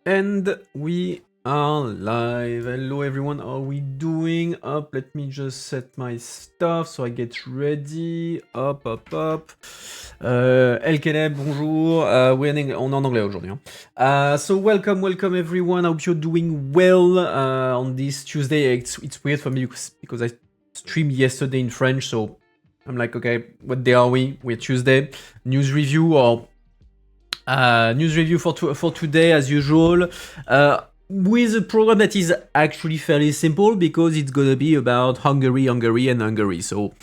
And we are live. Hello everyone, how are we doing? Up, let me just set my stuff so I get ready. Hop. El Keleb, bonjour. On est en anglais aujourd'hui. So welcome everyone. I hope you're doing well on this Tuesday. It's weird for me because I streamed yesterday in French, so I'm like, okay, what day are we? We're Tuesday. News review or news review for today, as usual, with a program that is actually fairly simple because it's gonna be about Hungary. So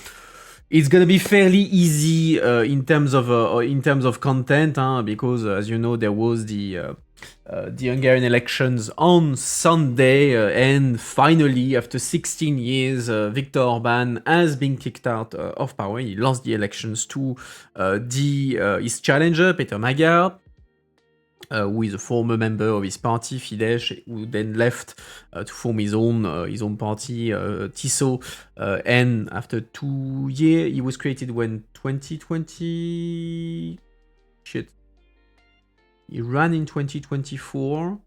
it's gonna be fairly easy in terms of content, because as you know, there was the Hungarian elections on Sunday, and finally, after 16 years, Viktor Orban has been kicked out of power. He lost the elections to his challenger, Peter Magyar, who is a former member of his party, Fidesz, who then left to form his own party, TISO, and after 2 years, he was created when 2020... Shit. He ran in 2024.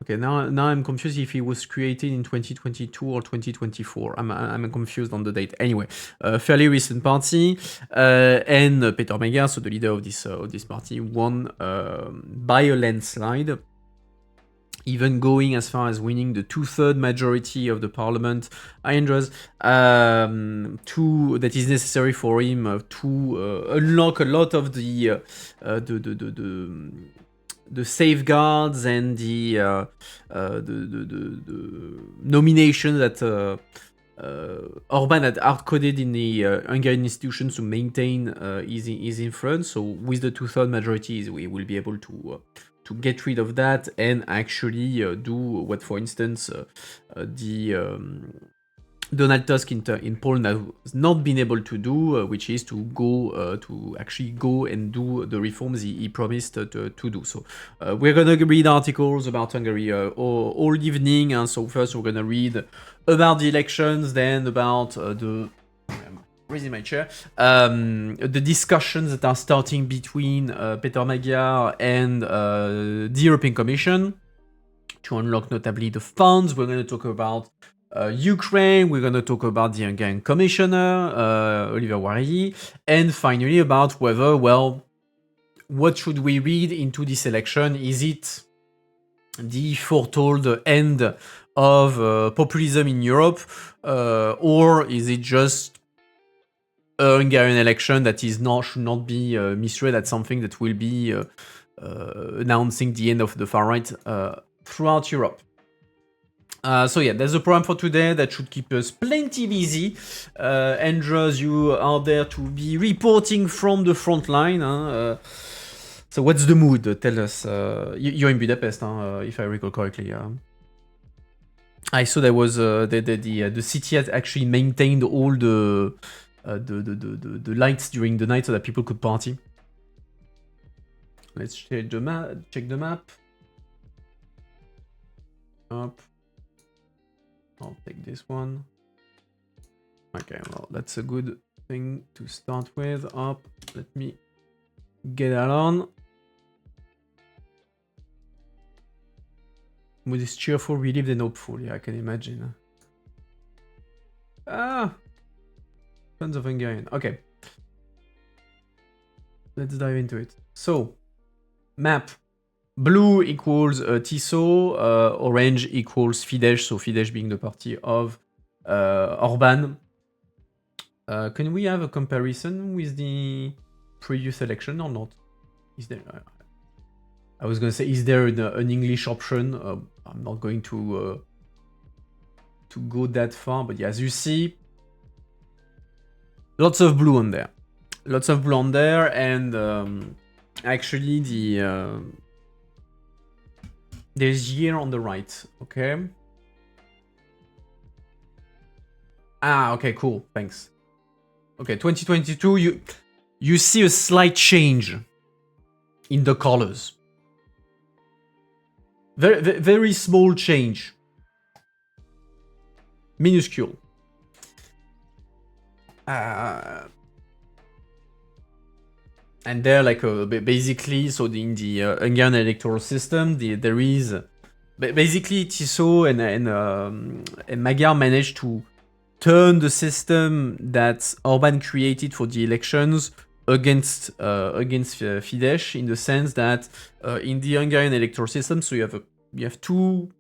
Okay, now I'm confused if he was created in 2022 or 2024. I'm confused on the date. Anyway, fairly recent party, and Peter Magyar, so the leader of this party, won by a landslide, even going as far as winning the 2/3 majority of the parliament, Andras, that is necessary for him to unlock a lot of the safeguards and the nomination that Orban had hard-coded in the Hungarian institutions to maintain his influence. So with the 2/3 majority, we will be able to get rid of that and actually do what, for instance, the Donald Tusk in Poland has not been able to do, which is to actually go and do the reforms he promised to do. So we're gonna read articles about Hungary all evening, and so first we're gonna read about the elections, then about I'm raising my chair, the discussions that are starting between Peter Magyar and the European Commission to unlock notably the funds. We're going to talk about Ukraine, we're going to talk about the Hungarian Commissioner, Oliver Wary, and finally about whether, well, what should we read into this election? Is it the foretold end of populism in Europe, or is it just a Hungarian election that should not be misread as something that will be announcing the end of the far right throughout Europe? So yeah, there's a program for today that should keep us plenty busy. Andras, you are there to be reporting from the front line. So what's the mood? Tell us. You're in Budapest, if I recall correctly. I saw there was the city had actually maintained all the lights during the night so that people could party. Let's check the map. Up. I'll take this one. Okay, well, that's a good thing to start with. Up, let me get that on. With this cheerful, relieved, and hopeful. Yeah, I can imagine. Tons of Hungarian. Okay. Let's dive into it. So, map. Blue equals TISO, orange equals Fidesz, so Fidesz being the party of Orban. Can we have a comparison with the previous election or not? Is there? I was gonna say, is there an English option? I'm not going to go that far, but yeah, as you see, lots of blue on there. Lots of blue on there, and actually there's year on the right, okay? Okay, cool, thanks. Okay, 2022, you see a slight change in the colors. Very small change. Minuscule. and they're like basically, so in the Hungarian electoral system, there is basically Tiso and Magyar managed to turn the system that Orban created for the elections against Fidesz, in the sense that in the Hungarian electoral system, so you have two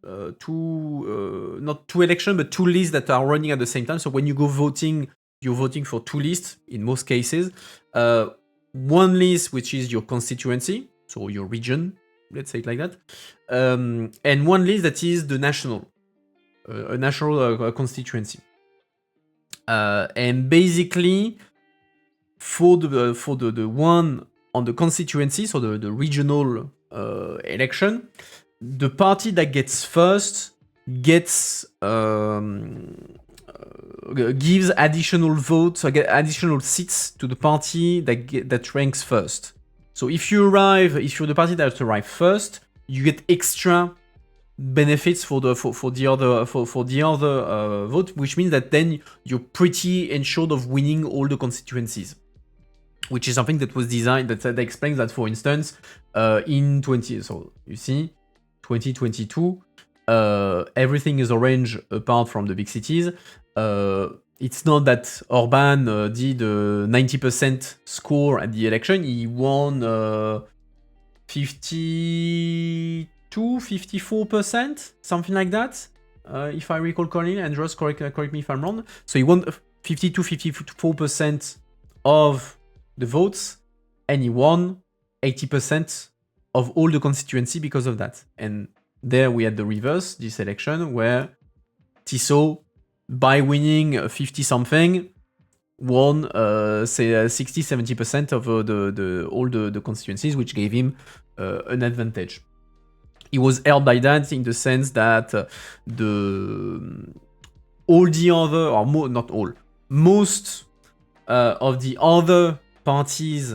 not two elections, but two lists that are running at the same time. So when you go voting, you're voting for two lists in most cases. One list, which is your constituency, so your region, let's say it like that, and one list that is the national, a national constituency. And basically, for the one on the constituency, so the regional election, the party that gets first gets gives additional votes, additional seats to the party that ranks first. So if you're the party that arrives first, you get extra benefits for the other vote, which means that then you're pretty ensured of winning all the constituencies. Which is something that was designed, that explains that, for instance, in 2022, everything is orange apart from the big cities. It's not that Orban did a 90% score at the election. He won 54%, something like that, if I recall correctly. Andros, correct me if I'm wrong. So he won 54% of the votes, and he won 80% of all the constituency because of that. And there we had the reverse, this election, where Tiso, by winning 50-something, won 60-70% of all the constituencies, which gave him an advantage. He was helped by that in the sense that most of the other parties,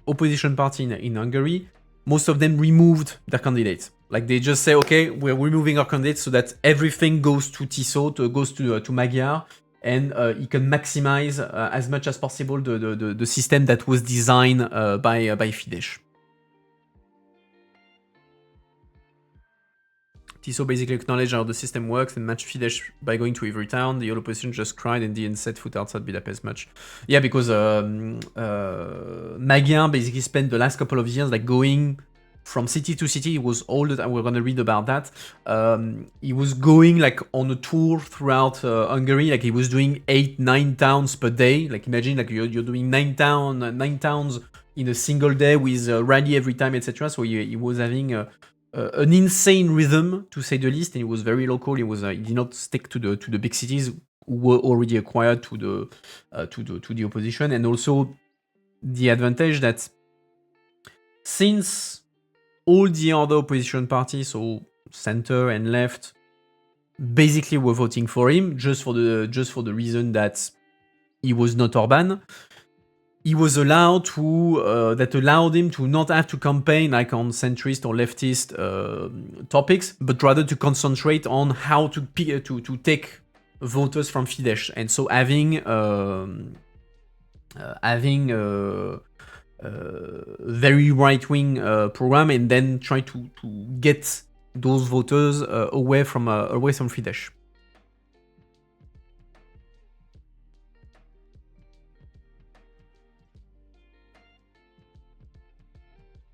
opposition party in Hungary, most of them removed their candidates. Like they just say, okay, we're removing our candidates so that everything goes to Tiso, goes to Magyar, and he can maximize as much as possible the system that was designed by Fidesz. Tiso basically acknowledged how the system works and matched Fidesz by going to every town. The opposition just cried and didn't set foot outside Budapest much. Yeah, because Magyar basically spent the last couple of years like going from city to city. It was all the time. We're gonna read about that. He was going like on a tour throughout Hungary. Like he was doing 8-9 towns per day. Like imagine like you're doing 9 towns in a single day with a rally every time, etc. So he was having an insane rhythm, to say the least, and it was very local. He did not stick to the big cities who were already acquired to the opposition, and also the advantage that since all the other opposition parties, so center and left, basically were voting for him just for the reason that he was not Orban. He was allowed to that allowed him to not have to campaign like on centrist or leftist topics, but rather to concentrate on how to take voters from Fidesz, and so having very right-wing program, and then try to get those voters away from Fidesz.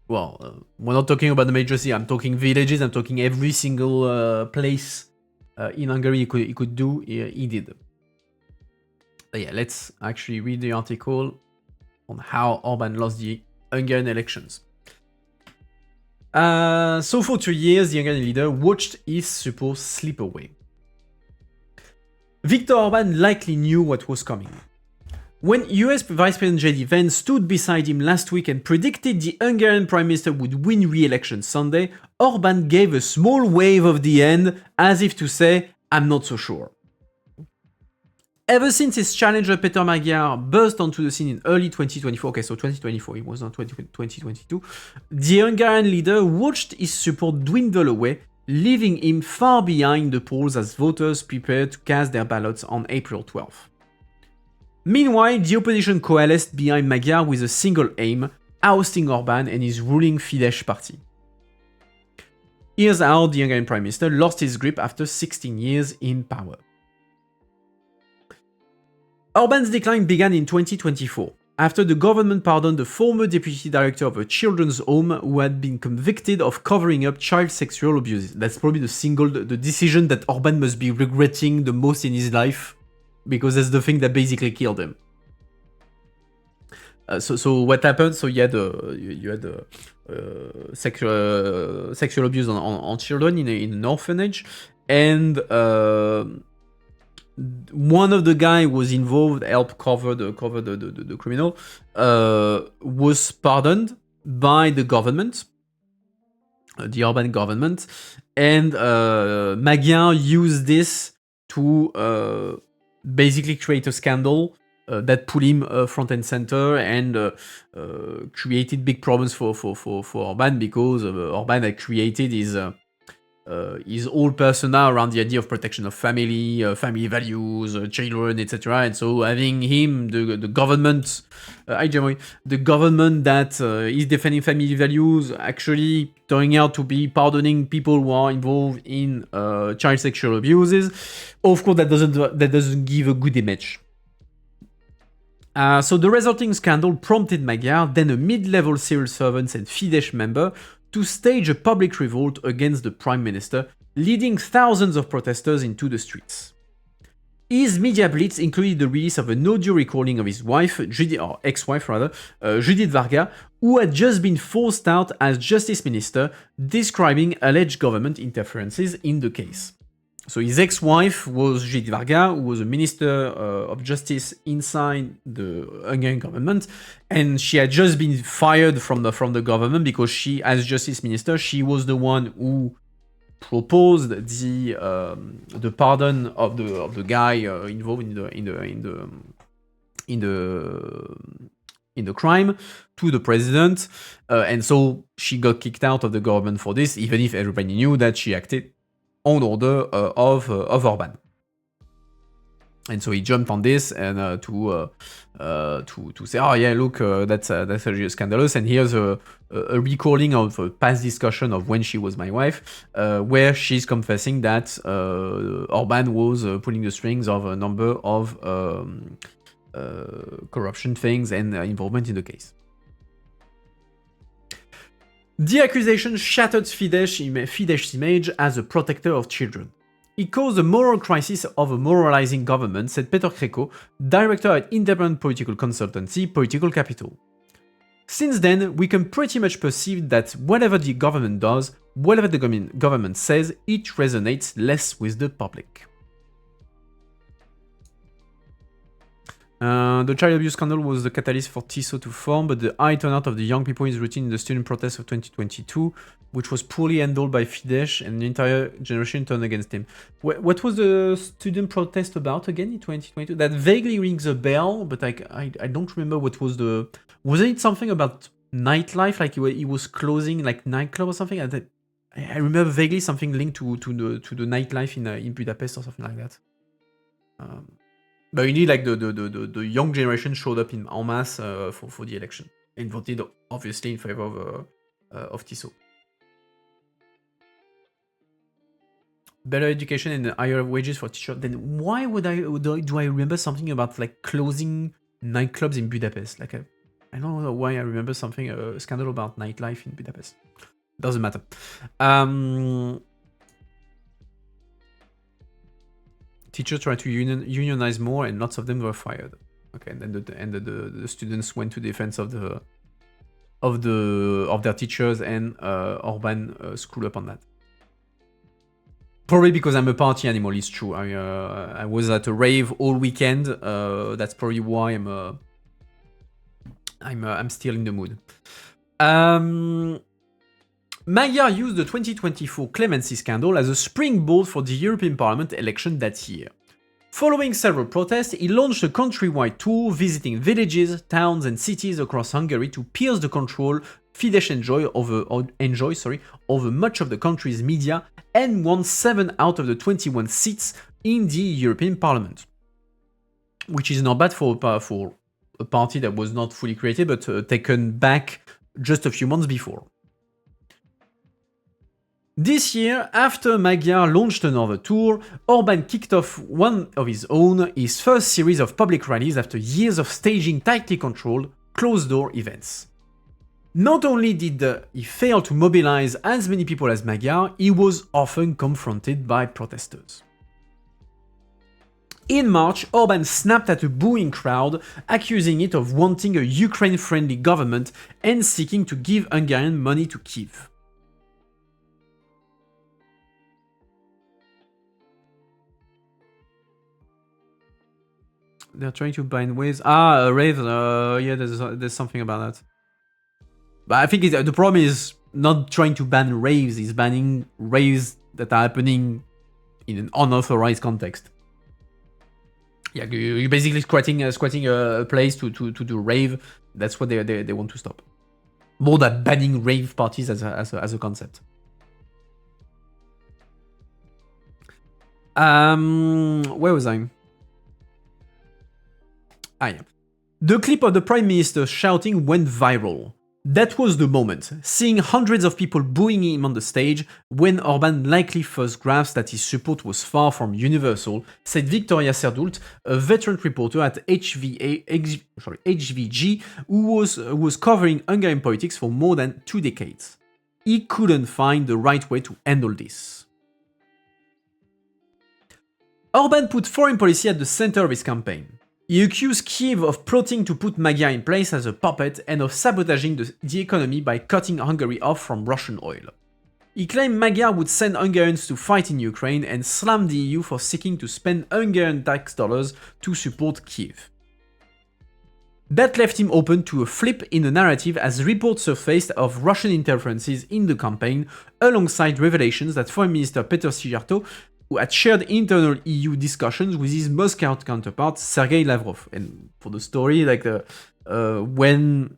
Well, we're not talking about the major city. I'm talking villages. I'm talking every single place in Hungary he could do. He did. But yeah, let's actually read the article on how Orban lost the Hungarian elections. So for 2 years, the Hungarian leader watched his support slip away. Viktor Orban likely knew what was coming. When US Vice President J.D. Vance stood beside him last week and predicted the Hungarian Prime Minister would win re-election Sunday, Orban gave a small wave of the hand, as if to say, I'm not so sure. Ever since his challenger Peter Magyar burst onto the scene in early 2024, okay, so 2024, it was not 2022, the Hungarian leader watched his support dwindle away, leaving him far behind the polls as voters prepared to cast their ballots on April 12th. Meanwhile, the opposition coalesced behind Magyar with a single aim, ousting Orbán and his ruling Fidesz party. Here's how the Hungarian Prime Minister lost his grip after 16 years in power. Orbán's decline began in 2024, after the government pardoned the former deputy director of a children's home who had been convicted of covering up child sexual abuses. That's probably the decision that Orbán must be regretting the most in his life, because that's the thing that basically killed him. So what happened? So you had sexual abuse on children in an orphanage, and one of the guy was involved, helped cover the criminal, was pardoned by the government, the Orbán government, and Magyar used this to basically create a scandal that put him front and center and created big problems for Orbán, because Orbán had created his whole persona around the idea of protection of family, family values, children, etc. And so having him, the government, the government that is defending family values, actually turning out to be pardoning people who are involved in child sexual abuses, of course that doesn't give a good image. So the resulting scandal prompted Magyar, then a mid-level civil servant and Fidesz member, to stage a public revolt against the prime minister, leading thousands of protesters into the streets. His media blitz included the release of an audio recording of his wife, ex-wife, Judith Varga, who had just been forced out as justice minister, describing alleged government interferences in the case. So his ex-wife was Judith Varga, who was a minister of justice inside the Hungarian government, and she had just been fired from the government because she, as justice minister, she was the one who proposed the pardon of the guy involved in the crime to the president, and so she got kicked out of the government for this, even if everybody knew that she acted on order of Orbán. And so he jumped on this and to say, oh yeah, look, that's really scandalous. And here's a recording of a past discussion of when she was my wife, where she's confessing that Orbán was pulling the strings of a number of corruption things and involvement in the case. The accusation shattered Fidesz's image as a protector of children. It caused a moral crisis of a moralizing government, said Peter Kreko, director at independent political consultancy Political Capital. Since then, we can pretty much perceive that whatever the government does, whatever the government says, it resonates less with the public. The child abuse scandal was the catalyst for TISO to form, but the high turnout of the young people is routine in the student protests of 2022, which was poorly handled by Fidesz, and the entire generation turned against him. What was the student protest about again in 2022? That vaguely rings a bell, but I don't remember what was the... Wasn't it something about nightlife, like he was closing like nightclub or something? I remember vaguely something linked to the nightlife in Budapest or something like that. But indeed, like the young generation showed up en masse for the election and voted obviously in favor of TISO. Better education and higher wages for teachers. Then why do I remember something about like closing nightclubs in Budapest? Like I don't know why I remember something, a scandal about nightlife in Budapest. Doesn't matter. Teachers tried to unionize more, and lots of them were fired. Okay, and then the students went to defense of their teachers, and Orbán screwed up on that. Probably because I'm a party animal. It's true. I was at a rave all weekend. That's probably why I'm still in the mood. Magyar used the 2024 clemency scandal as a springboard for the European Parliament election that year. Following several protests, he launched a countrywide tour visiting villages, towns and cities across Hungary to pierce the control Fidesz enjoy over much of the country's media, and won 7 out of the 21 seats in the European Parliament. which is not bad for a party that was not fully created, but taken back just a few months before. This year, after Magyar launched another tour, Orban kicked off one of his own, his first series of public rallies after years of staging tightly controlled, closed-door events. Not only did he fail to mobilize as many people as Magyar, he was often confronted by protesters. In March, Orban snapped at a booing crowd, accusing it of wanting a Ukraine-friendly government and seeking to give Hungarian money to Kyiv. They're trying to ban waves. Rave. Yeah, there's something about that. But I think the problem is not trying to ban raves. It's banning raves that are happening in an unauthorized context. Yeah, you're basically squatting a place to do rave. That's what they want to stop. More than banning rave parties as a concept. Where was I? Yeah. The clip of the Prime Minister shouting went viral. That was the moment, seeing hundreds of people booing him on the stage, when Orban likely first grasped that his support was far from universal, said Victoria Serdult, a veteran reporter at HVG who was covering Hungarian politics for more than 2 decades. He couldn't find the right way to handle this. Orban put foreign policy at the center of his campaign. He accused Kyiv of plotting to put Magyar in place as a puppet and of sabotaging the economy by cutting Hungary off from Russian oil. He claimed Magyar would send Hungarians to fight in Ukraine and slammed the EU for seeking to spend Hungarian tax dollars to support Kyiv. That left him open to a flip in the narrative as reports surfaced of Russian interferences in the campaign, alongside revelations that Foreign Minister Peter Szijjártó, who had shared internal EU discussions with his Moscow counterpart Sergei Lavrov. And for the story, like when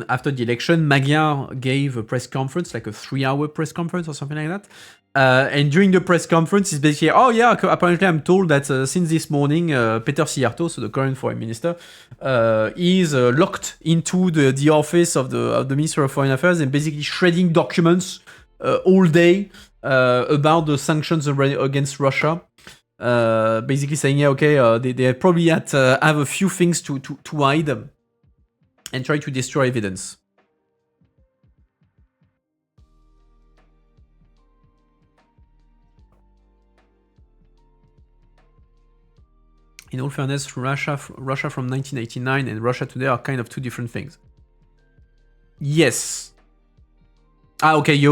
after the election, Magyar gave a press conference, like a 3-hour press conference or something like that. And during the press conference, he's basically, apparently I'm told that since this morning, Peter Szijjártó, so the current foreign minister, is locked into the office of the Minister of Foreign Affairs and basically shredding documents all day about the sanctions against Russia. Basically saying, they probably have a few things to hide and try to destroy evidence. In all fairness, Russia from 1989 and Russia today are kind of 2 different things. Yes. You're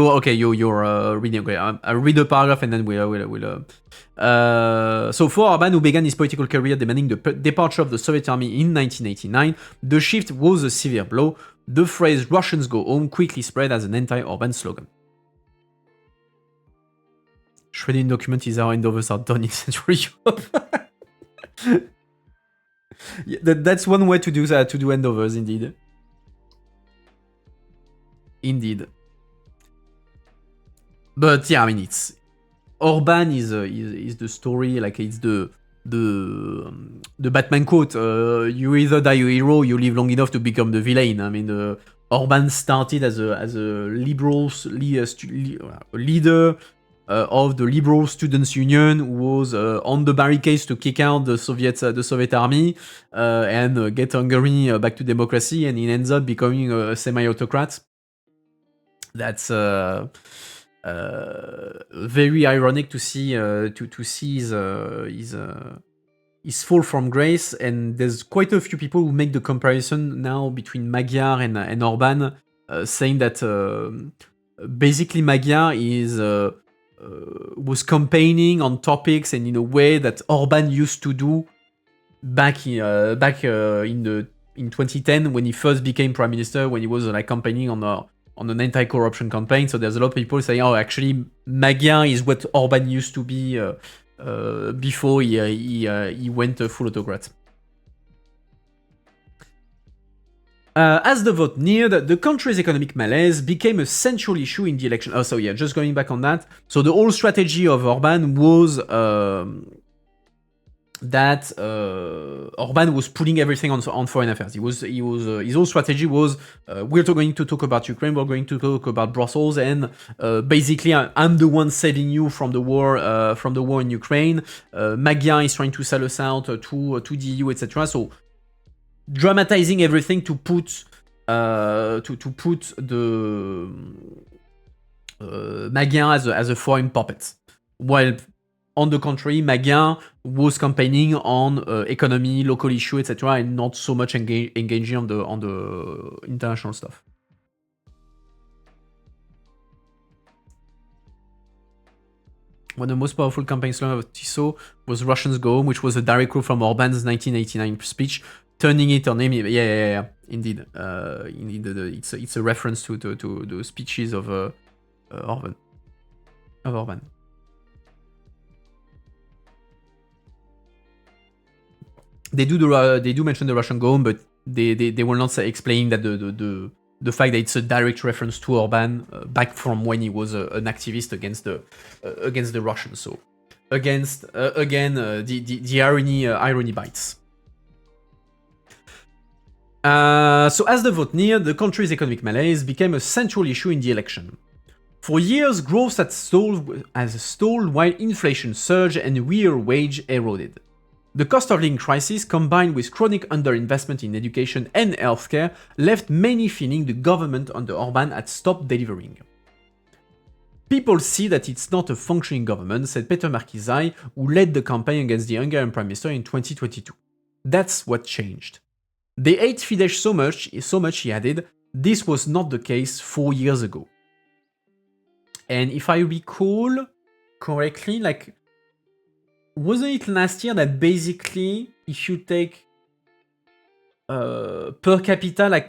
reading. Okay, I'll read the paragraph and then we'll. So for Orban, who began his political career demanding the departure of the Soviet army in 1989, the shift was a severe blow. The phrase "Russians go home" quickly spread as an anti-Orban slogan. Shredding document is how handovers are done in Central Europe. Yeah, that's one way to do that, to do handovers, indeed. Indeed. But yeah, I mean, it's Orban is the story, like it's the Batman quote. You either die a hero, you live long enough to become the villain. I mean, Orban started as a liberal leader of the Liberal Students' Union, who was on the barricades to kick out the Soviet army and get Hungary back to democracy, and he ends up becoming a semi-autocrat. That's very ironic to see his fall from grace, and there's quite a few people who make the comparison now between Magyar and Orban, saying that basically Magyar was campaigning on topics and in a way that Orban used to do back in 2010 when he first became prime minister, when he was like campaigning on an anti-corruption campaign. So there's a lot of people saying, oh, actually Magyar is what Orban used to be before he went full autocrat. As the vote neared, the country's economic malaise became a central issue in the election. Oh, so yeah, just going back on that. So the whole strategy of Orban was that Orban was putting everything on foreign affairs. His whole strategy was we're going to talk about Ukraine, we're going to talk about Brussels, and basically I'm the one saving you from the war in Ukraine. Magyar is trying to sell us out to the EU, etc. So dramatizing everything to put the Magyar as a foreign puppet, while on the contrary, Magyar was campaigning on economy, local issue, etc., and not so much engaging on the international stuff. One of the most powerful campaign slogans of Tissot was "Russians go home," which was a direct quote from Orban's 1989 speech, turning it on him. Yeah, indeed. It's a reference to the speeches of Orban. They do mention the Russian go home, but they will not explain that the fact that it's a direct reference to Orban back from when he was an activist against the Russians. So the irony bites. So as the vote neared, the country's economic malaise became a central issue in the election. For years, growth has stalled while inflation surged and real wage eroded. The cost of living crisis, combined with chronic underinvestment in education and healthcare, left many feeling the government under Orban had stopped delivering. People see that it's not a functioning government, said Peter Márki-Zay, who led the campaign against the Hungarian Prime Minister in 2022. That's what changed. They hate Fidesz so much, he added, this was not the case 4 years ago. And if I recall correctly, wasn't it last year that basically, if you take per capita,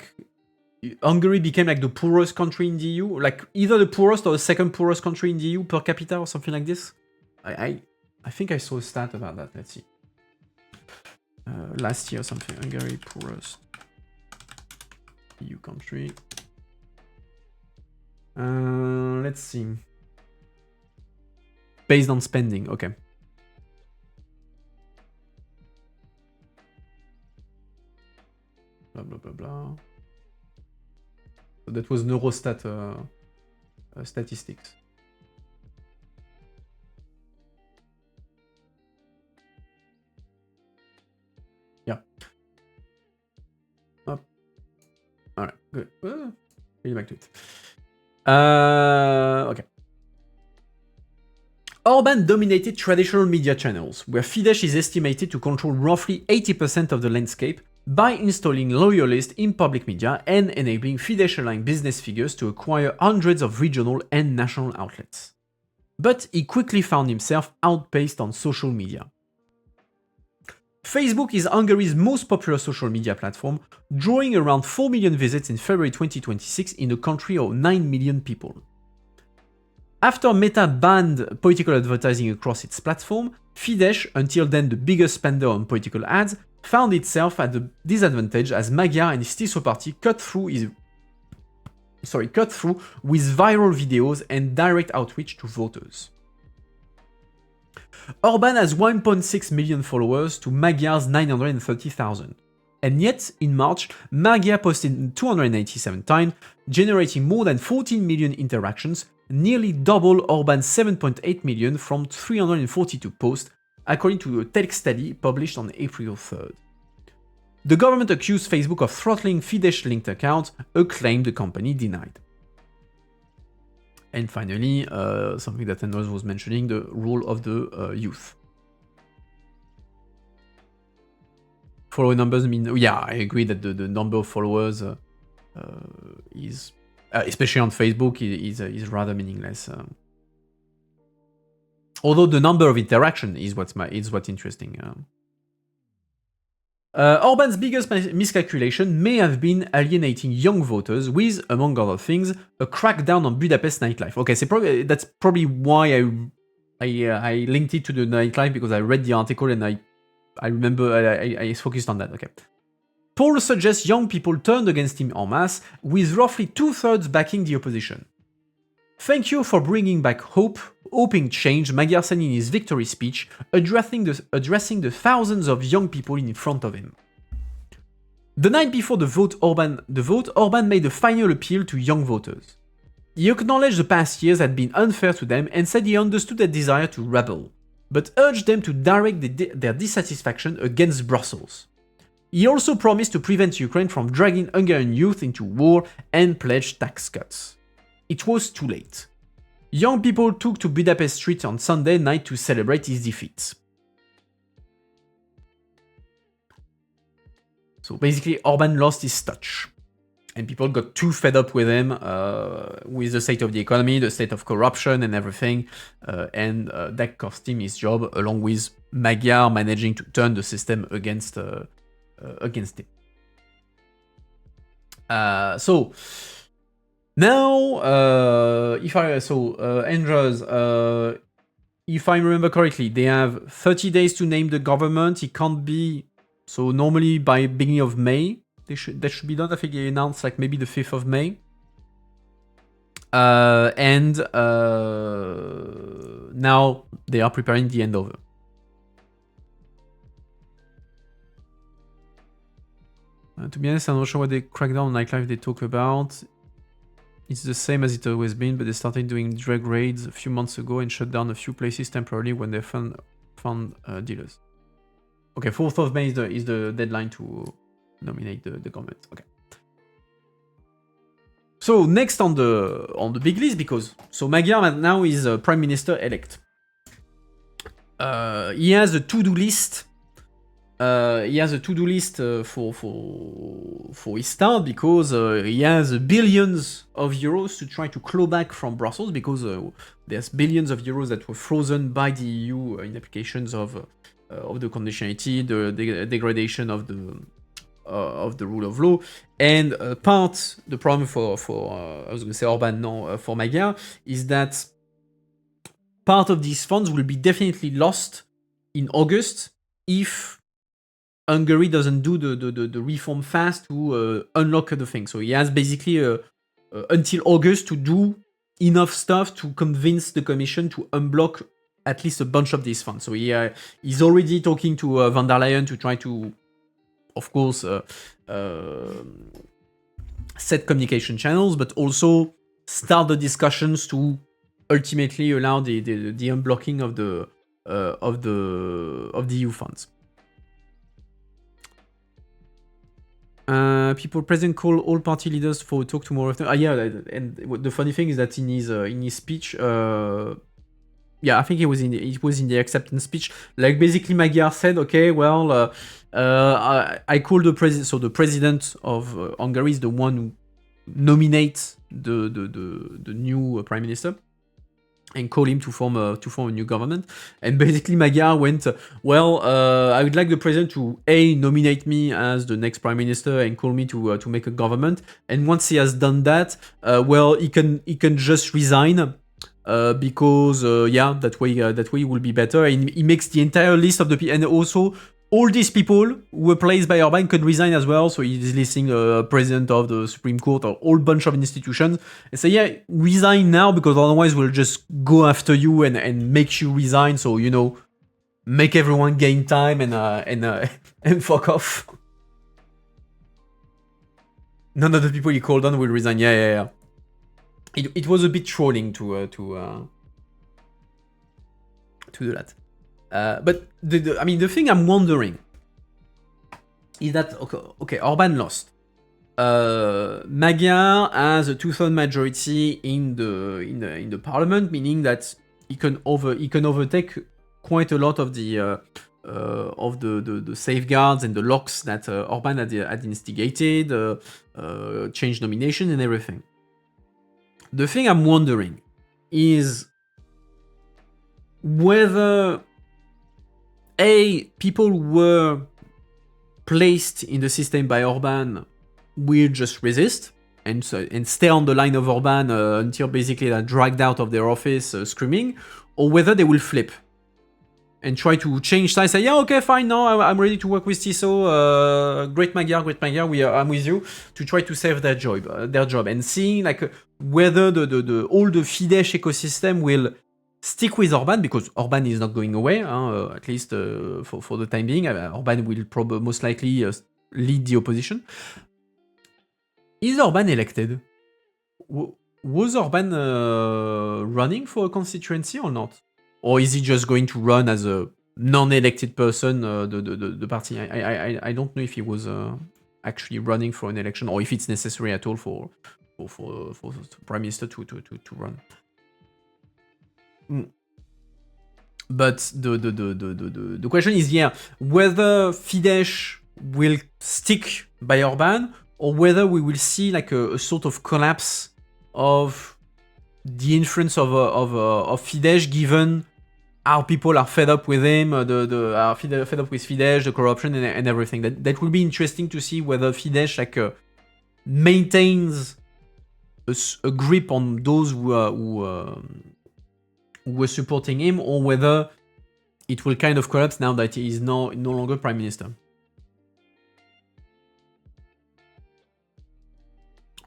Hungary became the poorest country in the EU, either the poorest or the second poorest country in the EU per capita or something like this? I think I saw a stat about that. Let's see. Last year something. Hungary poorest EU country. Let's see. Based on spending, okay. Blah blah blah blah. So that was Eurostat statistics. Yeah. Up. All right. Good. Getting back to it. Okay. Orban dominated traditional media channels, where Fidesz is estimated to control roughly 80% of the landscape, by installing loyalists in public media and enabling Fidesz-aligned business figures to acquire hundreds of regional and national outlets. But he quickly found himself outpaced on social media. Facebook is Hungary's most popular social media platform, drawing around 4 million visits in February 2026 in a country of 9 million people. After Meta banned political advertising across its platform, Fidesz, until then the biggest spender on political ads, found itself at a disadvantage as Magyar and his Tissot party cut through with viral videos and direct outreach to voters. Orban has 1.6 million followers to Magyar's 930,000. And yet, in March, Magyar posted 287 times, generating more than 14 million interactions, nearly double Orban's 7.8 million from 342 posts, according to a tech study published on April 3rd. The government accused Facebook of throttling Fidesz-linked accounts, a claim the company denied. And finally, something that Anders was mentioning, the role of the youth. Follower numbers mean, yeah, I agree that the number of followers is, especially on Facebook, is rather meaningless. Although the number of interaction is what's interesting. Orban's biggest miscalculation may have been alienating young voters with, among other things, a crackdown on Budapest nightlife. Okay, so that's probably why I linked it to the nightlife, because I read the article and I remember I focused on that. Okay. Polls suggest young people turned against him en masse, with roughly 2/3 backing the opposition. Thank you for bringing back hope, hoping change, Magyar said in his victory speech, addressing the thousands of young people in front of him. The night before the vote, Orban made a final appeal to young voters. He acknowledged the past years had been unfair to them and said he understood their desire to rebel, but urged them to direct their dissatisfaction against Brussels. He also promised to prevent Ukraine from dragging Hungarian youth into war and pledged tax cuts. It was too late. Young people took to Budapest streets on Sunday night to celebrate his defeat. So basically, Orban lost his touch. And people got too fed up with him, with the state of the economy, the state of corruption and everything. And that cost him his job, along with Magyar managing to turn the system against him. So now, Andrews, if I remember correctly, they have 30 days to name the government. It can't be, so normally by beginning of May, that should be done. I think they announced like maybe the 5th of May. Now they are preparing the handover. To be honest, I'm not sure what the crackdown on nightlife they talk about. It's the same as it always been, but they started doing drug raids a few months ago and shut down a few places temporarily when they found dealers. Okay, 4th of May is the deadline to nominate the government. Okay. So next on the big list, because Magyar now is prime minister elect. He has a to-do list. For his start, because he has billions of euros to try to claw back from Brussels, because there's billions of euros that were frozen by the EU in applications of the conditionality, the degradation of the rule of law, and the problem for I was going to say Orban, no, for Magyar, is that part of these funds will be definitely lost in August if Hungary doesn't do the reform fast to unlock the thing. So he has basically until August to do enough stuff to convince the Commission to unblock at least a bunch of these funds. So he's already talking to von der Leyen to try to, of course, set communication channels, but also start the discussions to ultimately allow the unblocking of the EU funds. People present call all party leaders for a talk tomorrow afternoon. And the funny thing is that in his speech, I think it was in the acceptance speech. Like basically, Magyar said, okay, well, I called the president. So the president of Hungary is the one who nominates the new prime minister, and call him to form a new government. And basically Magyar went, I would like the president to nominate me as the next prime minister and call me to make a government. And once he has done that, he can just resign. Because that way it will be better. And he makes the entire list of the people, and also all these people who were placed by Orban can resign as well. So he's listing president of the Supreme Court or a whole bunch of institutions and say, resign now, because otherwise we'll just go after you and make you resign. So make everyone gain time and fuck off. None of the people he called on will resign. Yeah. It was a bit trolling to do that. But the thing I'm wondering is that okay, Orban lost. Magyar has a 2/3 majority in the parliament, meaning that he can overtake quite a lot of the safeguards and the locks that Orban had instigated, change nomination and everything. The thing I'm wondering is whether people were placed in the system by Orban will just resist and stay on the line of Orban until basically they're dragged out of their office screaming, or whether they will flip and try to change sides. Say, okay, fine, no, I'm ready to work with Tiso. Great Magyar, I'm with you, to try to save their job, and seeing like whether the all the Fidesz ecosystem will stick with Orban because Orban is not going away, at least for the time being. Orban will probably most likely lead the opposition. Is Orban elected? Was Orban running for a constituency or not? Or is he just going to run as a non-elected person, the party? I don't know if he was actually running for an election or if it's necessary at all for Prime Minister to run. But the question is, whether Fidesz will stick by Orban or whether we will see like a sort of collapse of the influence of Fidesz, given how people are fed up with him, are fed up with Fidesz, the corruption and everything. That will be interesting to see whether Fidesz maintains a grip on those who were supporting him, or whether it will kind of collapse now that he is no longer prime minister.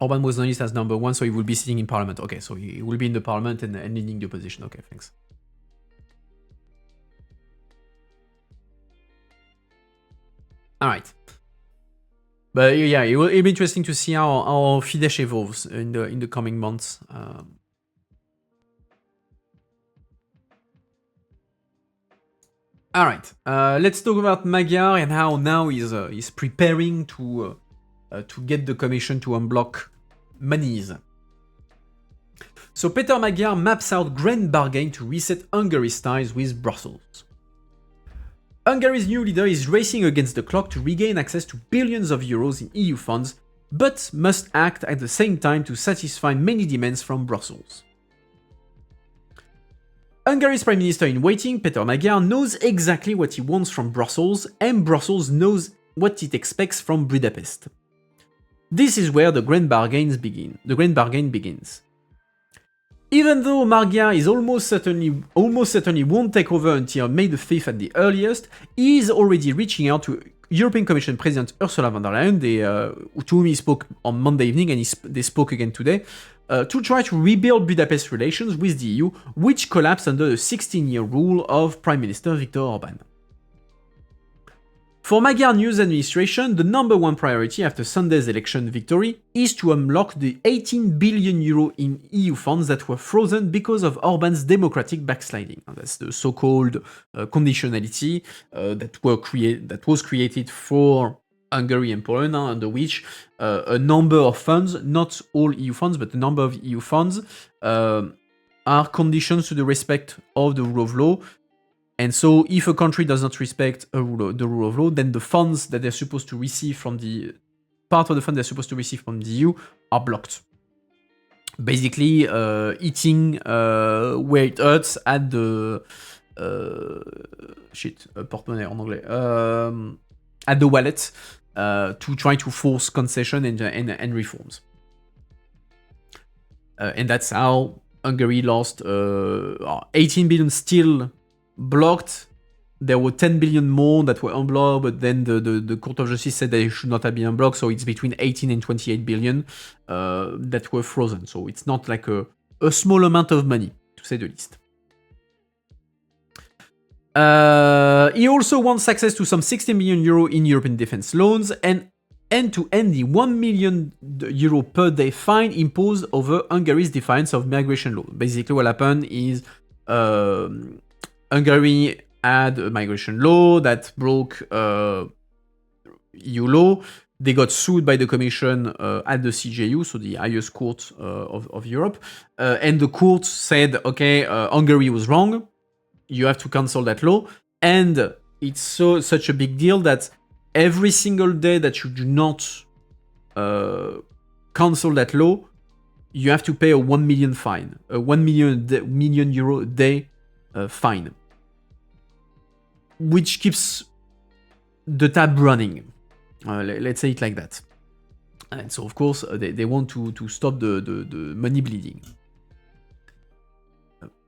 Orban was announced as number 1, so he will be sitting in parliament. Okay, so he will be in the parliament and leading the opposition. Okay, thanks. All right. But yeah, it will be interesting to see how Fidesz evolves in the coming months. All right, let's talk about Magyar and how now he's preparing to get the commission to unblock monies. So Peter Magyar maps out grand bargain to reset Hungary's ties with Brussels. Hungary's new leader is racing against the clock to regain access to billions of euros in EU funds, but must act at the same time to satisfy many demands from Brussels. Hungary's Prime Minister in waiting, Peter Magyar, knows exactly what he wants from Brussels, and Brussels knows what it expects from Budapest. This is where the grand bargain begins. Even though Magyar is almost certainly won't take over until May the 5th at the earliest, he is already reaching out to European Commission President Ursula von der Leyen, to whom he spoke on Monday evening, and they spoke again today, to try to rebuild Budapest relations with the EU, which collapsed under the 16-year rule of Prime Minister Viktor Orban. For Magyar news administration, the number one priority after Sunday's election victory is to unlock the 18 billion euro in EU funds that were frozen because of Orban's democratic backsliding. That's the so-called conditionality that was created for Hungary and Poland, under which a number of funds, not all EU funds, but a number of EU funds, are conditions to the respect of the rule of law. And so if a country does not respect the rule of law, then the funds that they're supposed to receive from the EU are blocked. Basically, eating where it hurts at the portemonnaie en anglais, at the wallet, to try to force concession and reforms. And that's how Hungary lost 18 billion still blocked. There were 10 billion more that were unblocked, but then the Court of Justice said they should not have been unblocked, so it's between 18 and 28 billion that were frozen. So it's not like a small amount of money, to say the least. He also wants access to some 60 million euro in European defense loans and to end the 1 million euro per day fine imposed over Hungary's defiance of migration law. Basically what happened is Hungary had a migration law that broke EU law. They got sued by the Commission at the CJU, so the highest court of Europe. And the court said, okay, Hungary was wrong. You have to cancel that law. And it's such a big deal that every single day that you do not cancel that law, you have to pay a 1 million fine, a 1 million euro a day fine, which keeps the tab running. Let's say it like that. And so, of course, they want to stop the money bleeding.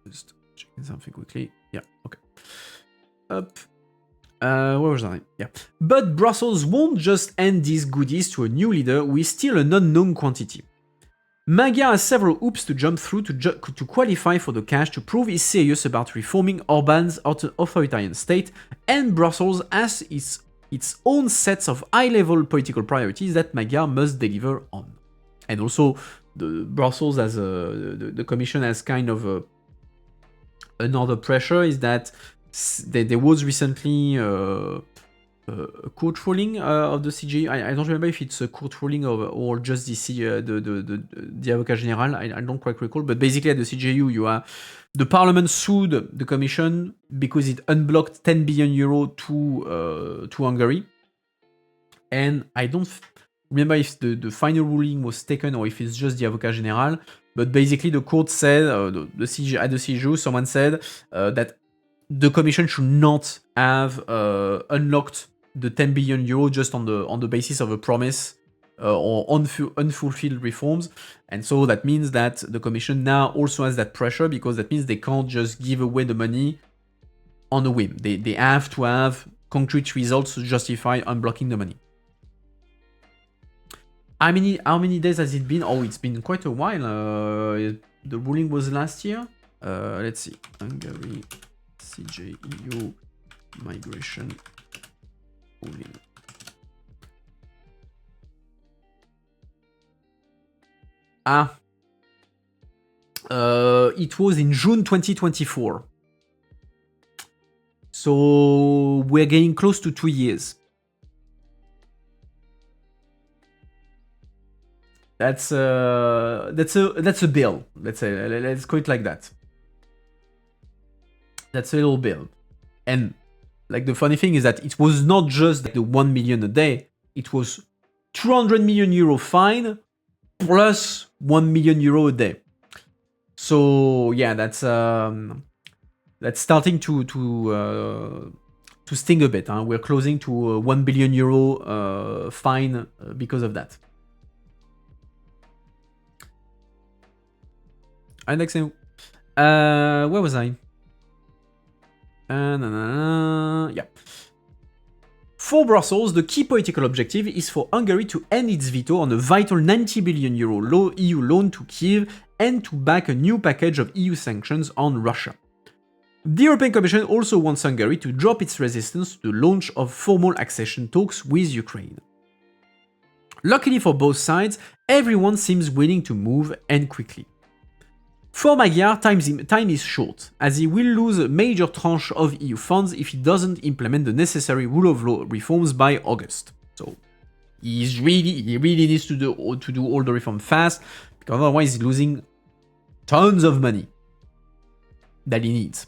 Just checking something quickly. Yeah, okay. Up. Where was I? Yeah. But Brussels won't just hand these goodies to a new leader who is still an unknown quantity. Magyar has several hoops to jump through to qualify for the cash to prove he's serious about reforming Orban's authoritarian state, and Brussels has its own sets of high-level political priorities that Magyar must deliver on. And also, Brussels the Commission has kind of another pressure is that there was recently a court ruling of the CJU. I don't remember if it's a court ruling or just the Avocat Général. I don't quite recall. But basically, at the CJU, you have the parliament sued the commission because it unblocked 10 billion euro to Hungary. And I don't remember if the final ruling was taken or if it's just the Avocat Général. But basically, the court said, at the CJU, someone said that the commission should not have unlocked the 10 billion euro just on the basis of a promise or unfulfilled reforms. And so that means that the commission now also has that pressure, because that means they can't just give away the money on a whim. They have to have concrete results to justify unblocking the money. How many days has it been? Oh, it's been quite a while. The ruling was last year. Let's see. Hungary CJEU migration ruling. It was in June 2024. So we're getting close to 2 years. That's a bill. Let's call it like that. That's a little bill. And like the funny thing is that it was not just the 1 million a day, it was 200 million euro fine plus 1 million euro a day. So yeah, that's starting to sting a bit. Huh? We're closing to 1 billion euro fine because of that. Indexing. Where was I? Yeah. For Brussels, the key political objective is for Hungary to end its veto on a vital 90 billion euro EU loan to Kyiv and to back a new package of EU sanctions on Russia. The European Commission also wants Hungary to drop its resistance to the launch of formal accession talks with Ukraine. Luckily for both sides, everyone seems willing to move, and quickly. For Magyar, time is short, as he will lose a major tranche of EU funds if he doesn't implement the necessary rule of law reforms by August. So he really needs to do all the reforms fast, because otherwise he's losing tons of money that he needs.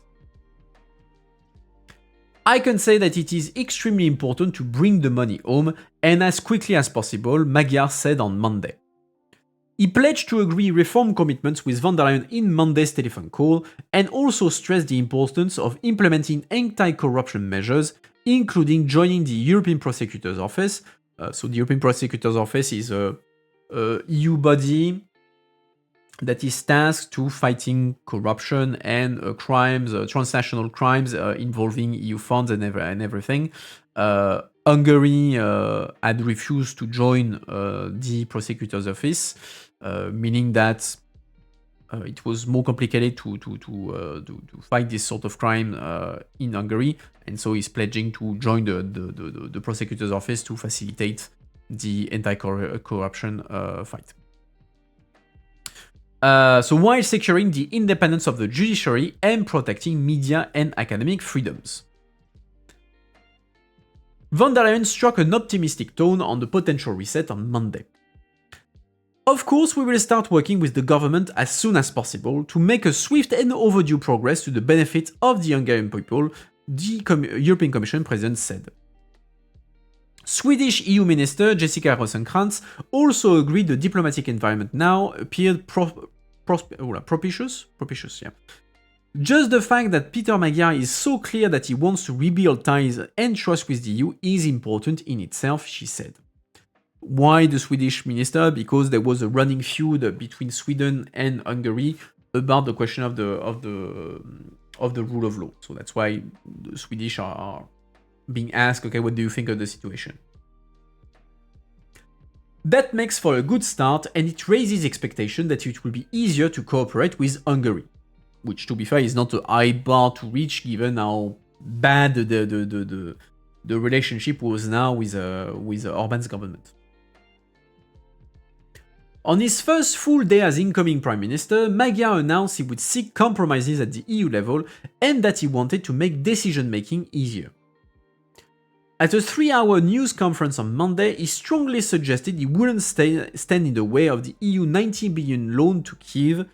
I can say that it is extremely important to bring the money home, and as quickly as possible, Magyar said on Monday. He pledged to agree reform commitments with von der Leyen in Monday's telephone call, and also stressed the importance of implementing anti-corruption measures, including joining the European Prosecutor's Office. So the European Prosecutor's Office is a EU body that is tasked to fighting corruption and crimes, transnational crimes involving EU funds and everything. Hungary had refused to join the prosecutor's office, meaning that it was more complicated to fight this sort of crime in Hungary, and so he's pledging to join the prosecutor's office to facilitate the anti-corruption fight. So while securing the independence of the judiciary and protecting media and academic freedoms. Von der Leyen struck an optimistic tone on the potential reset on Monday. Of course, we will start working with the government as soon as possible to make a swift and overdue progress to the benefit of the Hungarian people, the European Commission President said. Swedish EU Minister Jessica Rosencrantz also agreed the diplomatic environment now appeared propitious. Yeah. Just the fact that Peter Magyar is so clear that he wants to rebuild ties and trust with the EU is important in itself, she said. Why the Swedish minister? Because there was a running feud between Sweden and Hungary about the question of the rule of law. So that's why the Swedish are being asked, okay, what do you think of the situation? That makes for a good start, and it raises expectation that it will be easier to cooperate with Hungary, which, to be fair, is not a high bar to reach given how bad the relationship was now with Orban's government. On his first full day as incoming Prime Minister, Magyar announced he would seek compromises at the EU level and that he wanted to make decision-making easier. At a 3-hour news conference on Monday, he strongly suggested he wouldn't stand in the way of the EU 90 billion loan to Kyiv.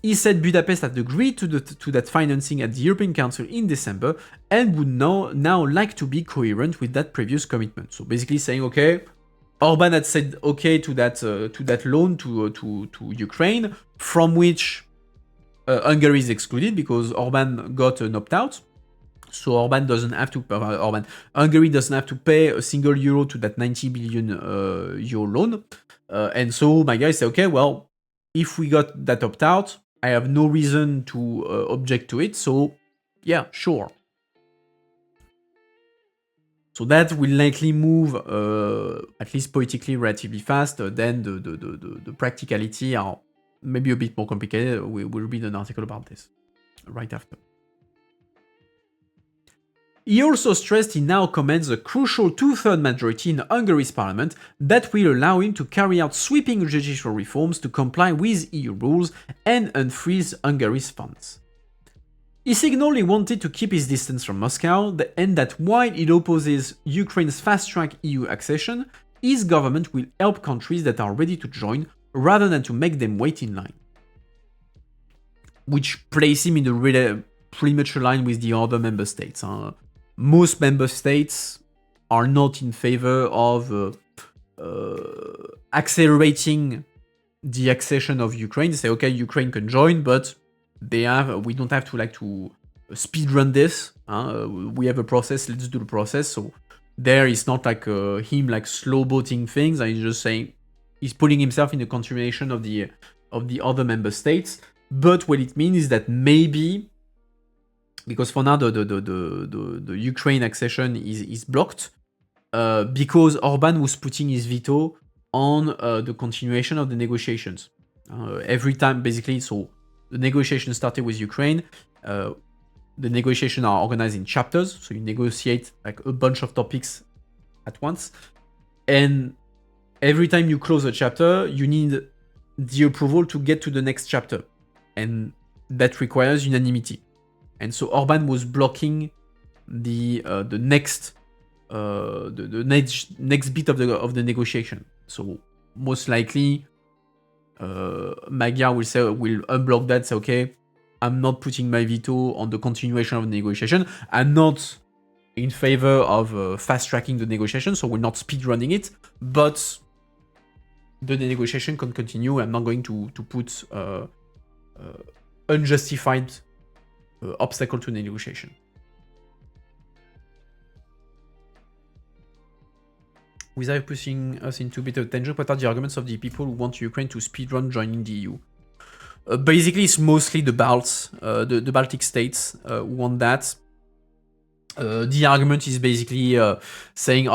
He said Budapest had agreed to that financing at the European Council in December and would now like to be coherent with that previous commitment. So basically saying, okay, Orban had said okay to that loan to Ukraine, from which Hungary is excluded because Orban got an opt-out. So Orban doesn't have to. Hungary doesn't have to pay a single euro to that 90 billion euro loan. And so my guy said, okay, well, if we got that opt-out, I have no reason to object to it. So yeah, sure. So that will likely move, at least politically, relatively fast. Then the practicality are maybe a bit more complicated. We will read an article about this right after. He also stressed he now commands a crucial 2/3 majority in Hungary's parliament that will allow him to carry out sweeping judicial reforms to comply with EU rules and unfreeze Hungary's funds. He signaled he wanted to keep his distance from Moscow and that while it opposes Ukraine's fast-track EU accession, his government will help countries that are ready to join rather than to make them wait in line. Which places him in the pretty much aligned with the other member states. Most member states are not in favor of accelerating the accession of Ukraine. They say, okay, Ukraine can join, but we don't have to speed run this. We have a process. Let's do the process. So there is not like him like slow boating things. He's just saying he's putting himself in the continuation of the other member states. But what it means is that maybe, because for now the Ukraine accession is blocked, because Orban was putting his veto on the continuation of the negotiations. Every time, basically, so. The negotiations started with Ukraine. The negotiations are organized in chapters, so you negotiate like a bunch of topics at once. And every time you close a chapter, you need the approval to get to the next chapter, and that requires unanimity. And so Orban was blocking the next bit of the negotiation. So most likely. Magyar will unblock that, say, okay, I'm not putting my veto on the continuation of the negotiation. I'm not in favor of fast-tracking the negotiation, so we're not speed-running it, but the negotiation can continue. I'm not going to put unjustified obstacle to the negotiation. Without pushing us into a bit of tension, what are the arguments of the people who want Ukraine to speedrun joining the EU? Basically, it's mostly the Baltic states who want that. The argument is basically saying,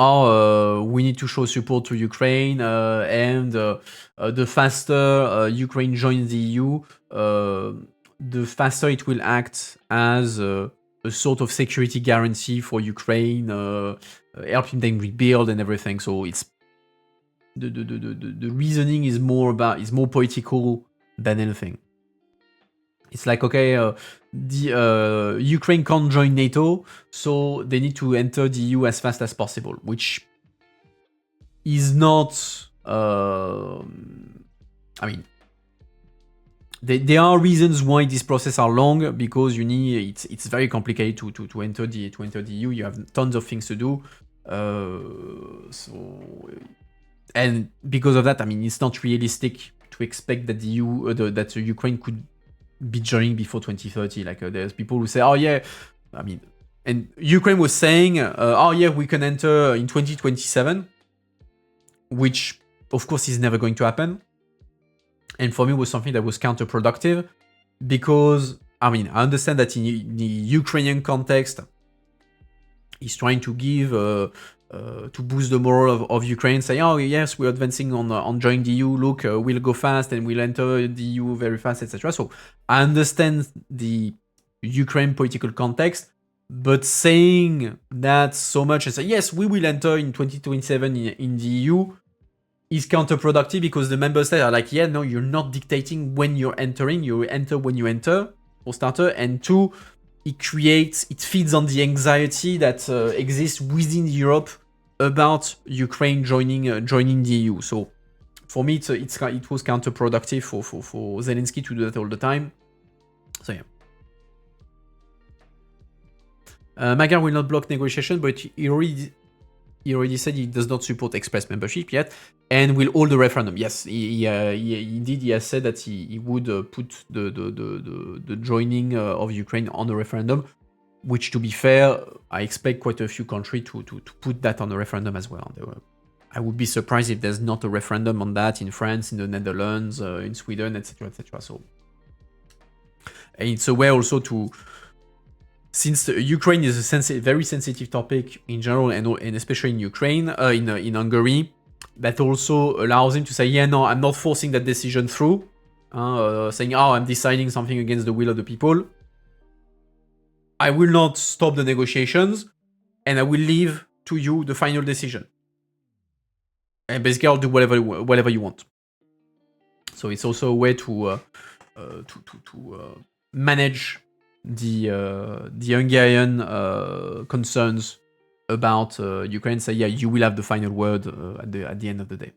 we need to show support to Ukraine, and the faster Ukraine joins the EU, the faster it will act as a sort of security guarantee for Ukraine, helping them rebuild and everything. So it's the reasoning is more political than anything. It's like, okay, the Ukraine can't join NATO, so they need to enter the EU as fast as possible, which is not. There are reasons why these processes are long, because it's very complicated to enter the EU. You have tons of things to do. And because of that, it's not realistic to expect that that Ukraine could be joining before 2030. Like there's people who say, and Ukraine was saying, we can enter in 2027, which of course is never going to happen. And for me, was something that was counterproductive, because I understand that in the Ukrainian context, he's trying to give to boost the morale of Ukraine, say, oh yes, we're advancing on joining the EU. Look, we'll go fast and we'll enter the EU very fast, etc. So I understand the Ukraine political context, but saying that so much and say yes, we will enter in 2027 in the EU is counterproductive because the member states are like, yeah, no, you're not dictating when you're entering. You enter when you enter, for starter, and two, it feeds on the anxiety that exists within Europe about Ukraine joining the EU. So for me, it was counterproductive for Zelensky to do that all the time. So yeah. Magyar will not block negotiation, but he already said he does not support express membership yet, and will hold the referendum. Yes, indeed, he has said that he would put the joining of Ukraine on the referendum, which, to be fair, I expect quite a few countries to put that on the referendum as well. I would be surprised if there's not a referendum on that in France, in the Netherlands, in Sweden, etc., etc. So, and it's a way also to, since Ukraine is a very sensitive topic in general, and especially in Ukraine, in Hungary, that also allows him to say, yeah, no, I'm not forcing that decision through, saying, oh, I'm deciding something against the will of the people. I will not stop the negotiations, and I will leave to you the final decision. And basically, I'll do whatever you want. So it's also a way to manage the Hungarian concerns about Ukraine. Say, yeah, you will have the final word at the end of the day.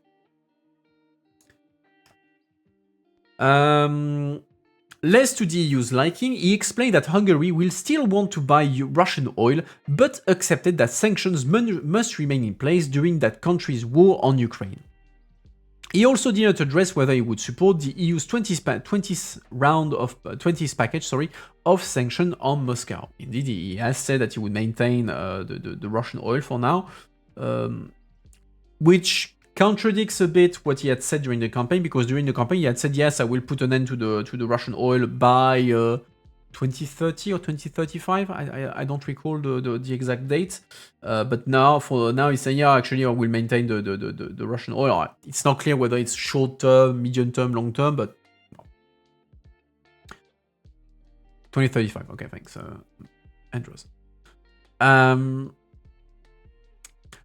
Less to the EU's liking, he explained that Hungary will still want to buy Russian oil, but accepted that sanctions must remain in place during that country's war on Ukraine. He also did not address whether he would support the EU's 20th package of sanctions on Moscow. Indeed, he has said that he would maintain the Russian oil for now, which contradicts a bit what he had said during the campaign, because during the campaign he had said, yes, I will put an end to the Russian oil by 2030 or 2035. I don't recall the exact date, but now he's saying, yeah, actually I will maintain the Russian oil. It's not clear whether it's short term, medium term, long term, but 2035. Okay, thanks, Andrews.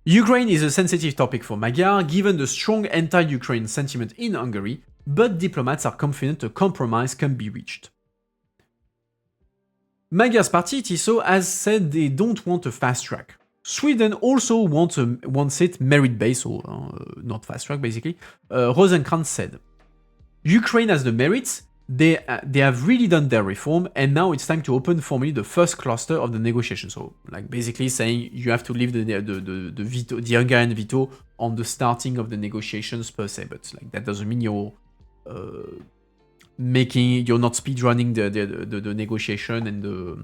Ukraine is a sensitive topic for Magyar, given the strong anti-Ukraine sentiment in Hungary, but diplomats are confident a compromise can be reached. Magyar's party, TISO, has said they don't want a fast track. Sweden also wants it merit-based, or not fast track, basically. Rosenkrantz said, Ukraine has the merits, they have really done their reform, and now it's time to open formally the first cluster of the negotiation. So, like, basically saying you have to leave the veto, the Hungarian veto, on the starting of the negotiations per se. But like that doesn't mean you're not speedrunning the negotiation and the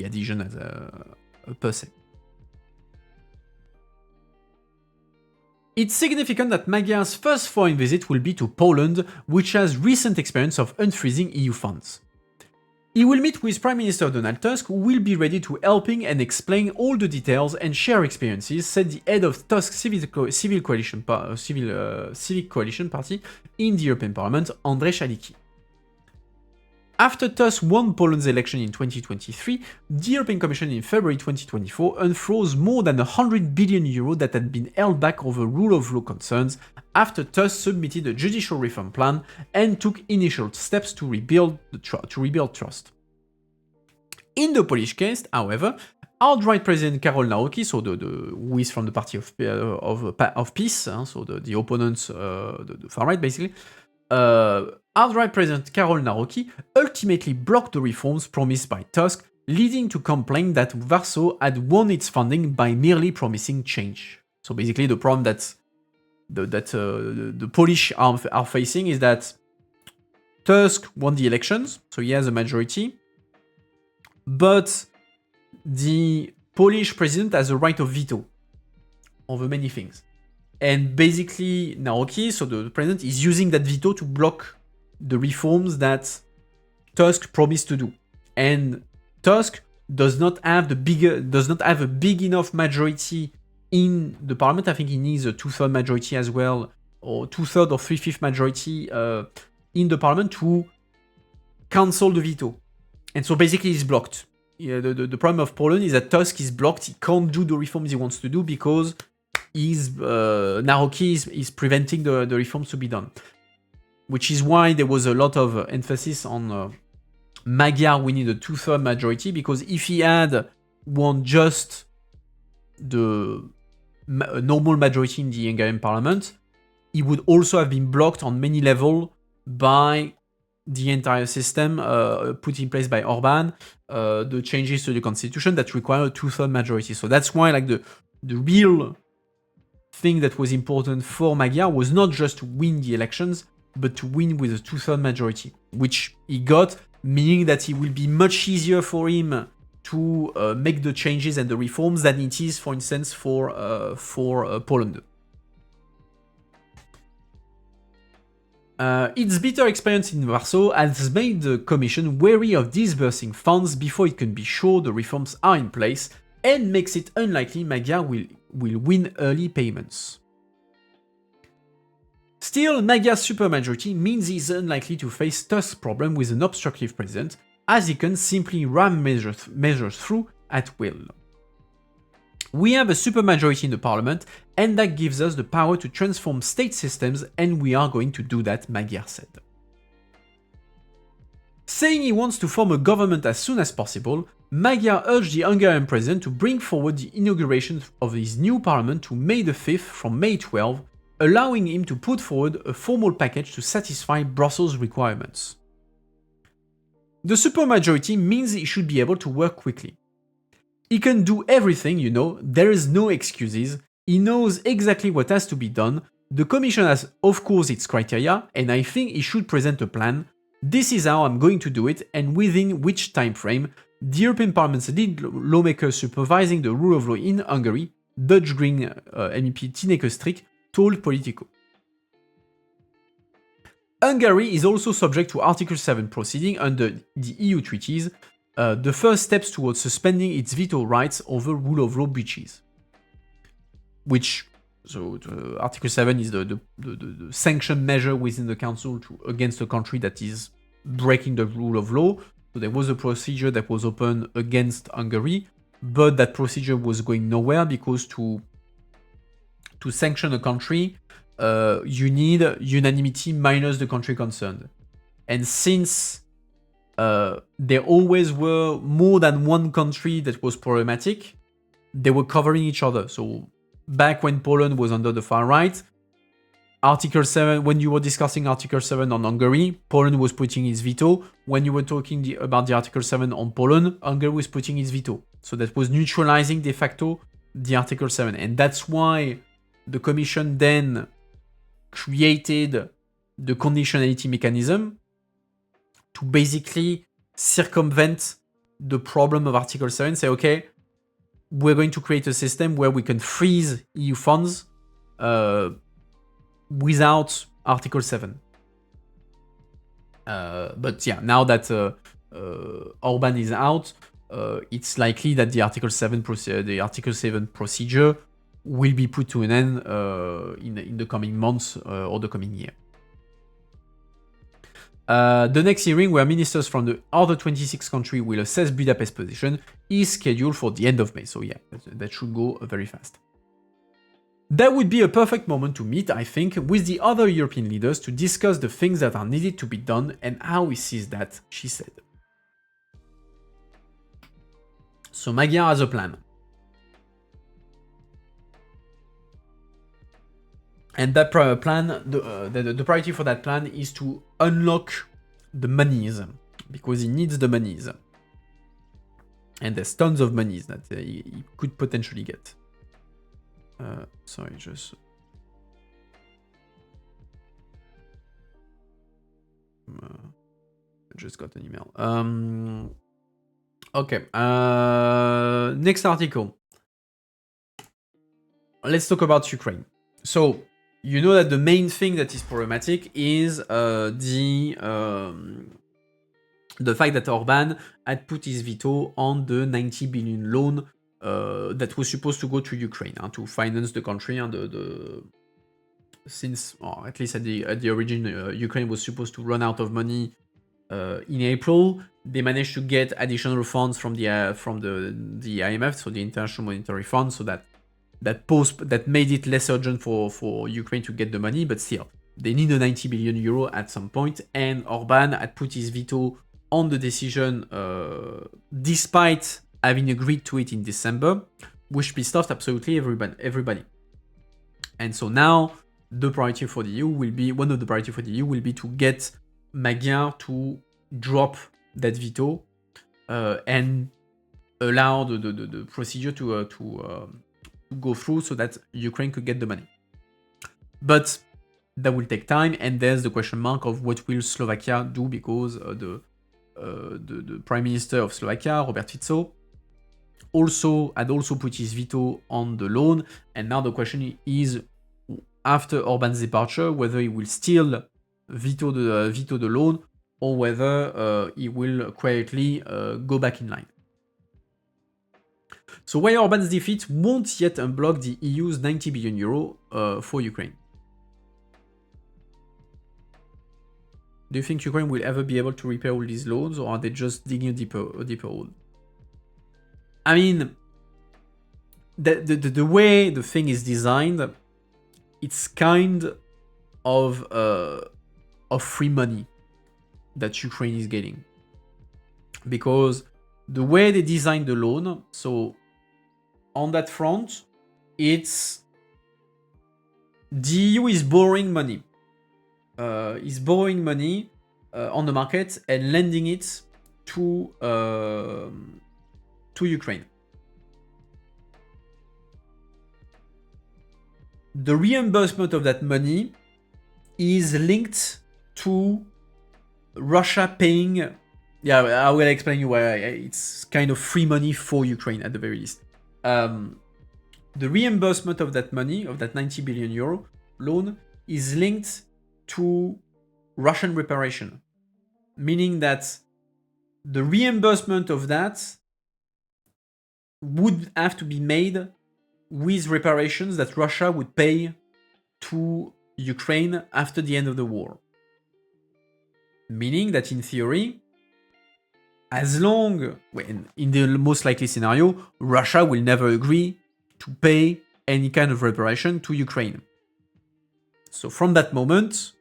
adhesion as a per se. It's significant that Magyar's first foreign visit will be to Poland, which has recent experience of unfreezing EU funds. He will meet with Prime Minister Donald Tusk, who will be ready to helping and explain all the details and share experiences, said the head of Tusk's Civic Coalition Party in the European Parliament, Andrzej Szaliki. After Tusk won Poland's election in 2023, the European Commission in February 2024 unfroze more than €100 billion that had been held back over rule of law concerns after Tusk submitted a judicial reform plan and took initial steps to rebuild trust. In the Polish case, however, alt-right President Karol Nawrocki, so who is from the party of peace, so the opponents, the far right basically, alt-right President Karol Nawrocki ultimately blocked the reforms promised by Tusk, leading to complaint that Warsaw had won its funding by merely promising change. So basically, the problem that the Polish are facing is that Tusk won the elections, so he has a majority, but the Polish president has a right of veto over many things. And basically, Nawrocki, so the president, is using that veto to block the reforms that Tusk promised to do. And Tusk does not have a big enough majority in the parliament. I think he needs a 2/3 majority as well, or 2/3 or 3/5 majority in the parliament to cancel the veto. And so basically he's blocked. Yeah, the problem of Poland is that Tusk is blocked. He can't do the reforms he wants to do because Nawrocki is preventing the reforms to be done. Which is why there was a lot of emphasis on Magyar winning a 2/3 majority, because if he had won just the normal majority in the Hungarian parliament, he would also have been blocked on many levels by the entire system put in place by Orban, the changes to the constitution that require a 2/3 majority. So that's why like the real thing that was important for Magyar was not just to win the elections, but to win with a 2/3 majority, which he got, meaning that it will be much easier for him to make the changes and the reforms than it is, for instance, for Poland. Its bitter experience in Warsaw has made the Commission wary of disbursing funds before it can be sure the reforms are in place, and makes it unlikely Magyar will win early payments. Still, Magyar's supermajority means he is unlikely to face Tusk's problem with an obstructive president, as he can simply ram measures through at will. We have a supermajority in the parliament, and that gives us the power to transform state systems, and we are going to do that, Magyar said. Saying he wants to form a government as soon as possible, Magyar urged the Hungarian president to bring forward the inauguration of his new parliament to May the 5th from May 12th, allowing him to put forward a formal package to satisfy Brussels' requirements. The supermajority means he should be able to work quickly. He can do everything, you know, there is no excuses, he knows exactly what has to be done, the Commission has of course its criteria, and I think he should present a plan. This is how I'm going to do it, and within which time frame. The European Parliament's lead lawmaker supervising the rule of law in Hungary, Dutch Green MEP Tineke Strik, told Politico. Hungary is also subject to Article 7 proceeding under the EU treaties, the first steps towards suspending its veto rights over rule of law breaches. Article 7 is the sanction measure within the council against a country that is breaking the rule of law. So there was a procedure that was open against Hungary, but that procedure was going nowhere because to sanction a country, you need unanimity minus the country concerned. And since there always were more than one country that was problematic, they were covering each other. So back when Poland was under the far right, Article 7, when you were discussing Article 7 on Hungary, Poland was putting its veto. When you were talking about the Article 7 on Poland, Hungary was putting its veto. So that was neutralizing de facto the Article 7. And that's why the Commission then created the conditionality mechanism to basically circumvent the problem of Article 7. Say, okay, we're going to create a system where we can freeze EU funds without Article 7. But yeah, now that Orban is out, it's likely that the Article 7 procedure will be put to an end in the coming months or the coming year. The next hearing, where ministers from the other 26 countries will assess Budapest's position, is scheduled for the end of May. So yeah, that should go very fast. That would be a perfect moment to meet, I think, with the other European leaders to discuss the things that are needed to be done and how he sees that, she said. So Magyar has a plan. And that plan, the priority for that plan is to unlock the monies, because he needs the monies. And there's tons of monies that he could potentially get. Sorry, just... I just got an email. Okay. Next article. Let's talk about Ukraine. So, you know that the main thing that is problematic is the fact that Orban had put his veto on the 90 billion loan that was supposed to go to Ukraine to finance the country and since, or at least at the origin, Ukraine was supposed to run out of money in April. They managed to get additional funds from the IMF, so the International Monetary Fund, so that made it less urgent for Ukraine to get the money, but still, they need a 90 billion euro at some point, and Orban had put his veto on the decision despite having agreed to it in December, which pissed off absolutely everybody. And so now, the priority for the EU will be, one of the priorities for the EU will be to get Magyar to drop that veto and allow the procedure to go through so that Ukraine could get the money. But that will take time, and there's the question mark of what will Slovakia do, because the Prime Minister of Slovakia, Robert Fico, had also put his veto on the loan, and now the question is, after Orban's departure, whether he will still veto the loan, or whether he will quietly go back in line. So why Orban's defeat won't yet unblock the EU's 90 billion euro for Ukraine? Do you think Ukraine will ever be able to repay all these loans, or are they just digging a deeper hole? I mean, the way the thing is designed, it's kind of free money that Ukraine is getting. Because the way they designed the loan, so on that front, it's the EU is borrowing money. Is borrowing money on the market and lending it to Ukraine. The reimbursement of that money is linked to Russia paying. Yeah, I will explain you why it's kind of free money for Ukraine at the very least. The reimbursement of that money, of that 90 billion euro loan, is linked to Russian reparation, meaning that the reimbursement of that would have to be made with reparations that Russia would pay to Ukraine after the end of the war. Meaning that in theory, as long, in the most likely scenario, Russia will never agree to pay any kind of reparation to Ukraine. So from that moment,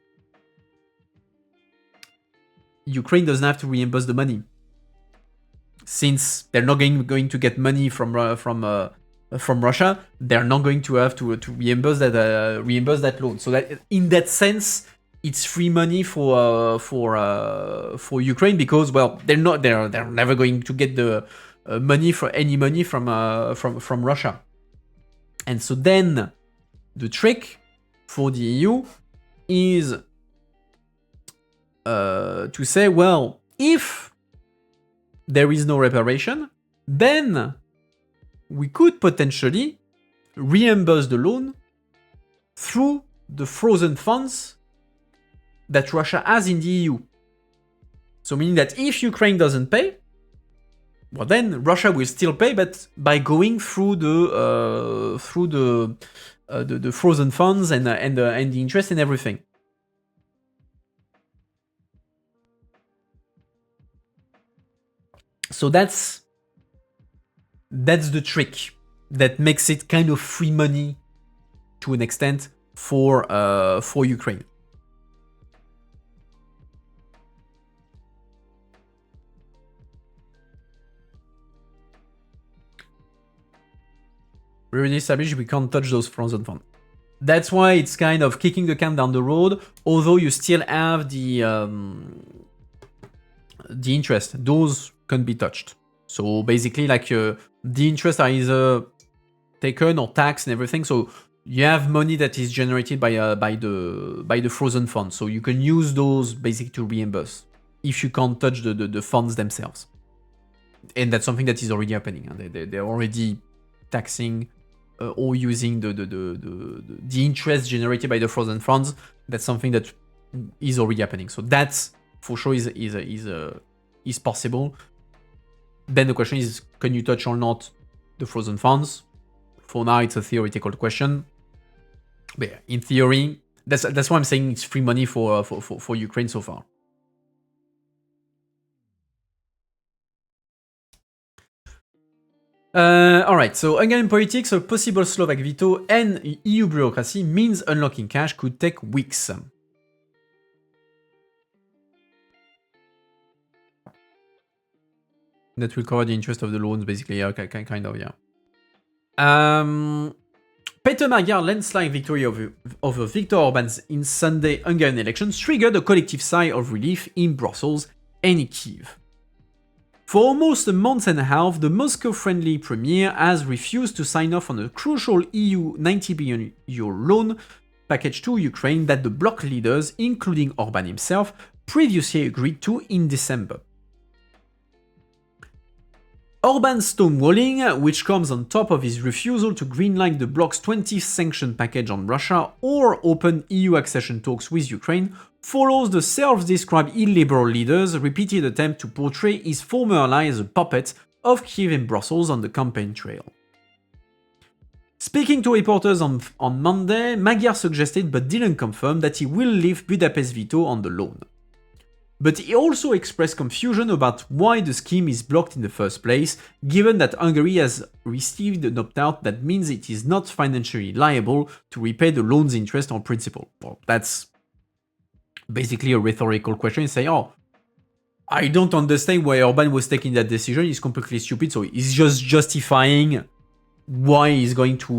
Ukraine doesn't have to reimburse the money, since they're not going to get money from Russia. They're not going to have to reimburse that loan. So that in that sense, it's free money for Ukraine, because they're never going to get the money from Russia. And so then the trick for the EU is to say, well, if there is no reparation, then we could potentially reimburse the loan through the frozen funds that Russia has in the EU. So meaning that if Ukraine doesn't pay, well, then Russia will still pay, but by going through the frozen funds and the interest and everything. So that's the trick that makes it kind of free money to an extent for Ukraine. We already established we can't touch those frozen funds. That's why it's kind of kicking the can down the road, although you still have the interest. Those can be touched. So basically, like the interest are either taken or taxed and everything. So you have money that is generated by the frozen funds. So you can use those basically to reimburse if you can't touch the funds themselves. And that's something that is already happening. They're already taxing or using the interest generated by the frozen funds. That's something that is already happening. So that's for sure is possible. Then the question is, can you touch or not the frozen funds. For now, it's a theoretical question. But yeah, in theory, that's why I'm saying it's free money for Ukraine so far. Alright, so Hungarian politics, a possible Slovak veto, and EU bureaucracy means unlocking cash could take weeks. That will cover the interest of the loans, basically, yeah, kind of, yeah. Peter Magyar landslide victory over Viktor Orban's in Sunday Hungarian elections triggered a collective sigh of relief in Brussels and Kyiv. For almost a month and a half, the Moscow-friendly premier has refused to sign off on a crucial EU 90 billion euro loan package to Ukraine that the bloc leaders, including Orban himself, previously agreed to in December. Orban's stonewalling, which comes on top of his refusal to greenlight the bloc's 20th sanction package on Russia or open EU accession talks with Ukraine, follows the self-described illiberal leader's repeated attempt to portray his former ally as a puppet of Kyiv and Brussels on the campaign trail. Speaking to reporters on Monday, Magyar suggested but didn't confirm that he will leave Budapest's veto on the loan. But he also expressed confusion about why the scheme is blocked in the first place, given that Hungary has received an opt-out that means it is not financially liable to repay the loan's interest on principal. Well, that's basically a rhetorical question. You say, oh, I don't understand why Orban was taking that decision. He's completely stupid, so he's just justifying why he's going to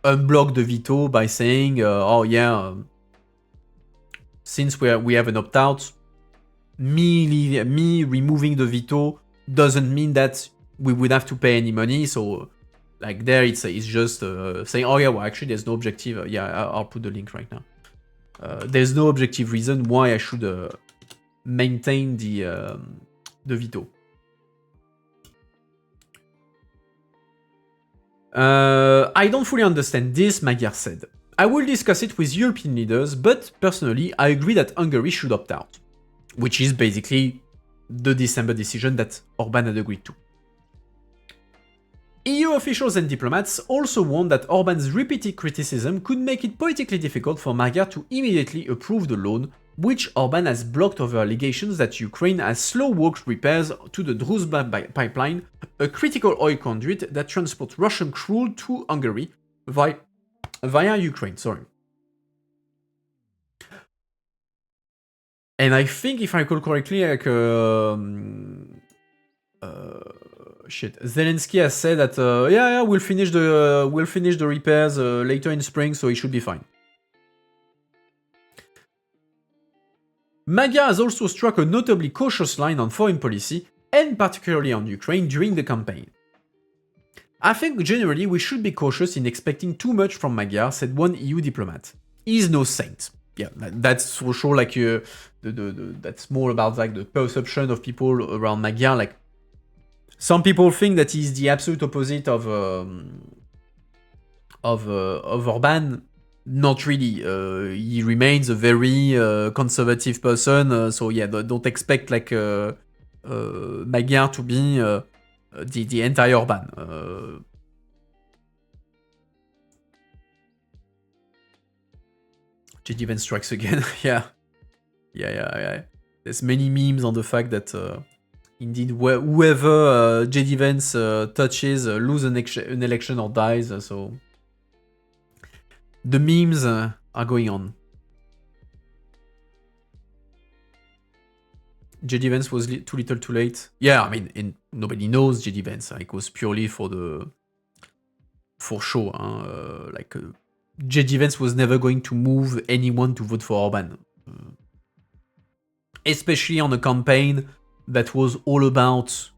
unblock the veto by saying, oh yeah, since we have an opt-out, me removing the veto doesn't mean that we would have to pay any money. So, like there, it's just saying, oh yeah, well actually there's no objective. Yeah, I'll put the link right now. There's no objective reason why I should maintain the veto. I don't fully understand this, Magyar said. I will discuss it with European leaders, but personally, I agree that Hungary should opt out, which is basically the December decision that Orban had agreed to. EU officials and diplomats also warned that Orban's repeated criticism could make it politically difficult for Magyar to immediately approve the loan, which Orban has blocked over allegations that Ukraine has slow-walked repairs to the Druzhba pipeline, a critical oil conduit that transports Russian crude to Hungary via Ukraine, sorry. And I think, if I recall correctly, like, Zelensky has said that, yeah, we'll finish the repairs later in spring, so it should be fine. Magyar has also struck a notably cautious line on foreign policy, and particularly on Ukraine during the campaign. I think generally we should be cautious in expecting too much from Magyar, said one EU diplomat. He's no saint. Yeah, that's for sure. Like that's more about like the perception of people around Magyar. Like some people think that he's the absolute opposite of Orban. Not really. He remains a very conservative person. So yeah, don't expect like Magyar to be the anti-Orban. JD Vance strikes again. Yeah. There's many memes on the fact that indeed whoever JD Vance touches loses an election or dies. So the memes are going on. JD Vance was too little too late. Yeah, I mean, nobody knows JD Vance. It was purely for show. JD Vance was never going to move anyone to vote for Orban. Especially on a campaign that was all about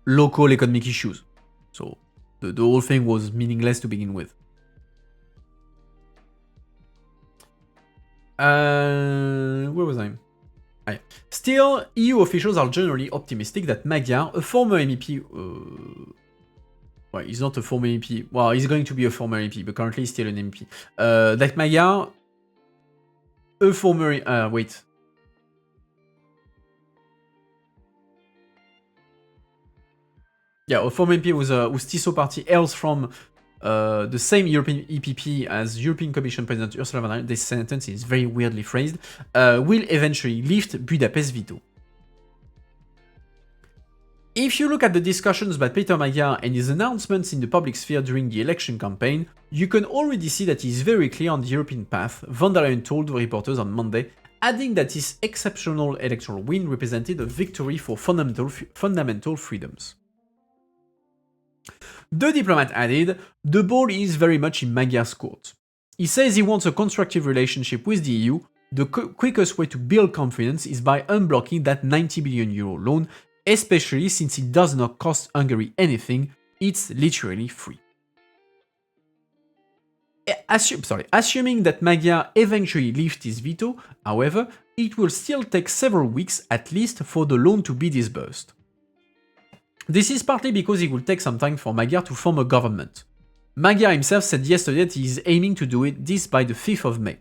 local economic issues. So the whole thing was meaningless to begin with. Where was I? Still, EU officials are generally optimistic that Magyar, a former MEP, well, he's not a former MEP, well, he's going to be a former MEP, but currently he's still an MEP. That Magyar, a former, Yeah, a former MP whose TISO party hails from the same European EPP as European Commission President Ursula von der Leyen, this sentence is very weirdly phrased, will eventually lift Budapest veto. If you look at the discussions by Peter Magyar and his announcements in the public sphere during the election campaign, you can already see that he is very clear on the European path, von der Leyen told reporters on Monday, adding that his exceptional electoral win represented a victory for fundamental freedoms. The diplomat added, the ball is very much in Magyar's court. He says he wants a constructive relationship with the EU. The quickest way to build confidence is by unblocking that 90 billion euro loan, especially since it does not cost Hungary anything, it's literally free. Assuming that Magyar eventually lifts his veto, however, it will still take several weeks at least for the loan to be disbursed. This is partly because it will take some time for Magyar to form a government. Magyar himself said yesterday that he is aiming to do this by the 5th of May.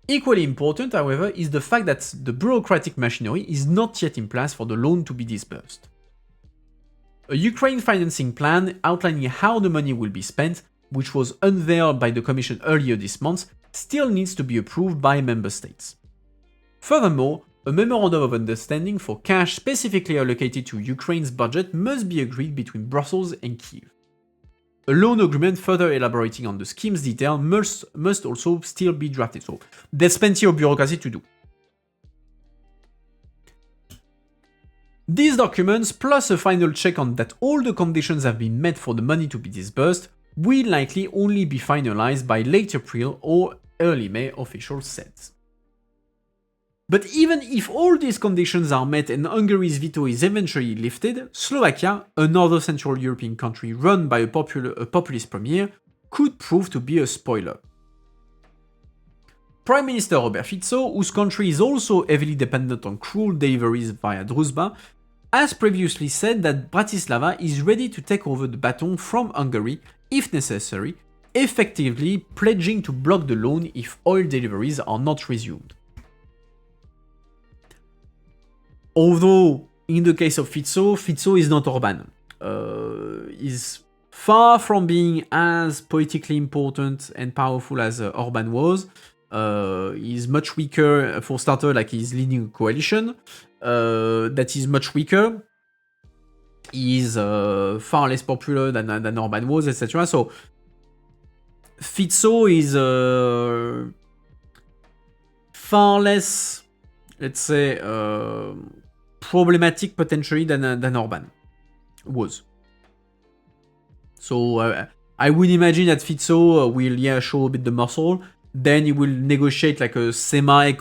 Equally important, however, is the fact that the bureaucratic machinery is not yet in place for the loan to be disbursed. A Ukraine financing plan outlining how the money will be spent, which was unveiled by the Commission earlier this month, still needs to be approved by member states. Furthermore, a memorandum of understanding for cash specifically allocated to Ukraine's budget must be agreed between Brussels and Kyiv. A loan agreement further elaborating on the scheme's detail must also still be drafted, so there's plenty of bureaucracy to do. These documents, plus a final check on that all the conditions have been met for the money to be disbursed, will likely only be finalized by late April or early May, officials said. But even if all these conditions are met and Hungary's veto is eventually lifted, Slovakia, another Central European country run by a populist premier, could prove to be a spoiler. Prime Minister Robert Fico, whose country is also heavily dependent on cruel deliveries via Druzhba, has previously said that Bratislava is ready to take over the baton from Hungary if necessary, effectively pledging to block the loan if oil deliveries are not resumed. Although, in the case of Fico is not Orban. He's far from being as politically important and powerful as Orban was. He's much weaker, for starter, like he's leading a coalition that is much weaker. He's far less popular than Orban was, etc. So, Fico is far less, let's say, problematic potentially than Orban was. So I would imagine that Fico will show a bit the muscle. Then he will negotiate like a semi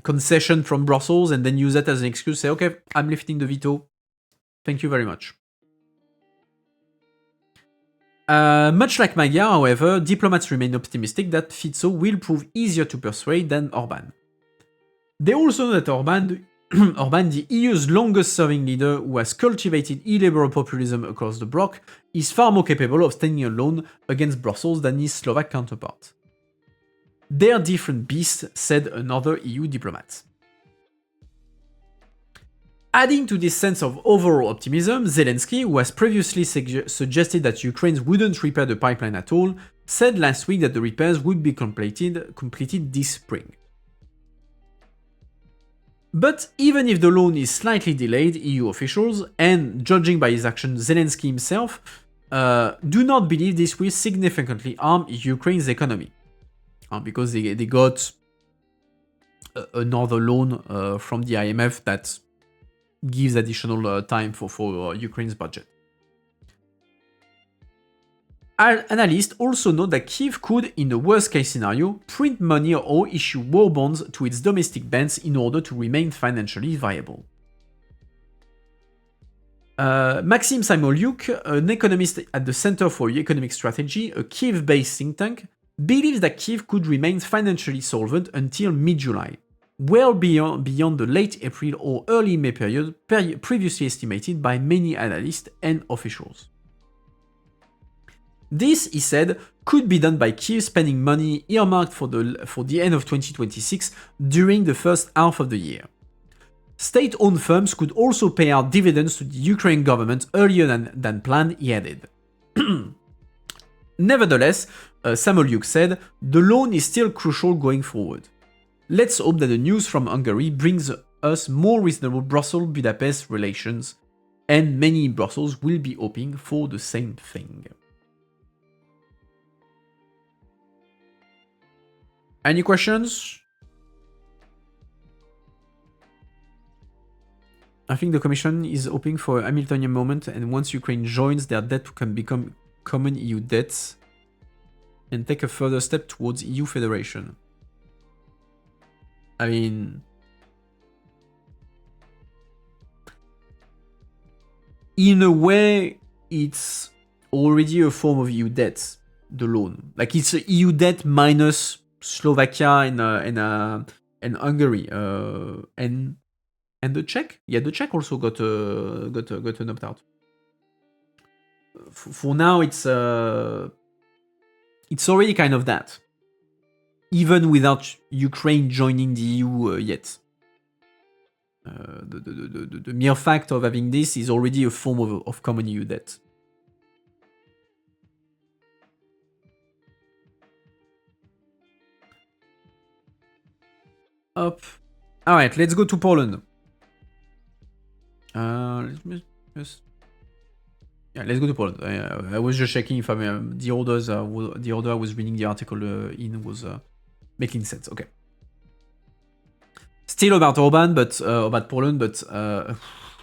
concession from Brussels, and then use that as an excuse. Say, okay, I'm lifting the veto. Thank you very much. Much like Magyar, however, diplomats remain optimistic that Fico will prove easier to persuade than Orban. They also know that Orban, the EU's longest-serving leader who has cultivated illiberal populism across the bloc, is far more capable of standing alone against Brussels than his Slovak counterpart. They're different beasts, said another EU diplomat. Adding to this sense of overall optimism, Zelensky, who has previously suggested that Ukraine wouldn't repair the pipeline at all, said last week that the repairs would be completed this spring. But even if the loan is slightly delayed, EU officials, and judging by his actions, Zelensky himself, do not believe this will significantly harm Ukraine's economy. Because they got another loan from the IMF that gives additional time for Ukraine's budget. Analysts also note that Kyiv could, in the worst case scenario, print money or issue war bonds to its domestic banks in order to remain financially viable. Maxim Samolyuk, an economist at the Center for Economic Strategy, a Kyiv-based think tank, believes that Kyiv could remain financially solvent until mid-July, well beyond the late April or early May period previously estimated by many analysts and officials. This, he said, could be done by Kyiv spending money earmarked for the end of 2026 during the first half of the year. State-owned firms could also pay out dividends to the Ukrainian government earlier than planned, he added. Nevertheless, Samolyuk said, the loan is still crucial going forward. Let's hope that the news from Hungary brings us more reasonable Brussels-Budapest relations, and many in Brussels will be hoping for the same thing. Any questions? I think the Commission is hoping for a Hamiltonian moment, and once Ukraine joins, their debt can become common EU debts and take a further step towards EU federation. I mean, in a way, it's already a form of EU debt, the loan. Like, it's a EU debt minus Slovakia and Hungary, and the Czech. Yeah, the Czech also got an opt-out. For now, it's already kind of that, even without Ukraine joining the EU yet. The mere fact of having this is already a form of common EU debt. Up. All right, let's go to Poland. Let's go to Poland. I was just checking if the order I was reading the article in was making sense. Okay. Still about Orban, but about Poland, but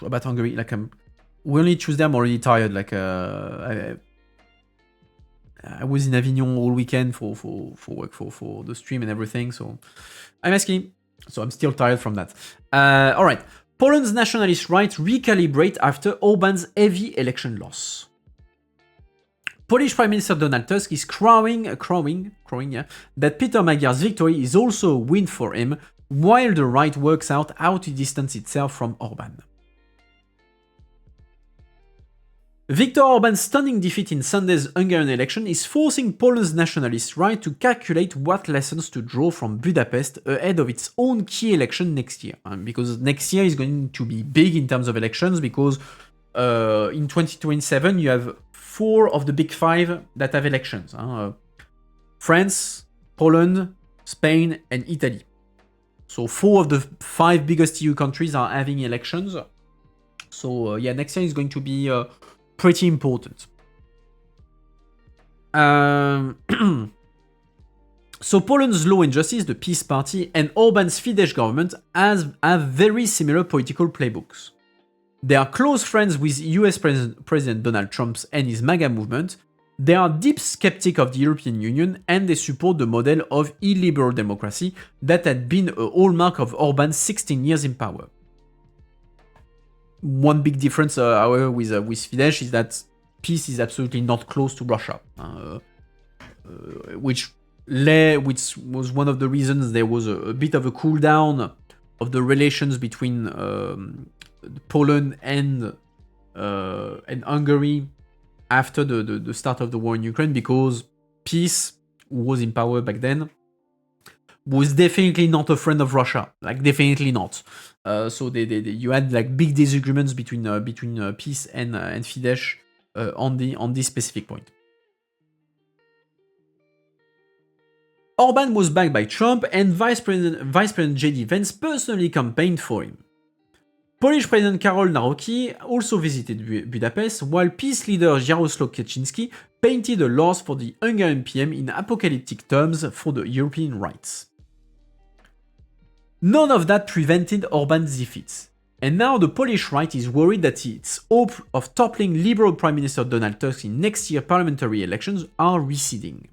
about Hungary. Like, we only Tuesday. I'm already tired. Like, I was in Avignon all weekend for work for the stream and everything. So I'm asking. So I'm still tired from that. All right. Poland's nationalist right recalibrate after Orban's heavy election loss. Polish Prime Minister Donald Tusk is crowing that Peter Magyar's victory is also a win for him, while the right works out how to distance itself from Orban. Viktor Orban's stunning defeat in Sunday's Hungarian election is forcing Poland's nationalist right to calculate what lessons to draw from Budapest ahead of its own key election next year. Because next year is going to be big in terms of elections, because in 2027 you have 4 of the big 5 that have elections. France, Poland, Spain, and Italy. So 4 of the 5 biggest EU countries are having elections. So yeah, next year is going to be pretty important. So Poland's Law and Justice, the Peace Party, and Orban's Fidesz government have very similar political playbooks. They are close friends with US President Donald Trump and his MAGA movement. They are deep skeptics of the European Union, and they support the model of illiberal democracy that had been a hallmark of Orban's 16 years in power. One big difference, however, with Fidesz is that peace is absolutely not close to Russia, which was one of the reasons there was a bit of a cool down of the relations between Poland and Hungary after the start of the war in Ukraine, because peace, who was in power back then, was definitely not a friend of Russia. Like, definitely not. So you had like big disagreements between peace and Fidesz on this specific point. Orban was backed by Trump, and Vice President J.D. Vance personally campaigned for him. Polish President Karol Nawrocki also visited Budapest, while peace leader Jarosław Kaczyński painted a loss for the Hungarian PM in apocalyptic terms for the European rights. None of that prevented Orban's defeat, and now the Polish right is worried that its hope of toppling Liberal Prime Minister Donald Tusk in next year's parliamentary elections are receding.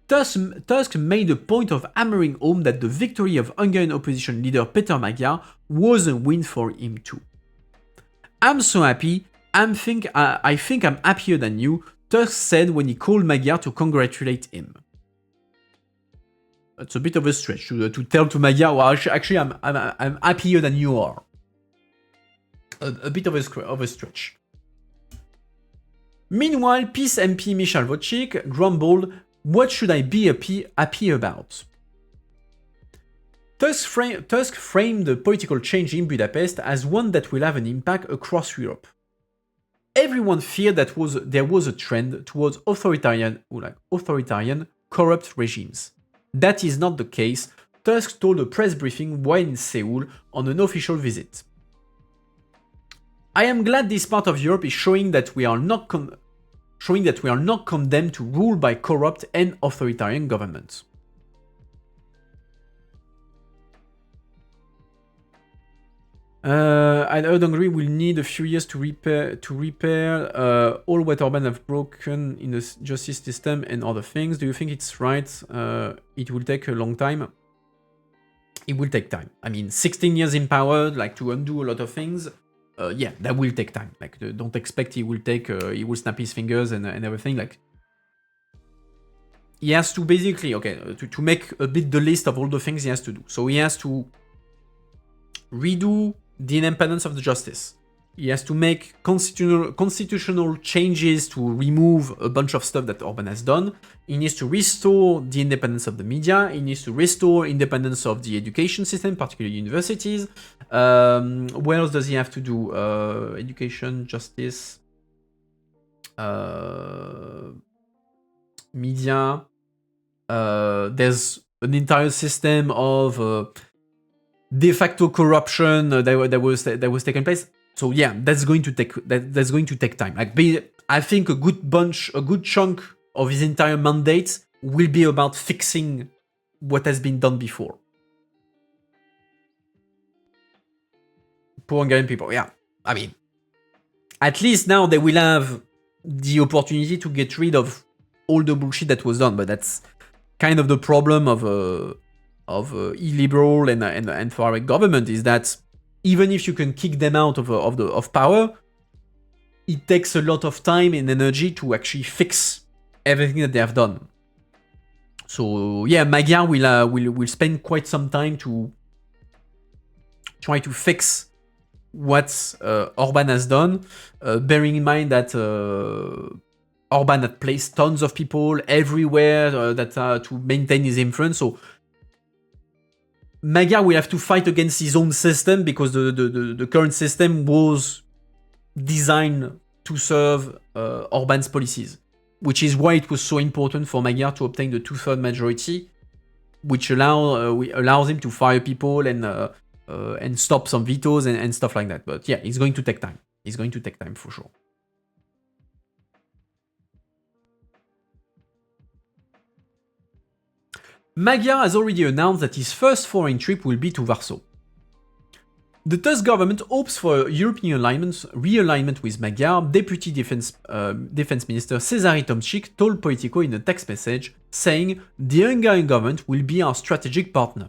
Tusk made a point of hammering home that the victory of Hungarian opposition leader Peter Magyar was a win for him too. "I'm so happy, I think I'm happier than you," Tusk said when he called Magyar to congratulate him. It's a bit of a stretch to tell to Magyar, well, actually, I'm happier than you are. A bit of a stretch. Meanwhile, Peace MP Michal Wojcik grumbled, "What should I be happy about?" Tusk framed the political change in Budapest as one that will have an impact across Europe. Everyone feared that there was a trend towards authoritarian, corrupt regimes. That is not the case, Tusk told a press briefing while in Seoul on an official visit. I am glad this part of Europe is showing that we are not condemned to rule by corrupt and authoritarian governments. I heard Hungary will need a few years to repair all what Orban have broken in the justice system and other things. Do you think it's right? It will take a long time. It will take time. I mean, 16 years in power, like to undo a lot of things. Yeah, that will take time. Like, don't expect he will snap his fingers and everything. Like, he has to basically, to make a bit the list of all the things he has to do. So he has to redo the independence of the justice. He has to make constitutional changes to remove a bunch of stuff that Orban has done. He needs to restore the independence of the media. He needs to restore independence of the education system, particularly universities. What else does he have to do? Education, justice, media. There's an entire system of de facto corruption that was taking place. So yeah, that's going to take time. Like, I think a good chunk of his entire mandate will be about fixing what has been done before. Poor Hungarian people. Yeah, I mean, at least now they will have the opportunity to get rid of all the bullshit that was done. But that's kind of the problem of illiberal and far-right government, is that even if you can kick them out of power, it takes a lot of time and energy to actually fix everything that they have done. So yeah, Magyar will spend quite some time to try to fix what Orban has done, bearing in mind that Orban had placed tons of people everywhere to maintain his influence. So Magyar will have to fight against his own system, because the current system was designed to serve Orban's policies, which is why it was so important for Magyar to obtain the 2/3 majority, which allows him to fire people and stop some vetoes and stuff like that. But yeah, it's going to take time. It's going to take time for sure. Magyar has already announced that his first foreign trip will be to Warsaw. The Tusk government hopes for a European realignment with Magyar. Deputy Defense Minister Cezary Tomczyk told Politico in a text message, saying, "The Hungarian government will be our strategic partner,"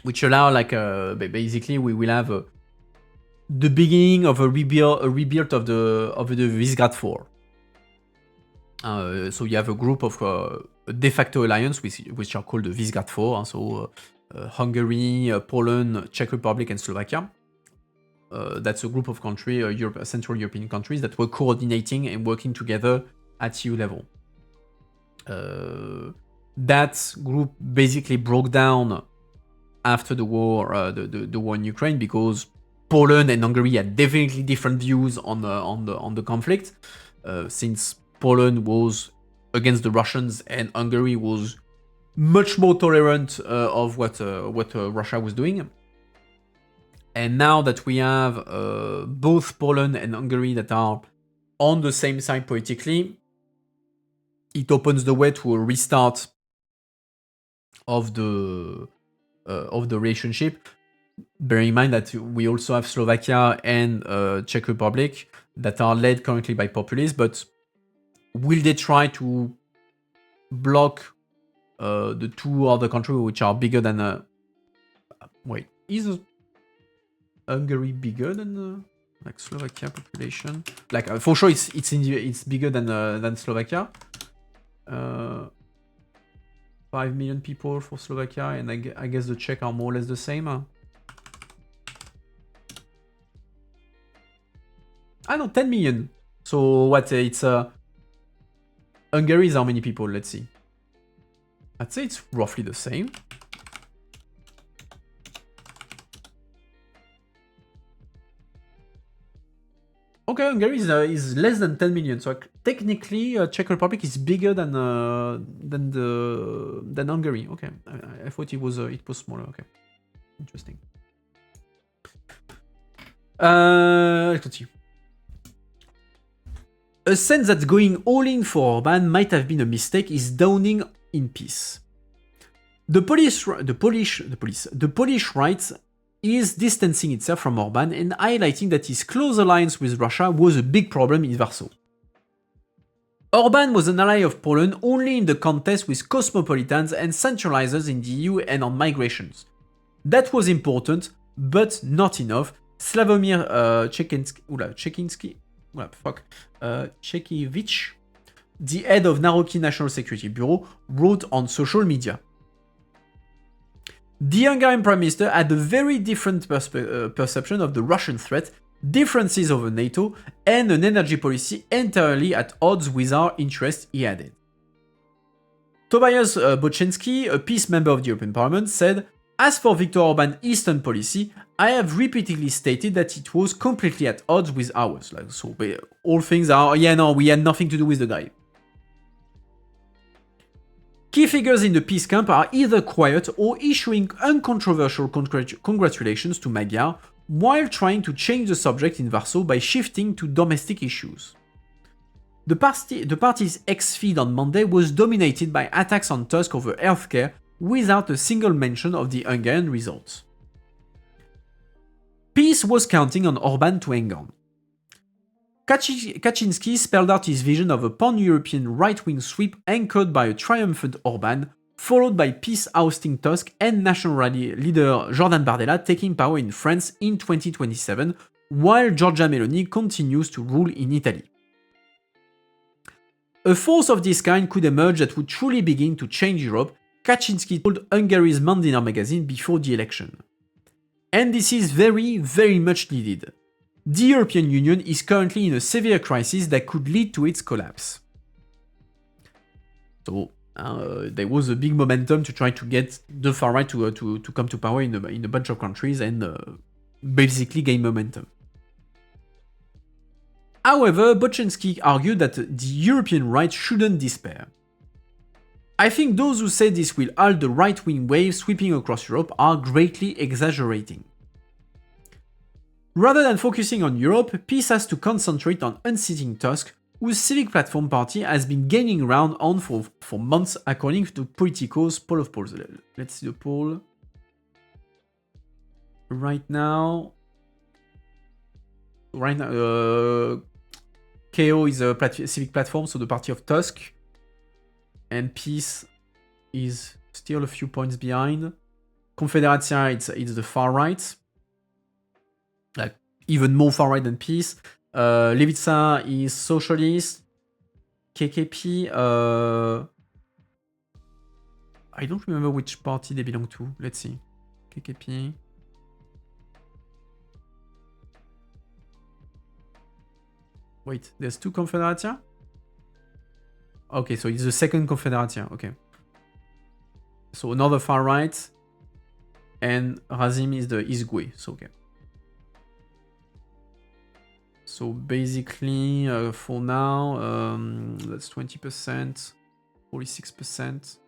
which allow basically we will have the beginning of a rebuild of the Visegrad 4. So you have a group of de facto alliance which are called the Visegrad 4. So Hungary, Poland, Czech Republic, and Slovakia. That's a group of Central European countries that were coordinating and working together at EU level. That group basically broke down after the war, the war in Ukraine, because Poland and Hungary had definitely different views on the conflict. Since Poland was against the Russians and Hungary was much more tolerant of what Russia was doing. And now that we have both Poland and Hungary that are on the same side politically, it opens the way to a restart of the relationship. Bear in mind that we also have Slovakia and Czech Republic that are led currently by populists, but will they try to block the two other countries which are bigger than... is Hungary bigger than Slovakia population? For sure, it's bigger than Slovakia. 5 million people for Slovakia, and I guess the Czech are more or less the same. No, 10 million. So what? It's Hungary is how many people? Let's see. I'd say it's roughly the same. Okay, Hungary is less than 10 million, so technically Czech Republic is bigger than Hungary. Okay, I thought it was smaller. Okay, interesting. Let's continue. A sense that going all in for Orban might have been a mistake is dawning in peace. The Polish right is distancing itself from Orban and highlighting that his close alliance with Russia was a big problem in Warsaw. Orban was an ally of Poland only in the contest with cosmopolitans and centralizers in the EU and on migrations. That was important, but not enough. Slavomir Chekiewicz, the head of Naroki National Security Bureau, wrote on social media. The Hungarian Prime Minister had a very different perception of the Russian threat, differences over NATO, and an energy policy entirely at odds with our interests, he added. Tobias Boczynski, a peace member of the European Parliament, said, "As for Viktor Orban's Eastern policy, I have repeatedly stated that it was completely at odds with ours." Like, so all things are, yeah, no, we had nothing to do with the guy. Key figures in the peace camp are either quiet or issuing uncontroversial congratulations to Magyar, while trying to change the subject in Warsaw by shifting to domestic issues. The party's X-feed on Monday was dominated by attacks on Tusk over healthcare, without a single mention of the Hungarian results. Peace was counting on Orban to hang on. Kaczynski spelled out his vision of a pan-European right-wing sweep anchored by a triumphant Orban, followed by peace ousting Tusk and national rally leader Jordan Bardella taking power in France in 2027, while Giorgia Meloni continues to rule in Italy. A force of this kind could emerge that would truly begin to change Europe, Kaczynski told Hungary's Mandina magazine before the election. And this is very, very much needed. The European Union is currently in a severe crisis that could lead to its collapse. So there was a big momentum to try to get the far right to come to power in a bunch of countries and basically gain momentum. However, Boczynski argued that the European right shouldn't despair. "I think those who say this will halt the right-wing wave sweeping across Europe are greatly exaggerating. Rather than focusing on Europe, peace has to concentrate on unseating Tusk, whose Civic Platform party has been gaining ground on for months, according to Politico's poll of polls." Let's see the poll. Right now, KO is a Civic Platform, so the party of Tusk. And Peace is still a few points behind. Confederacja, it's the far right. Like, even more far right than Peace. Lewica is socialist. KKP, I don't remember which party they belong to. Let's see. KKP. Wait, there's two Confederacja? Okay, so it's the second Confederacja, okay. So another far right, and Razim is the Izgwe, so okay. So basically, for now, that's 20%, 46%.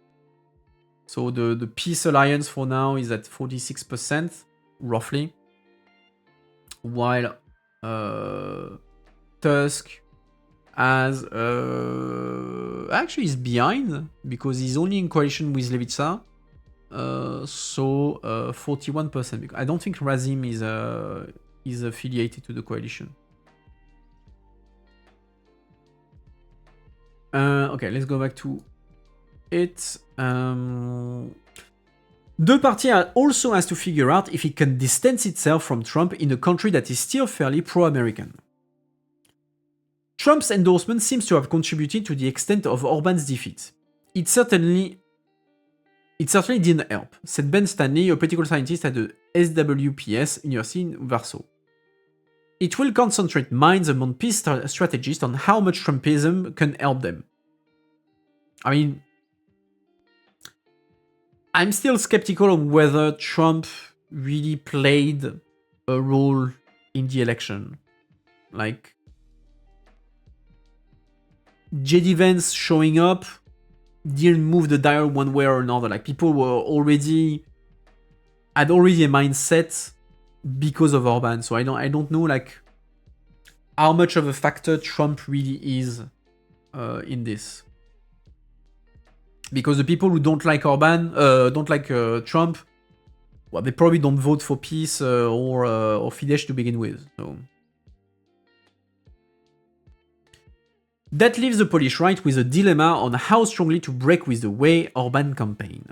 So the Peace Alliance for now is at 46%, roughly. While Tusk as actually is behind because he's only in coalition with Lewica, so 41%. I don't think Razim is affiliated to the coalition. Okay, let's go back to it. The party also has to figure out if it can distance itself from Trump in a country that is still fairly pro-American. Trump's endorsement seems to have contributed to the extent of Orban's defeat. It certainly didn't help, said Ben Stanley, a political scientist at the SWPS University in Warsaw. It will concentrate minds among peace strategists on how much Trumpism can help them. I mean, I'm still skeptical on whether Trump really played a role in the election. Like, JD Vance showing up didn't move the dial one way or another. Like people had already a mindset because of Orban. So I don't know like how much of a factor Trump really is in this. Because the people who don't like Orban, don't like Trump, well, they probably don't vote for peace or Fidesz to begin with. So that leaves the Polish right with a dilemma on how strongly to break with the way Orban campaign.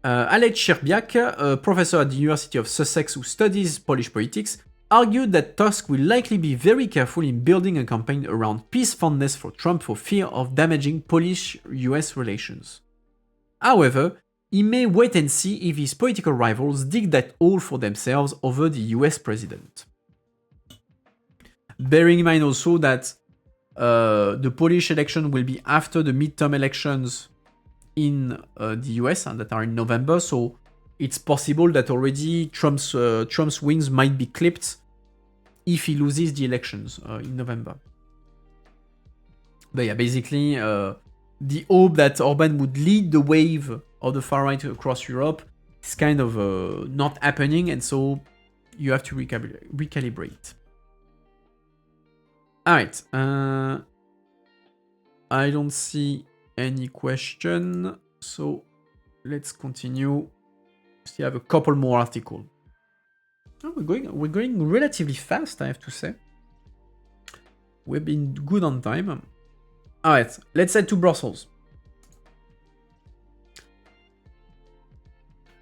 Alec Sierbiak, a professor at the University of Sussex who studies Polish politics, argued that Tusk will likely be very careful in building a campaign around peace fondness for Trump for fear of damaging Polish-US relations. However, he may wait and see if his political rivals dig that hole for themselves over the US president. Bearing in mind also that the Polish election will be after the midterm elections in the US and that are in November, so it's possible that already Trump's wins might be clipped if he loses the elections in November. But yeah, basically, the hope that Orban would lead the wave of the far right across Europe is kind of not happening, and so you have to recalibrate. Alright, I don't see any question, so let's continue. Still have a couple more articles. Oh, we're going relatively fast, I have to say. We've been good on time. Alright, let's head to Brussels.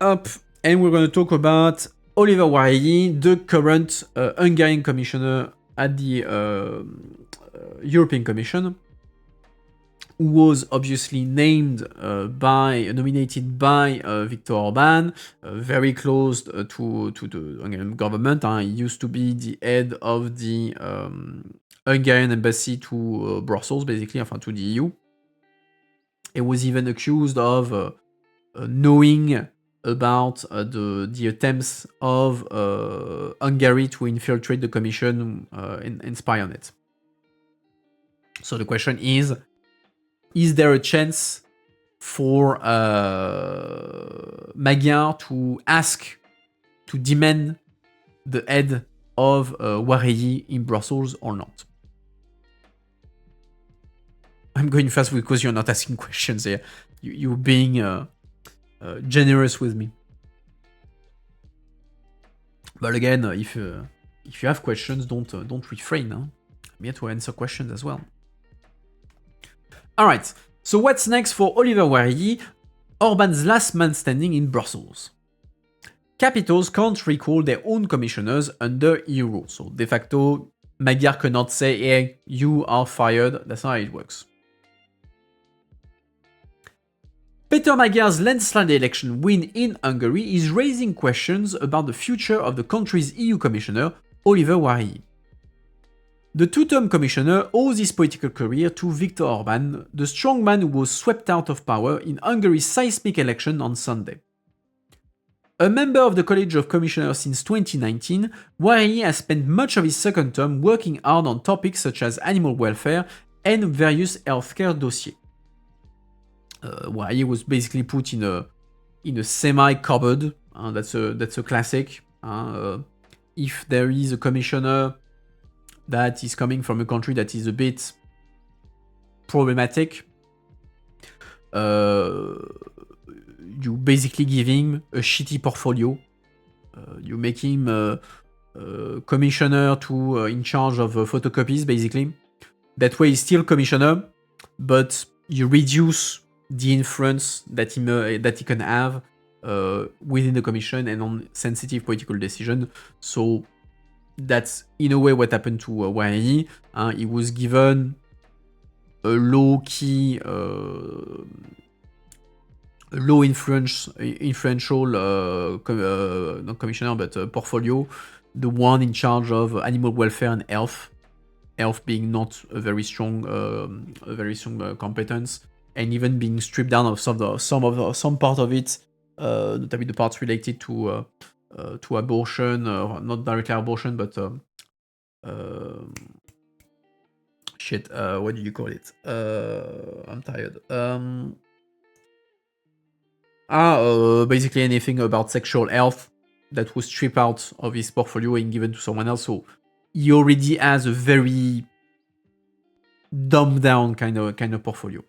Up, and we're going to talk about Oliver Warhelyi, the current Hungarian commissioner at the European Commission, who was obviously nominated by Viktor Orban, very close to the Hungarian government. He used to be the head of the Hungarian embassy to Brussels, basically, to the EU. He was even accused of knowing about the attempts of Hungary to infiltrate the Commission and spy on it. So the question is there a chance for Magyar to ask, to demand the head of Warhelyi in Brussels or not? I'm going fast because you're not asking questions here. You're being generous with me. But again, if you have questions, don't refrain. I'm here to answer questions as well. Alright, so what's next for Oliver Warhelyi, Orban's last man standing in Brussels? Capitals can't recall their own commissioners under EU rules, so de facto, Magyar cannot say, hey, you are fired. That's not how it works. Peter Magyar's landslide election win in Hungary is raising questions about the future of the country's EU commissioner, Oliver Warhelyi. The two-term commissioner owes his political career to Viktor Orban, the strongman who was swept out of power in Hungary's seismic election on Sunday. A member of the College of Commissioners since 2019, Warhelyi has spent much of his second term working hard on topics such as animal welfare and various healthcare dossiers. Warhelyi was basically put in a semi-cupboard. That's a classic. If there is a commissioner that is coming from a country that is a bit problematic, you basically give him a shitty portfolio. You make him commissioner to in charge of photocopies, basically. That way he's still commissioner, but you reduce the influence that he can have within the commission and on sensitive political decisions. So that's in a way what happened to Warhelyi. He was given a low-key, low influential not commissioner but portfolio, the one in charge of animal welfare and health being not a very strong competence, and even being stripped down of some part of it, notably the parts related to abortion, not directly abortion, but shit. What do you call it? I'm tired. Basically anything about sexual health that was stripped out of his portfolio and given to someone else. So he already has a very dumbed down kind of portfolio.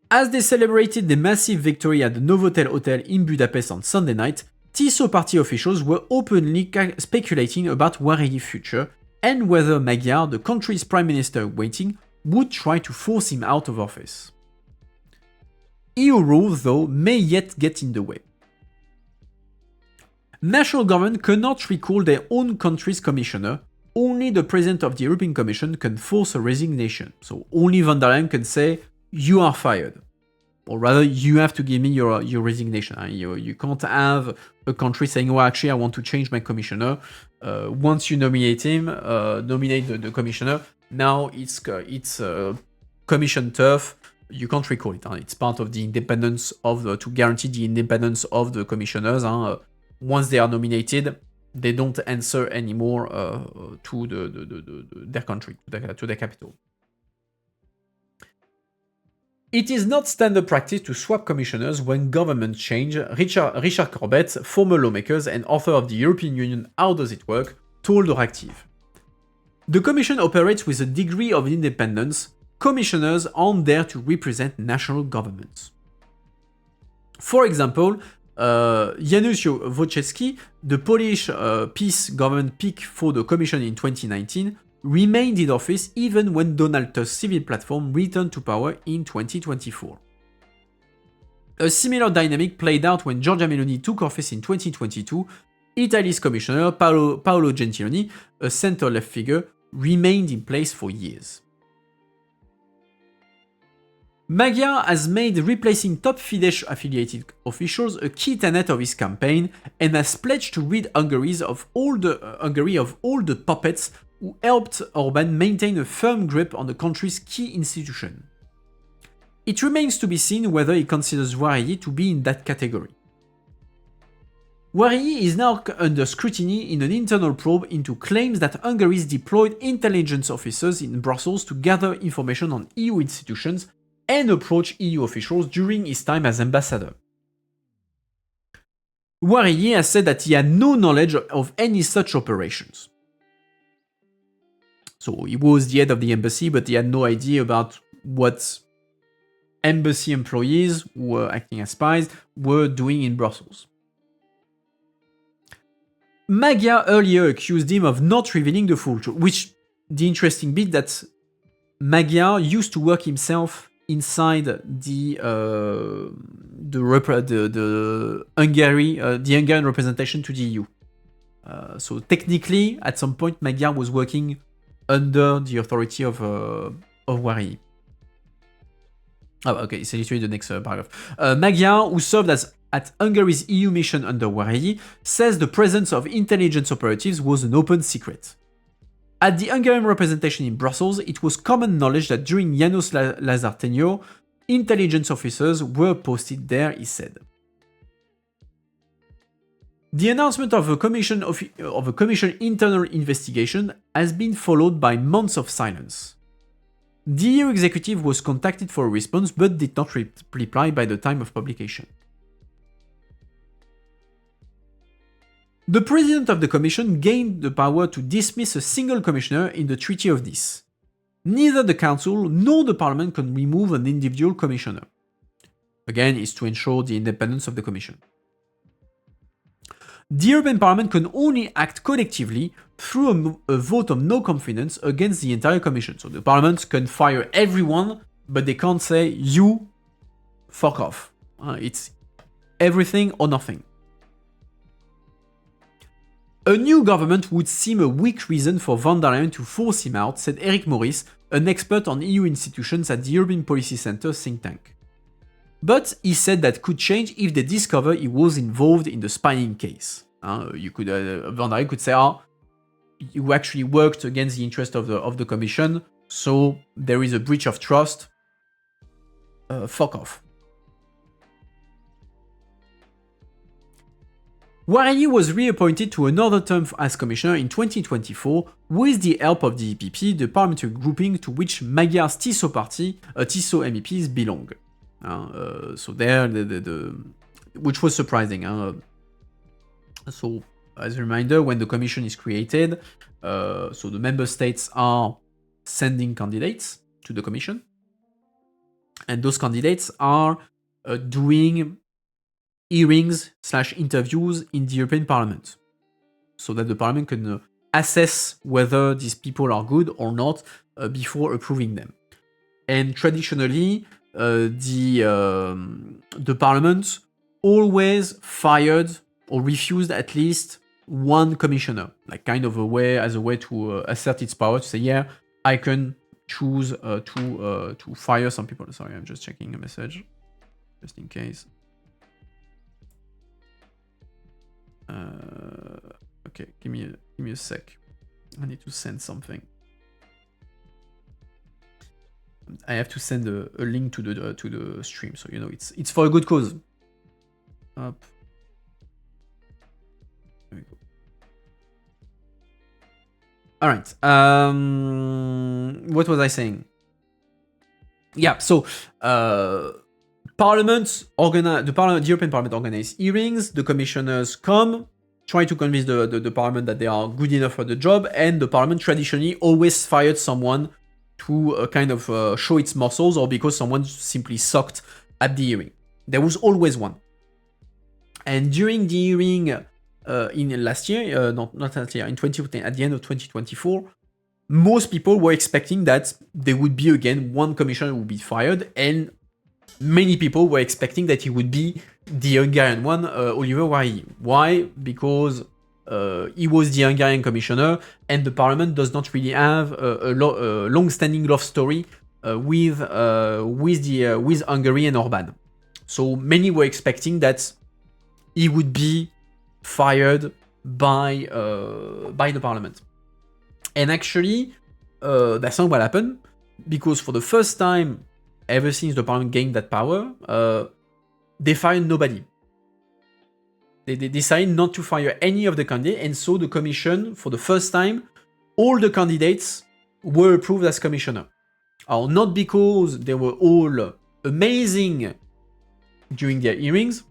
As they celebrated the massive victory at the Novotel Hotel in Budapest on Sunday night, Tiso party officials were openly speculating about Wareyi's future and whether Magyar, the country's prime minister waiting, would try to force him out of office. EU rules, though, may yet get in the way. National government cannot recall their own country's commissioner. Only the president of the European Commission can force a resignation. So only von der Leyen can say, you are fired. Or rather, you have to give me your resignation. You can't have a country saying, well, actually, I want to change my commissioner. Once you nominate him, nominate the commissioner, now it's commission turf. You can't recall it. It's part of the independence to guarantee the independence of the commissioners. Once they are nominated, they don't answer anymore to their country, to their capital. It is not standard practice to swap commissioners when governments change. Richard Corbett, former lawmaker and author of the European Union How Does It Work, told Euractiv. The Commission operates with a degree of independence. Commissioners aren't there to represent national governments. For example, Janusz Wojciechowski, the Polish peace government pick for the Commission in 2019, remained in office even when Donald Tusk's civil platform returned to power in 2024. A similar dynamic played out when Giorgia Meloni took office in 2022. Italy's commissioner Paolo Gentiloni, a center-left figure, remained in place for years. Magyar has made replacing top Fidesz-affiliated officials a key tenet of his campaign and has pledged to rid Hungary of all the puppets who helped Orbán maintain a firm grip on the country's key institution. It remains to be seen whether he considers Wareyi to be in that category. Wareyi is now under scrutiny in an internal probe into claims that Hungary's deployed intelligence officers in Brussels to gather information on EU institutions and approach EU officials during his time as ambassador. Wareyi has said that he had no knowledge of any such operations. So he was the head of the embassy, but he had no idea about what embassy employees who were acting as spies were doing in Brussels. Magyar earlier accused him of not revealing the full truth, which the interesting bit that Magyar used to work himself inside the Hungarian representation to the EU. So technically, at some point, Magyar was working under the authority of Wareyi. Oh, okay, it's literally the next paragraph. Magyar, who served at Hungary's EU mission under Wareyi, says the presence of intelligence operatives was an open secret. At the Hungarian representation in Brussels, it was common knowledge that during János Lázár tenure, intelligence officers were posted there, he said. The announcement of a commission internal investigation has been followed by months of silence. The EU executive was contacted for a response but did not reply by the time of publication. The president of the commission gained the power to dismiss a single commissioner in the Treaty of Nice. Neither the council nor the parliament can remove an individual commissioner. Again, it's to ensure the independence of the commission. The European Parliament can only act collectively through a vote of no confidence against the entire commission. So the parliament can fire everyone, but they can't say, you, fuck off. It's everything or nothing. A new government would seem a weak reason for von der Leyen to force him out, said Eric Morris, an expert on EU institutions at the European Policy Center think tank. But he said that could change if they discover he was involved in the spying case. Von der Leyen could say, you actually worked against the interest of the commission, so there is a breach of trust. Fuck off. Wariyi was reappointed to another term as commissioner in 2024 with the help of the EPP, the parliamentary grouping to which Magyar's TISO party, TISO MEPs belong. So there, which was surprising. So, as a reminder, when the commission is created, so the member states are sending candidates to the commission, and those candidates are doing hearings/interviews in the European Parliament, so that the Parliament can assess whether these people are good or not before approving them. And traditionally, the Parliament always fired or refused at least one commissioner, like kind of as a way to assert its power, to say, yeah, I can choose to fire some people. Sorry, I'm just checking a message, just in case. Okay, give me a sec. I need to send something. I have to send a link to the stream, so you know it's for a good cause. Up. There we go. All right. What was I saying? Yeah. So, the European Parliament organized hearings. The commissioners come, try to convince the Parliament that they are good enough for the job, and the Parliament traditionally always fired someone to kind of show its muscles, or because someone simply sucked at the hearing. There was always one. And during the hearing in last year, not last year, in 2010, at the end of 2024, most people were expecting that there would be again one commissioner who would be fired, and many people were expecting that he would be the Hungarian one, Oliver Wariyi. Why? Because he was the Hungarian commissioner, and the Parliament does not really have a long-standing love story with Hungary and Orban. So many were expecting that he would be fired by the Parliament. And actually, that's not what happened, because for the first time ever since the Parliament gained that power, they fired nobody. They decided not to fire any of the candidates, and so the commission, for the first time, all the candidates were approved as commissioner. Not because they were all amazing during their hearings,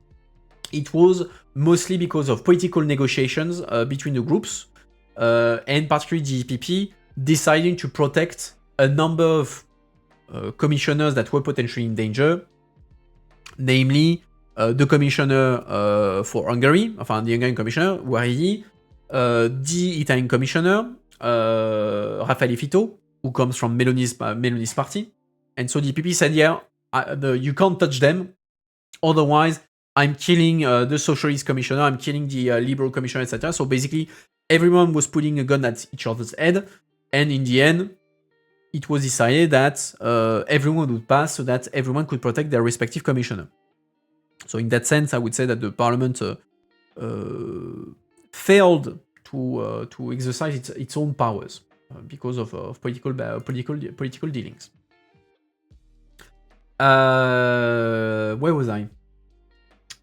it was mostly because of political negotiations between the groups, and particularly the EPP deciding to protect a number of commissioners that were potentially in danger, namely the commissioner for Hungary, the Hungarian commissioner, Wariyi, the Italian commissioner, Raffaele Fitto, who comes from Meloni's party. And so the EPP said, yeah, you can't touch them, otherwise I'm killing the socialist commissioner, I'm killing the liberal commissioner, etc. So basically, everyone was putting a gun at each other's head, and in the end, it was decided that everyone would pass so that everyone could protect their respective commissioner. So in that sense, I would say that the Parliament failed to exercise its own powers because of political dealings. Where was I?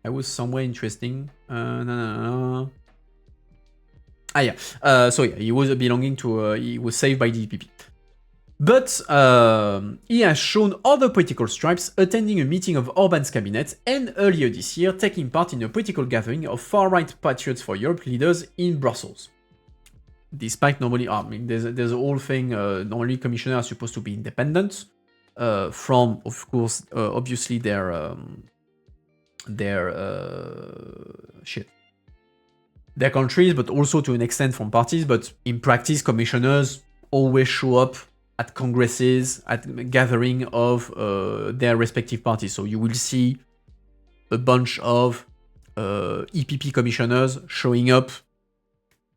I was somewhere interesting. So yeah, he was belonging to. He was saved by the EPP. But he has shown other political stripes, attending a meeting of Orban's cabinet, and earlier this year taking part in a political gathering of far-right Patriots for Europe leaders in Brussels. Despite normally, there's a whole thing. Normally, commissioners are supposed to be independent from, of course, obviously their countries, but also to an extent from parties. But in practice, commissioners always show up at congresses, at gathering of their respective parties. So you will see a bunch of EPP commissioners showing up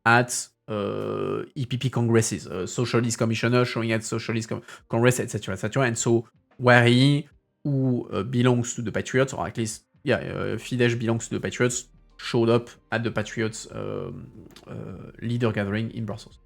at EPP congresses, socialist commissioners showing at socialist congress, etc., etc. And so Wariyi, who belongs to the Patriots, or at least, Fidesz belongs to the Patriots, showed up at the Patriots leader gathering in Brussels.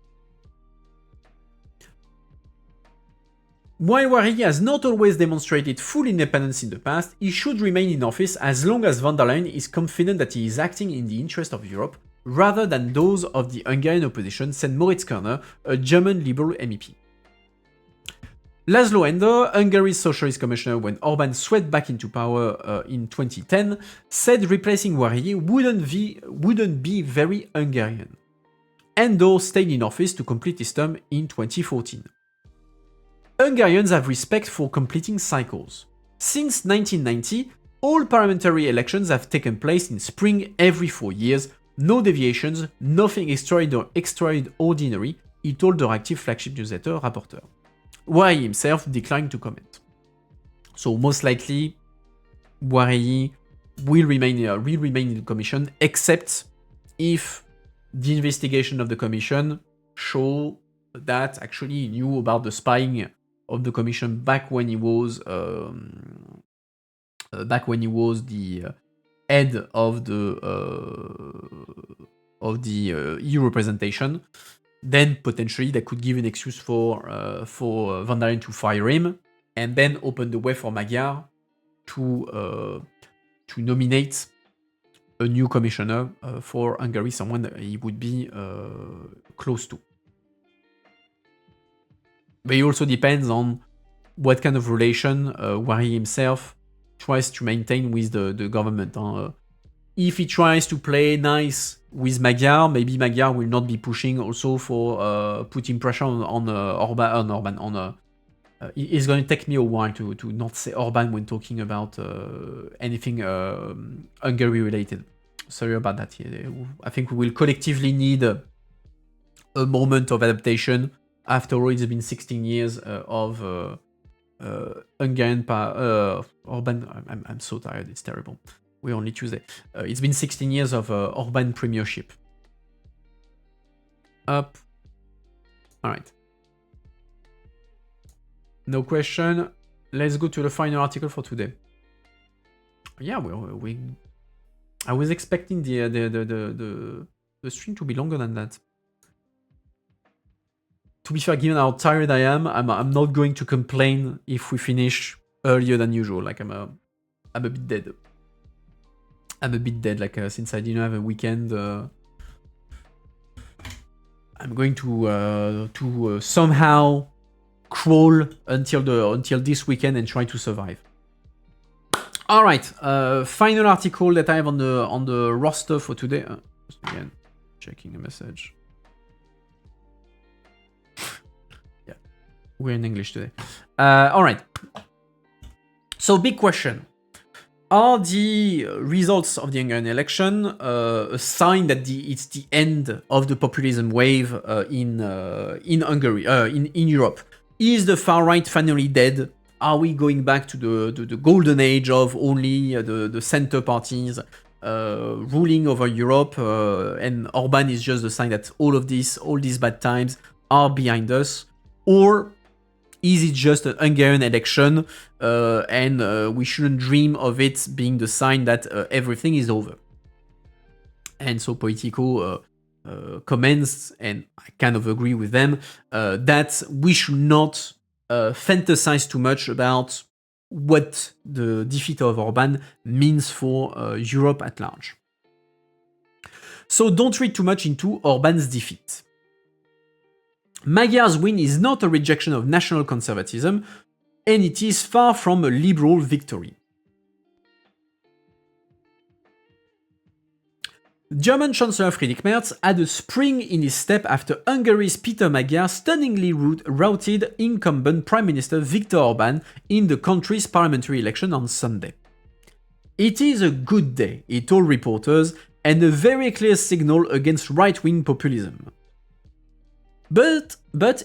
While Wari has not always demonstrated full independence in the past, he should remain in office as long as von der Leyen is confident that he is acting in the interest of Europe, rather than those of the Hungarian opposition, said Moritz Körner, a German Liberal MEP. Laszlo Ender, Hungary's socialist commissioner when Orbán swept back into power in 2010, said replacing Wari wouldn't be very Hungarian. Ender stayed in office to complete his term in 2014. Hungarians have respect for completing cycles. Since 1990, all parliamentary elections have taken place in spring every 4 years, no deviations, nothing extraordinary, he told the Active flagship newsletter rapporteur. Wari himself declined to comment. So most likely, Wari will remain in the commission, except if the investigation of the commission show that actually he knew about the spying of the commission back when he was the head of the EU representation. Then potentially that could give an excuse for von der Leyen to fire him, and then open the way for Magyar to nominate a new commissioner for Hungary, someone that he would be close to. But it also depends on what kind of relation Wari himself tries to maintain with the government. If he tries to play nice with Magyar, maybe Magyar will not be pushing also for putting pressure on Orbán. It's going to take me a while to not say Orbán when talking about anything Hungary related. Sorry about that. I think we will collectively need a moment of adaptation. After all, it's been 16 years of Hungarian Orbán. I'm so tired. It's terrible. We're only Tuesday. It's been 16 years of Orbán premiership. Up. All right. No question. Let's go to the final article for today. Yeah, I was expecting the stream to be longer than that. To be fair, given how tired I am, I'm not going to complain if we finish earlier than usual. Like I'm a bit dead. I'm a bit dead. Like since I didn't have a weekend, I'm going to somehow crawl until this weekend and try to survive. All right, final article that I have on the roster for today. Just again, checking a message. Yeah, we're in English today. All right. So big question. Are the results of the Hungarian election a sign that it's the end of the populism wave in Hungary, in Europe? Is the far right finally dead? Are we going back to the golden age of only the center parties ruling over Europe, and Orbán is just the sign that all these bad times are behind us? Or is it just an Hungarian election and we shouldn't dream of it being the sign that everything is over? And so Politico comments, and I kind of agree with them, that we should not fantasize too much about what the defeat of Orbán means for Europe at large. So don't read too much into Orbán's defeat. Magyar's win is not a rejection of national conservatism, and it is far from a liberal victory. German Chancellor Friedrich Merz had a spring in his step after Hungary's Peter Magyar stunningly routed incumbent Prime Minister Viktor Orbán in the country's parliamentary election on Sunday. It is a good day, he told reporters, and a very clear signal against right-wing populism. But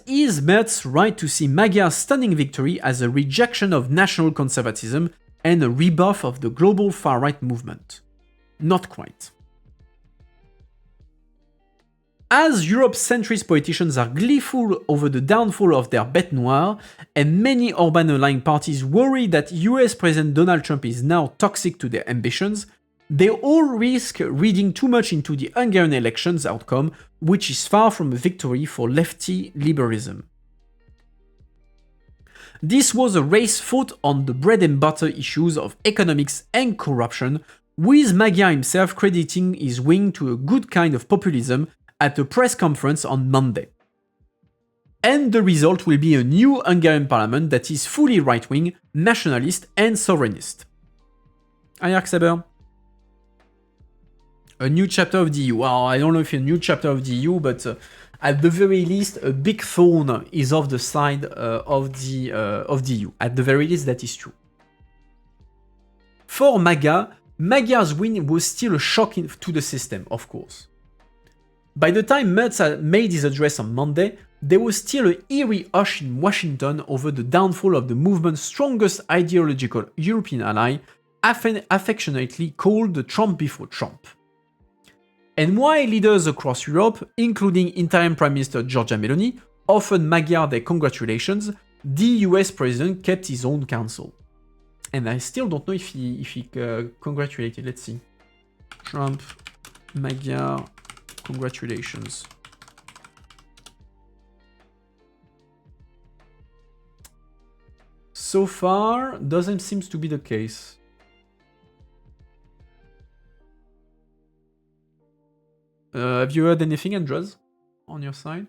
is Merz right to see Magyar's stunning victory as a rejection of national conservatism and a rebuff of the global far-right movement? Not quite. As Europe's centrist politicians are gleeful over the downfall of their bête noire, and many Orbán-aligned parties worry that US President Donald Trump is now toxic to their ambitions, they all risk reading too much into the Hungarian elections outcome, which is far from a victory for lefty liberalism. This was a race fought on the bread and butter issues of economics and corruption, with Magyar himself crediting his win to a good kind of populism at a press conference on Monday. And the result will be a new Hungarian parliament that is fully right-wing, nationalist and sovereignist. Ayak Saber? A new chapter of the EU. Well, I don't know if a new chapter of the EU, but at the very least, a big thorn is off the side of the EU. At the very least, that is true. For Magyar's win was still a shock to the system, of course. By the time Merz made his address on Monday, there was still an eerie hush in Washington over the downfall of the movement's strongest ideological European ally, affectionately called the Trump before Trump. And while leaders across Europe, including interim Prime Minister Giorgia Meloni, offered Magyar their congratulations, the US president kept his own counsel. And I still don't know if he congratulated. Let's see. Trump, Magyar, congratulations. So far, doesn't seem to be the case. Have you heard anything, Andres, on your side?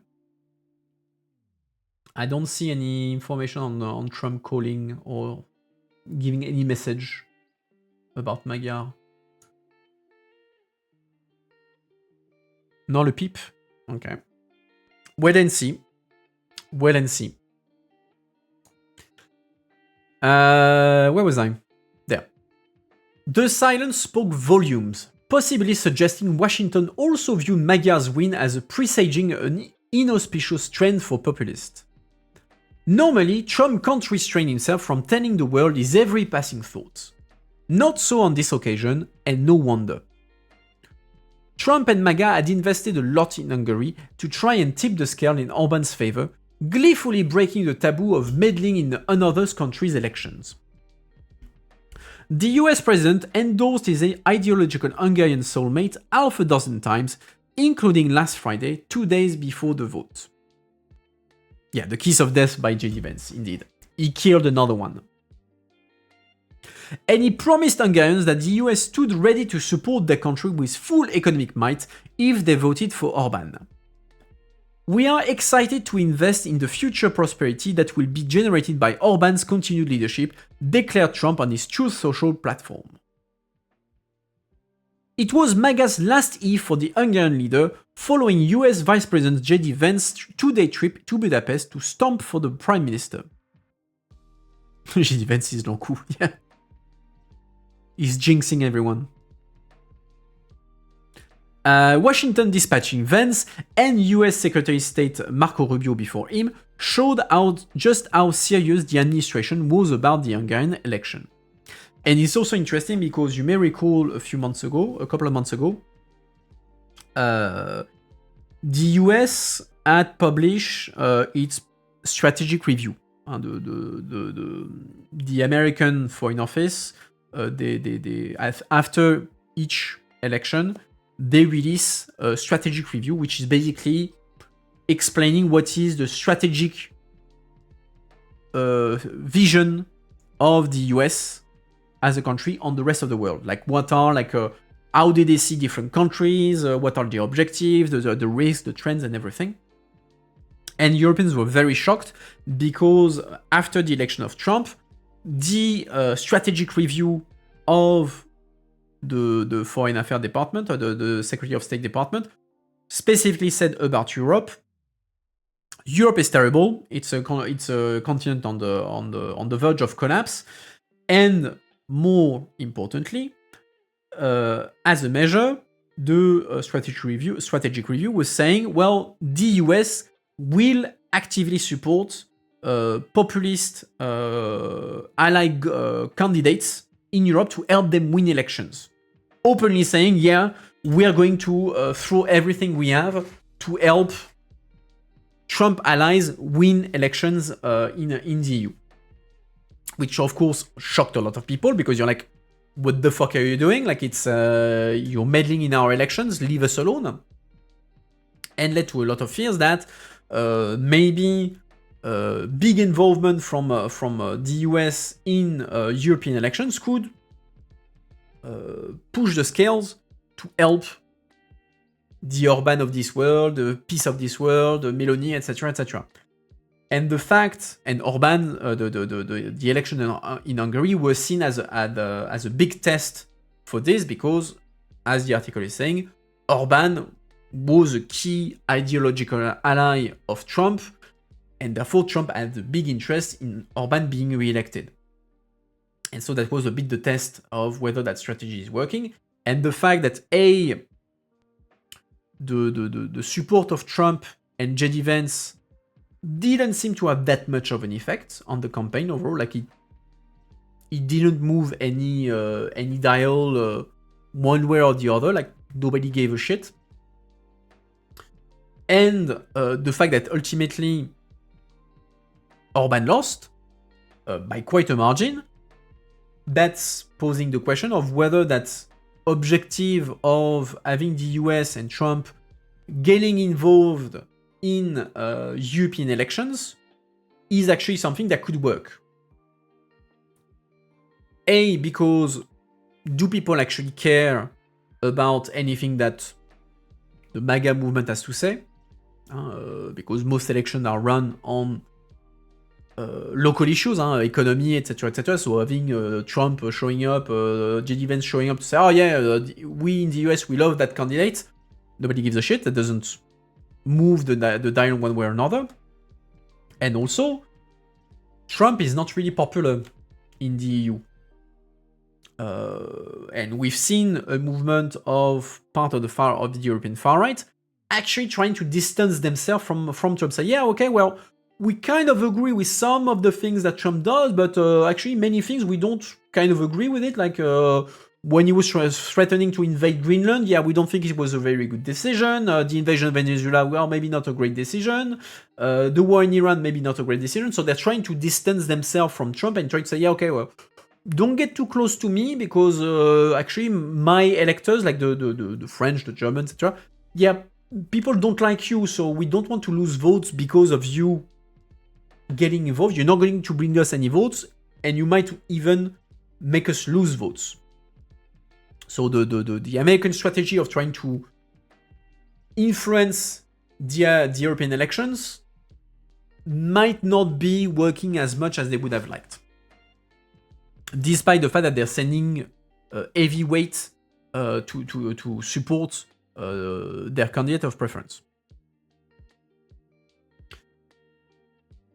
I don't see any information on Trump calling or giving any message about Magyar. Non, le pipe? Okay. Wait and see. Wait and see. Where was I? There. The silence spoke volumes, possibly suggesting Washington also viewed Magyar's win as a presaging an inauspicious trend for populists. Normally, Trump can't restrain himself from telling the world his every passing thought. Not so on this occasion, and no wonder. Trump and MAGA had invested a lot in Hungary to try and tip the scale in Orbán's favor, gleefully breaking the taboo of meddling in another country's elections. The US president endorsed his ideological Hungarian soulmate half a dozen times, including last Friday, 2 days before the vote. Yeah, the kiss of death by J.D. Vance, indeed. He killed another one. And he promised Hungarians that the US stood ready to support their country with full economic might if they voted for Orbán. We are excited to invest in the future prosperity that will be generated by Orbán's continued leadership, declared Trump on his Truth Social platform. It was MAGA's last eve for the Hungarian leader, following US Vice President J.D. Vance's 2-day trip to Budapest to stomp for the Prime Minister. J.D. Vance is long coup, yeah. He's jinxing everyone. Washington dispatching Vance and US Secretary of State Marco Rubio before him showed just how serious the administration was about the Hungarian election. And it's also interesting because you may recall a couple of months ago, the US had published its strategic review. The American Foreign Office, after each election, they release a strategic review, which is basically explaining what is the strategic vision of the US as a country on the rest of the world. Like, what are, how do they see different countries, what are the objectives, the risks, the trends, and everything. And Europeans were very shocked because after the election of Trump, the strategic review of the Foreign Affairs Department, or the Secretary of State Department, specifically said about Europe, Europe is terrible. It's a continent on the verge of collapse, and more importantly, as a measure, the strategic review was saying, well, the US will actively support populist allied candidates in Europe to help them win elections. Openly saying, yeah, we are going to throw everything we have to help Trump allies win elections in the EU. Which, of course, shocked a lot of people because you're like, what the fuck are you doing? Like, it's you're meddling in our elections, leave us alone. And led to a lot of fears that maybe big involvement from the US in European elections could push the scales to help the Orban of this world, the Peace of this world, the Meloni, etc., etc. And the fact, and Orban, the election in Hungary was seen as a big test for this because, as the article is saying, Orban was a key ideological ally of Trump, and therefore Trump had a big interest in Orban being re-elected. And so that was a bit the test of whether that strategy is working. And the fact that the support of Trump and JD Vance didn't seem to have that much of an effect on the campaign overall. Like it didn't move any dial one way or the other. Like nobody gave a shit. And the fact that ultimately Orban lost by quite a margin, that's posing the question of whether that objective of having the US and Trump getting involved in European elections is actually something that could work. Because do people actually care about anything that the MAGA movement has to say? Because most elections are run on local issues, economy, etc., etc. So having Trump showing up, JD Vance showing up to say, oh yeah, we in the US, we love that candidate. Nobody gives a shit. That doesn't move the dial one way or another. And also, Trump is not really popular in the EU. And we've seen a movement of part of the European far right actually trying to distance themselves from Trump. Say, yeah, okay, well, we kind of agree with some of the things that Trump does, but actually many things we don't kind of agree with it. Like when he was threatening to invade Greenland, yeah, we don't think it was a very good decision. The invasion of Venezuela, well, maybe not a great decision. The war in Iran, maybe not a great decision. So they're trying to distance themselves from Trump and trying to say, yeah, okay, well, don't get too close to me because actually my electors, like the French, the Germans, etc., yeah, people don't like you, so we don't want to lose votes because of you getting involved. You're not going to bring us any votes, and you might even make us lose votes. So the American strategy of trying to influence the European elections might not be working as much as they would have liked, despite the fact that they're sending heavy weight to support their candidate of preference.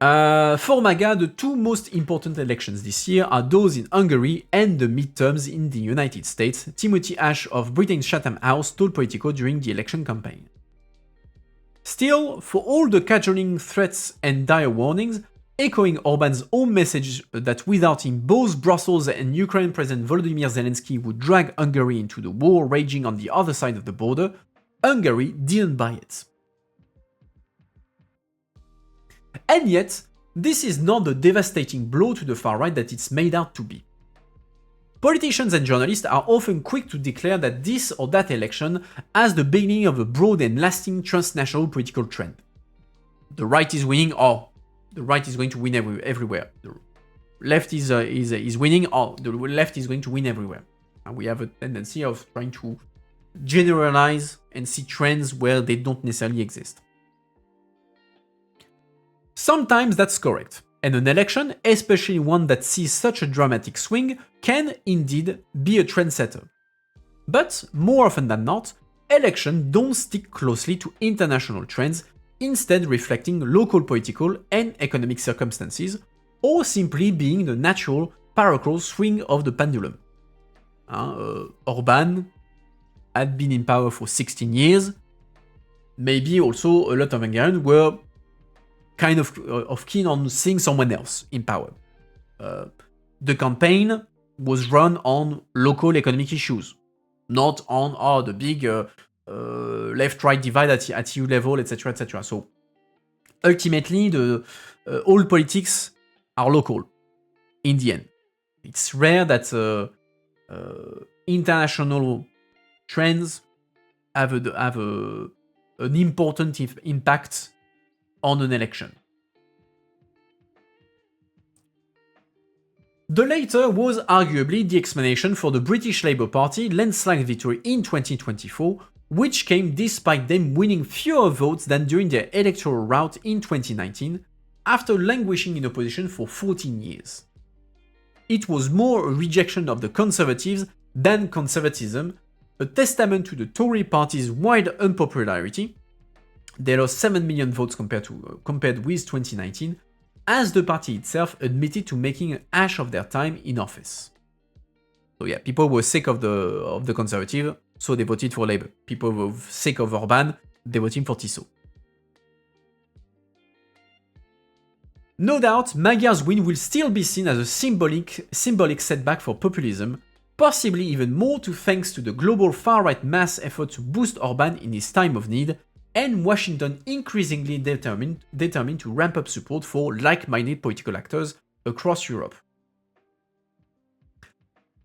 For MAGA, the two most important elections this year are those in Hungary and the midterms in the United States, Timothy Ash of Britain's Chatham House told Politico during the election campaign. Still, for all the cajoling threats and dire warnings, echoing Orban's own message that without him both Brussels and Ukraine President Volodymyr Zelensky would drag Hungary into the war raging on the other side of the border, Hungary didn't buy it. And yet, this is not the devastating blow to the far right that it's made out to be. Politicians and journalists are often quick to declare that this or that election as the beginning of a broad and lasting transnational political trend. The right is winning, or the right is going to win everywhere. The left is winning, or the left is going to win everywhere. And we have a tendency of trying to generalize and see trends where they don't necessarily exist. Sometimes that's correct, and an election, especially one that sees such a dramatic swing, can indeed be a trendsetter. But more often than not, elections don't stick closely to international trends, instead reflecting local political and economic circumstances, or simply being the natural parochial swing of the pendulum. Orban had been in power for 16 years. Maybe also a lot of Hungarians were kind of keen on seeing someone else in power. The campaign was run on local economic issues, not on the big left-right divide at EU level, etc., etc. So ultimately, all politics are local. In the end, it's rare that international trends have an important impact on an election. The latter was arguably the explanation for the British Labour Party landslide victory in 2024, which came despite them winning fewer votes than during their electoral rout in 2019, after languishing in opposition for 14 years. It was more a rejection of the Conservatives than conservatism, a testament to the Tory party's wide unpopularity. They lost 7 million votes compared with 2019, as the party itself admitted to making an ash of their time in office. So yeah, people were sick of the Conservative, so they voted for Labour. People were sick of Orban, they voted for Tissot. No doubt, Magyar's win will still be seen as a symbolic setback for populism, possibly even more thanks to the global far-right mass effort to boost Orban in his time of need, and Washington increasingly determined to ramp up support for like-minded political actors across Europe.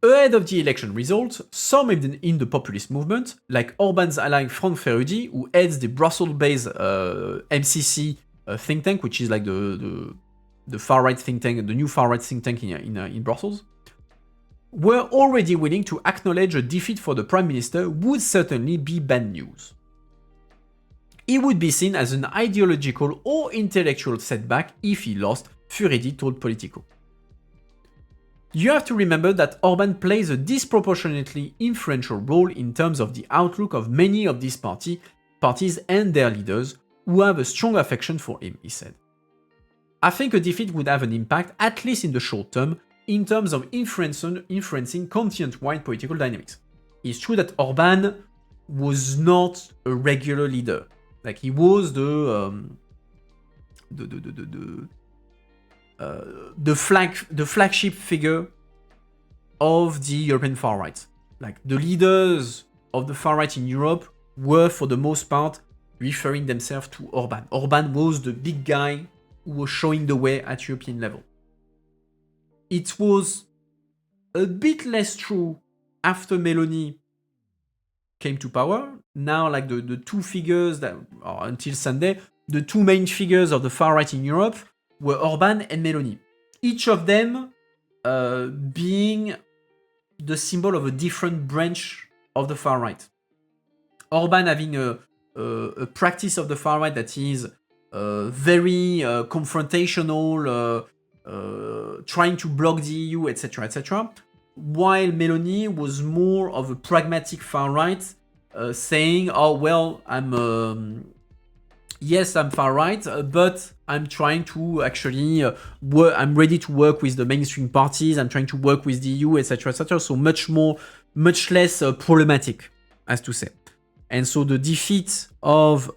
Ahead of the election result, some in the populist movement, like Orban's ally Frank Ferrudi, who heads the Brussels-based MCC think tank, which is like the far-right think tank, the new far-right think tank in Brussels, were already willing to acknowledge a defeat for the Prime Minister would certainly be bad news. He would be seen as an ideological or intellectual setback if he lost, Ferrudi told Politico. You have to remember that Orban plays a disproportionately influential role in terms of the outlook of many of these parties and their leaders, who have a strong affection for him, he said. I think a defeat would have an impact, at least in the short term, in terms of influencing continent-wide political dynamics. It's true that Orban was not a regular leader. Like, he was the flagship figure of the European far right. Like, the leaders of the far right in Europe were, for the most part, referring themselves to Orban. Orban was the big guy who was showing the way at European level. It was a bit less true after Meloni came to power. Now, like the two figures that, until Sunday, the two main figures of the far right in Europe were Orban and Meloni. Each of them being the symbol of a different branch of the far right. Orban having a practice of the far right that is very confrontational, trying to block the EU, etc., etc., while Meloni was more of a pragmatic far right, saying, "Oh well, yes, I'm far right, but I'm trying to actually I'm ready to work with the mainstream parties. I'm trying to work with the EU, etc., etc." So much less problematic, as to say. And so the defeat of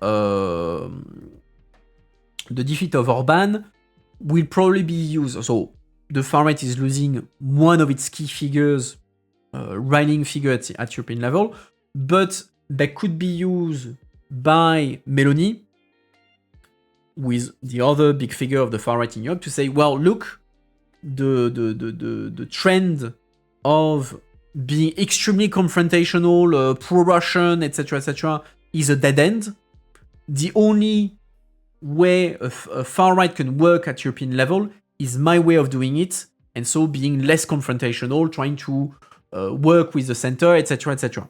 Orban will probably be used. So the far right is losing one of its key figures, rallying figure at European level, but that could be used by Meloni, with the other big figure of the far right in Europe, to say, well, look, the trend of being extremely confrontational, pro-Russian, etc., etc., is a dead end. The only way a far right can work at European level is my way of doing it, and so being less confrontational, trying to work with the center, etc., etc.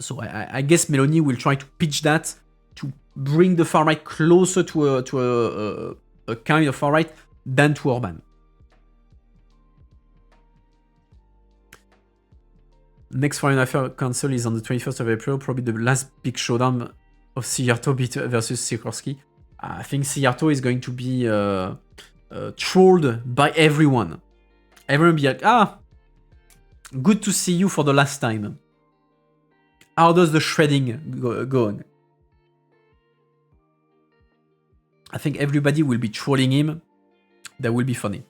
So I guess Meloni will try to pitch that to bring the far right closer to a kind of far right than to Orban. Next Foreign Affairs Council is on the 21st of April, probably the last big showdown of Sijarto versus Sikorski. I think Sijarto is going to be trolled by everyone. Everyone will be like, good to see you for the last time. How does the shredding go on? I think everybody will be trolling him. That will be funny.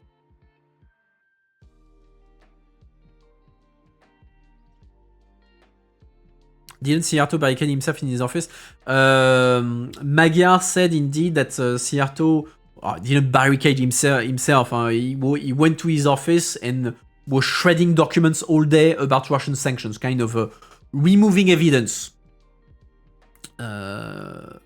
Didn't Sijarto barricade himself in his office? Magyar said indeed that Sijarto didn't barricade himself. He went to his office and was shredding documents all day about Russian sanctions, kind of removing evidence. But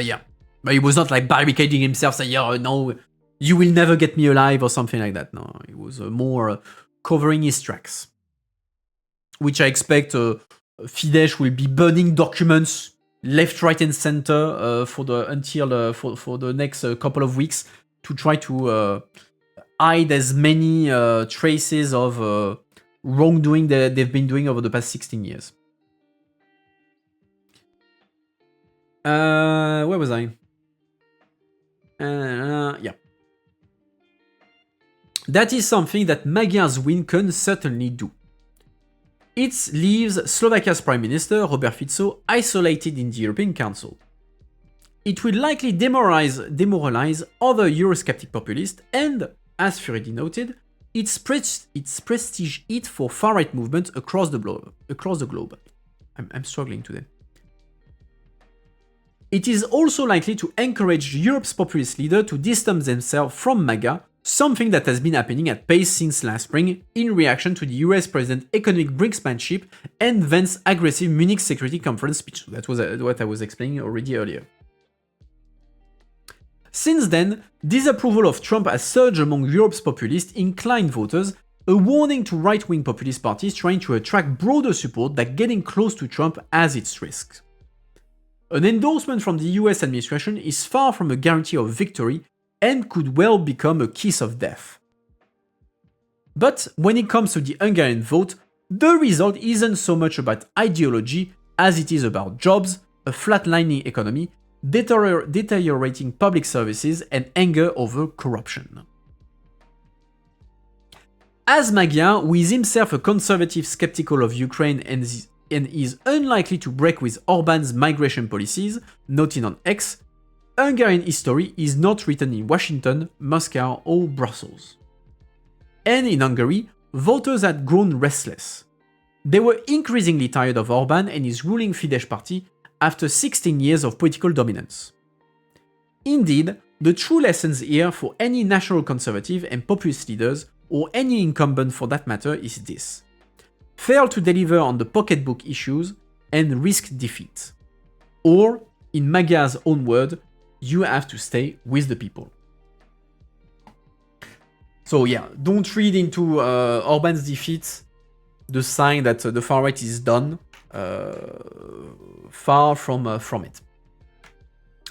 yeah. But he was not like barricading himself, saying, no, You will never get me alive or something like that. No, it was more covering his tracks. Which I expect Fidesz will be burning documents left, right, and center for the next couple of weeks to try to hide as many traces of wrongdoing that they've been doing over the past 16 years. Where was I? Yeah. That is something that Magyar's win can certainly do. It leaves Slovakia's Prime Minister, Robert Fico, isolated in the European Council. It will likely demoralize other Eurosceptic populists and, as Furedi noted, its prestige it for far-right movements across the globe. I'm struggling today. It is also likely to encourage Europe's populist leader to distance themselves from MAGA, something that has been happening at pace since last spring in reaction to the US President's economic brinksmanship and Vance's aggressive Munich Security Conference speech. That was what I was explaining already earlier. Since then, disapproval of Trump has surged among Europe's populist-inclined voters, a warning to right-wing populist parties trying to attract broader support that getting close to Trump has its risks. An endorsement from the US administration is far from a guarantee of victory and could well become a kiss of death. But when it comes to the Hungarian vote, the result isn't so much about ideology as it is about jobs, a flatlining economy, deteriorating public services, and anger over corruption. As Magyar, who is himself a conservative skeptical of Ukraine and is unlikely to break with Orbán's migration policies, noting on X, Hungarian history is not written in Washington, Moscow, or Brussels. And in Hungary, voters had grown restless. They were increasingly tired of Orbán and his ruling Fidesz party after 16 years of political dominance. Indeed, the true lessons here for any national conservative and populist leaders, or any incumbent for that matter, is this: fail to deliver on the pocketbook issues and risk defeat. Or, in Magyar's own word, you have to stay with the people. So yeah, don't read into Orbán's defeat the sign that the far right is done. Far from it.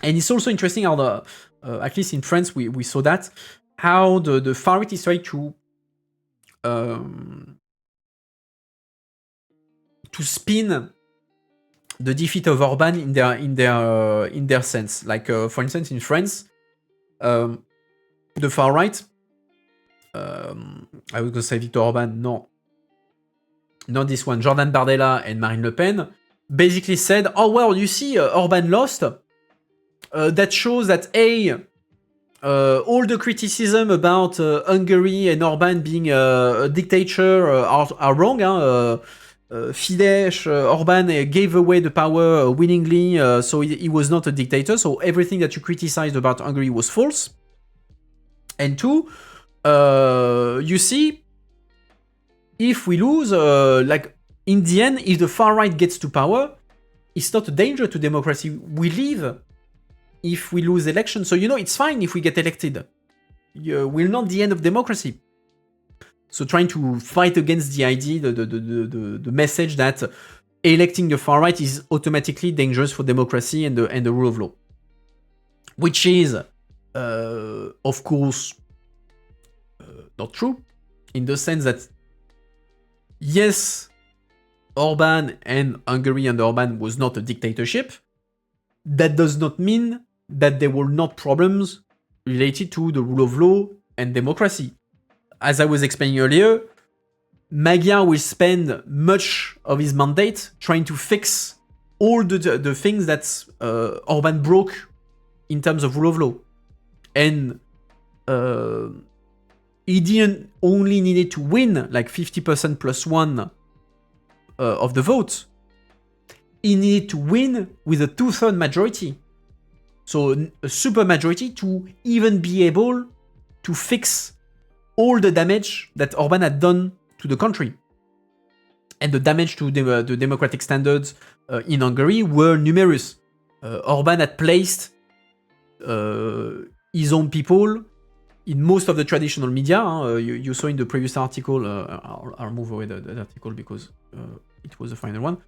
And it's also interesting how the, at least in France, we saw that, how the far right is trying to spin the defeat of Orbán in their sense. Like for instance, in France, the far right, I was gonna say Viktor Orbán, no, not this one, Jordan Bardella and Marine Le Pen, basically said, oh well, you see, Orbán lost. That shows that all the criticism about Hungary and Orbán being a dictator are wrong. Fidesz, Orbán gave away the power willingly, so he was not a dictator. So everything that you criticized about Hungary was false. And two, you see, if we lose, like in the end, if the far right gets to power, it's not a danger to democracy. We leave if we lose elections. So, it's fine if we get elected. We're not the end of democracy. So trying to fight against the idea, the message that electing the far right is automatically dangerous for democracy and the rule of law. Which is, of course, not true, in the sense that, yes, Orbán and Hungary under Orbán was not a dictatorship. That does not mean that there were not problems related to the rule of law and democracy. As I was explaining earlier, Magyar will spend much of his mandate trying to fix all the things that Orbán broke in terms of rule of law. And he didn't only needed to win like 50% plus one of the vote. He needed to win with a 2/3 majority. So a super majority to even be able to fix all the damage that Orbán had done to the country. And the damage to the democratic standards in Hungary were numerous. Orbán had placed his own people in most of the traditional media, you saw in the previous article, I'll move away the article because it was the final one.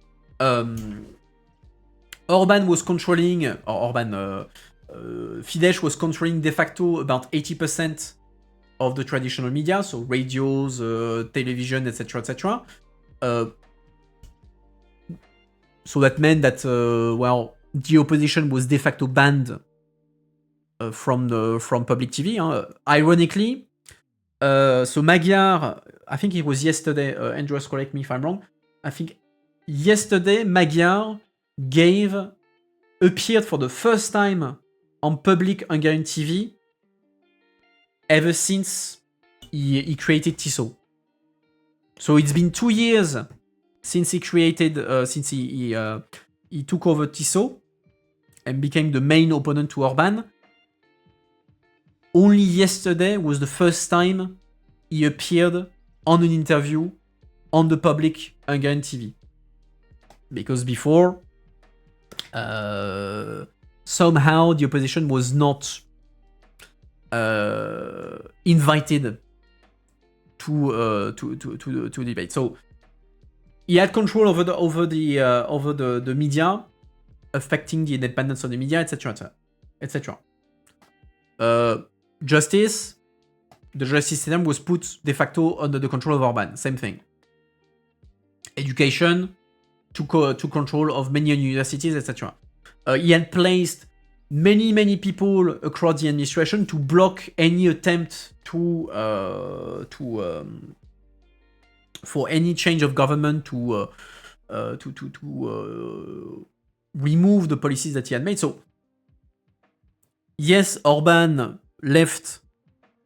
Orban was controlling, Fidesz was controlling de facto about 80% of the traditional media, so radios, television, etc., etc. So that meant that, the opposition was de facto banned from public TV. Ironically, so Magyar, I think it was yesterday, Andreas, correct me if I'm wrong, I think yesterday Magyar appeared for the first time on public Hungarian TV ever since he created TISO. So it's been 2 years since he created, since he took over TISO and became the main opponent to Orban. Only yesterday was the first time he appeared on an interview on the public Hungarian TV. Because before, somehow the opposition was not invited to debate. So he had control over the media, affecting the independence of the media, etc., etc. Justice, the justice system was put de facto under the control of Orban. Same thing. Education, to control of many universities, etc. He had placed many people across the administration to block any attempt for any change of government to remove the policies that he had made. So yes, Orban left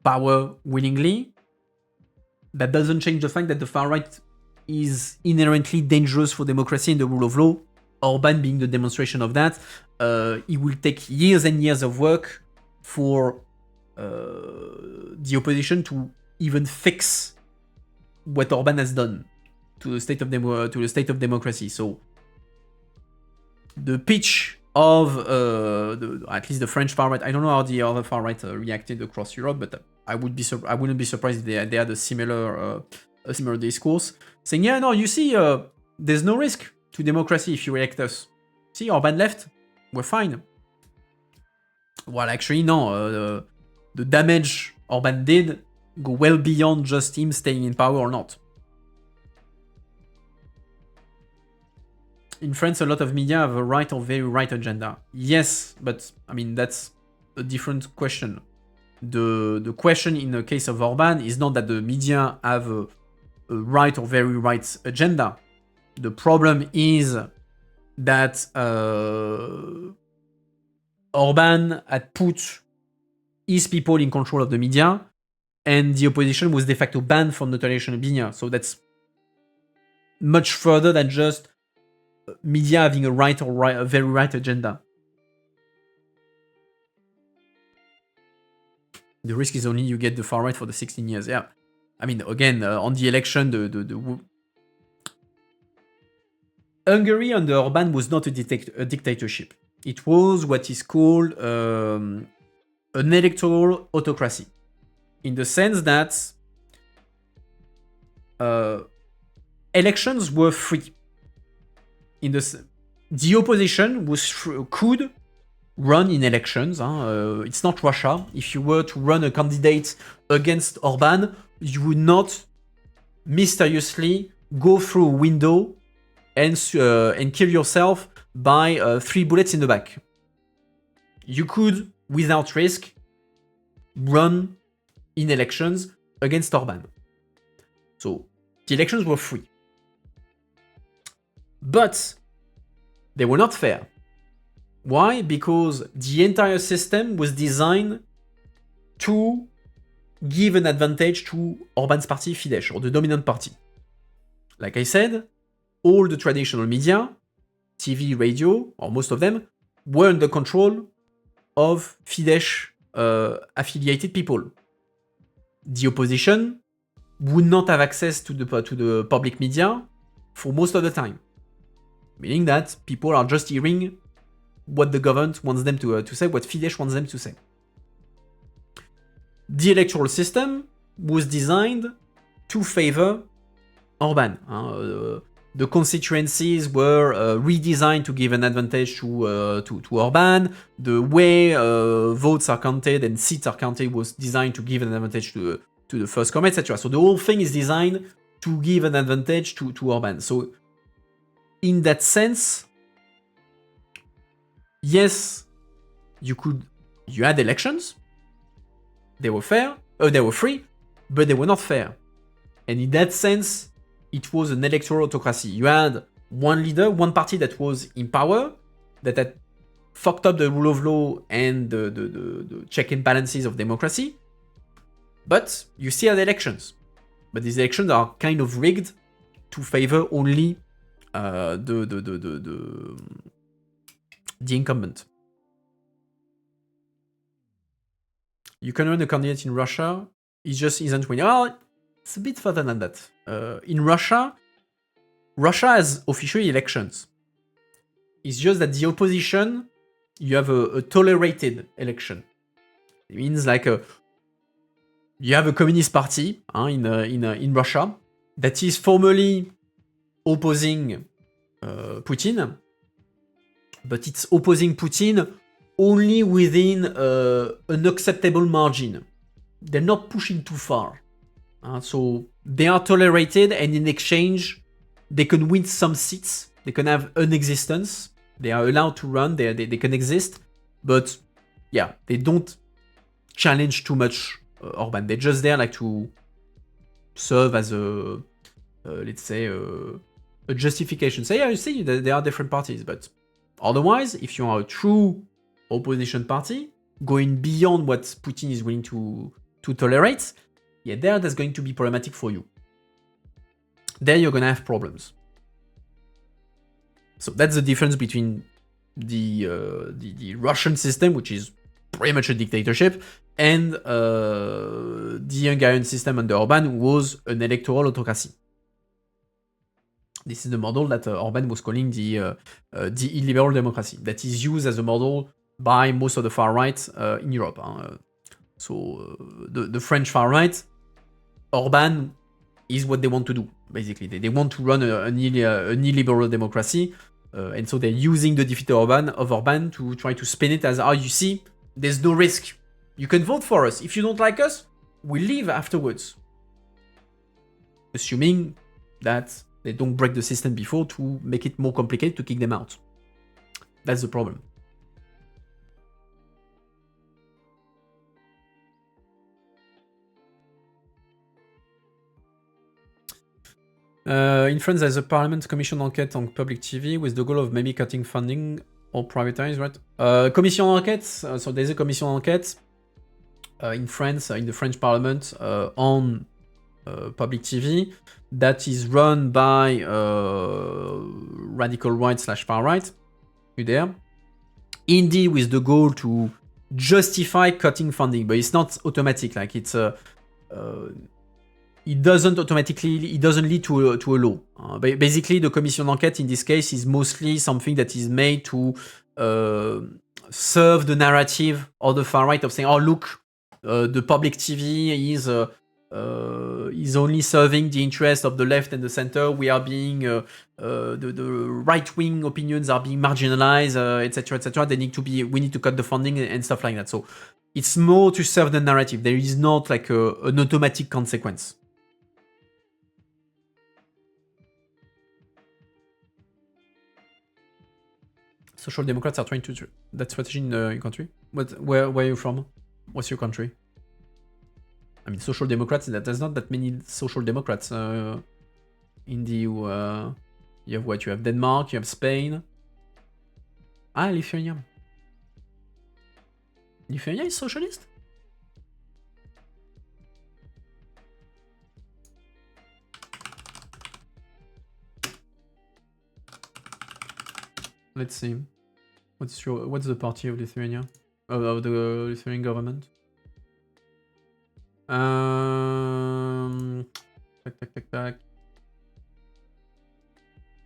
power willingly. That doesn't change the fact that the far right is inherently dangerous for democracy and the rule of law. Orban being the demonstration of that. It will take years and years of work for the opposition to even fix what Orban has done to the state of democracy. So the pitch of at least the French far right, I don't know how the other far right reacted across Europe, but I wouldn't be surprised if they had a similar discourse, saying, yeah, no, you see, there's no risk to democracy if you elect us. See, Orban left, we're fine. Well, actually, no. The damage Orban did go well beyond just him staying in power or not. In France, a lot of media have a right or very right agenda. Yes, but I mean, that's a different question. The question in the case of Orban is not that the media have a right or very right agenda. The problem is that Orban had put his people in control of the media, and the opposition was de facto banned from the traditional media. So that's much further than just media having a right or a very right agenda. The risk is only you get the far right for the 16 years. Yeah, I mean, again, on the election, Hungary under Orban was not a dictatorship. It was what is called an electoral autocracy, in the sense that elections were free. The opposition could run in elections. It's not Russia. If you were to run a candidate against Orban, you would not mysteriously go through a window and kill yourself by 3 bullets in the back. You could, without risk, run in elections against Orban. So the elections were free. But they were not fair. Why? Because the entire system was designed to give an advantage to Orban's party, Fidesz, or the dominant party. Like I said, all the traditional media, TV, radio, or most of them, were under control of Fidesz affiliated people. The opposition would not have access to the public media for most of the time. Meaning that people are just hearing what the government wants them to say, what Fidesz wants them to say. the electoral system was designed to favor Orban. The constituencies were redesigned to give an advantage to Orban. The way votes are counted and seats are counted was designed to give an advantage to the first comer, etc. So the whole thing is designed to give an advantage to Orban. So in that sense, yes, you had elections. They were fair. They were free, but they were not fair. And in that sense, it was an electoral autocracy. You had one leader, one party that was in power, that had fucked up the rule of law and the check and balances of democracy. But you still had elections. But these elections are kind of rigged to favor only the incumbent. You can run a candidate in Russia. He just isn't winning. Oh, it's a bit further than that. In Russia has officially elections. It's just that the opposition, you have a tolerated election. It means like you have a communist party in Russia that is formally opposing Putin, but it's opposing Putin only within an acceptable margin. They're not pushing too far. So they are tolerated, and in exchange, they can win some seats. They can have an existence. They are allowed to run. They can exist. But yeah, they don't challenge too much Orban. They're just there like to serve as a, let's say, a justification. Say, yeah, you see, there are different parties. But otherwise, if you are a true opposition party, going beyond what Putin is willing to tolerate, yeah, that's going to be problematic for you. There you're going to have problems. So that's the difference between the Russian system, which is pretty much a dictatorship, and the Hungarian system under Orban was an electoral autocracy. This is the model that Orban was calling the illiberal democracy, that is used as a model by most of the far right in Europe. So the French far right, Orban is what they want to do, basically. They want to run an illiberal democracy, and so they're using the defeat of Orban to try to spin it as, you see, there's no risk. You can vote for us. If you don't like us, we leave afterwards. Assuming that they don't break the system before to make it more complicated to kick them out. That's the problem. In France, there's a parliament commission enquête on public TV with the goal of maybe cutting funding or privatize, right? Commission enquête, so there's a commission enquête in France, in the French parliament, on public TV that is run by radical right / far right, you there, indeed with the goal to justify cutting funding, but it's not automatic, like it's it doesn't lead to a law. Basically, the commission d'enquête in this case is mostly something that is made to serve the narrative of the far right of saying, oh look, the public TV is only serving the interest of the left and the center. We are being the right-wing opinions are being marginalized, etc., etc. We need to cut the funding and stuff like that. So it's more to serve the narrative. There is not like an automatic consequence. Social Democrats are trying to that strategy in your country. Where are you from? What's your country? I mean, Social Democrats. There's not that many Social Democrats in the EU. You have what? You have Denmark. You have Spain. Lithuania. Lithuania is socialist. Let's see. What's the party of Lithuania? Of the Lithuanian government? Tac.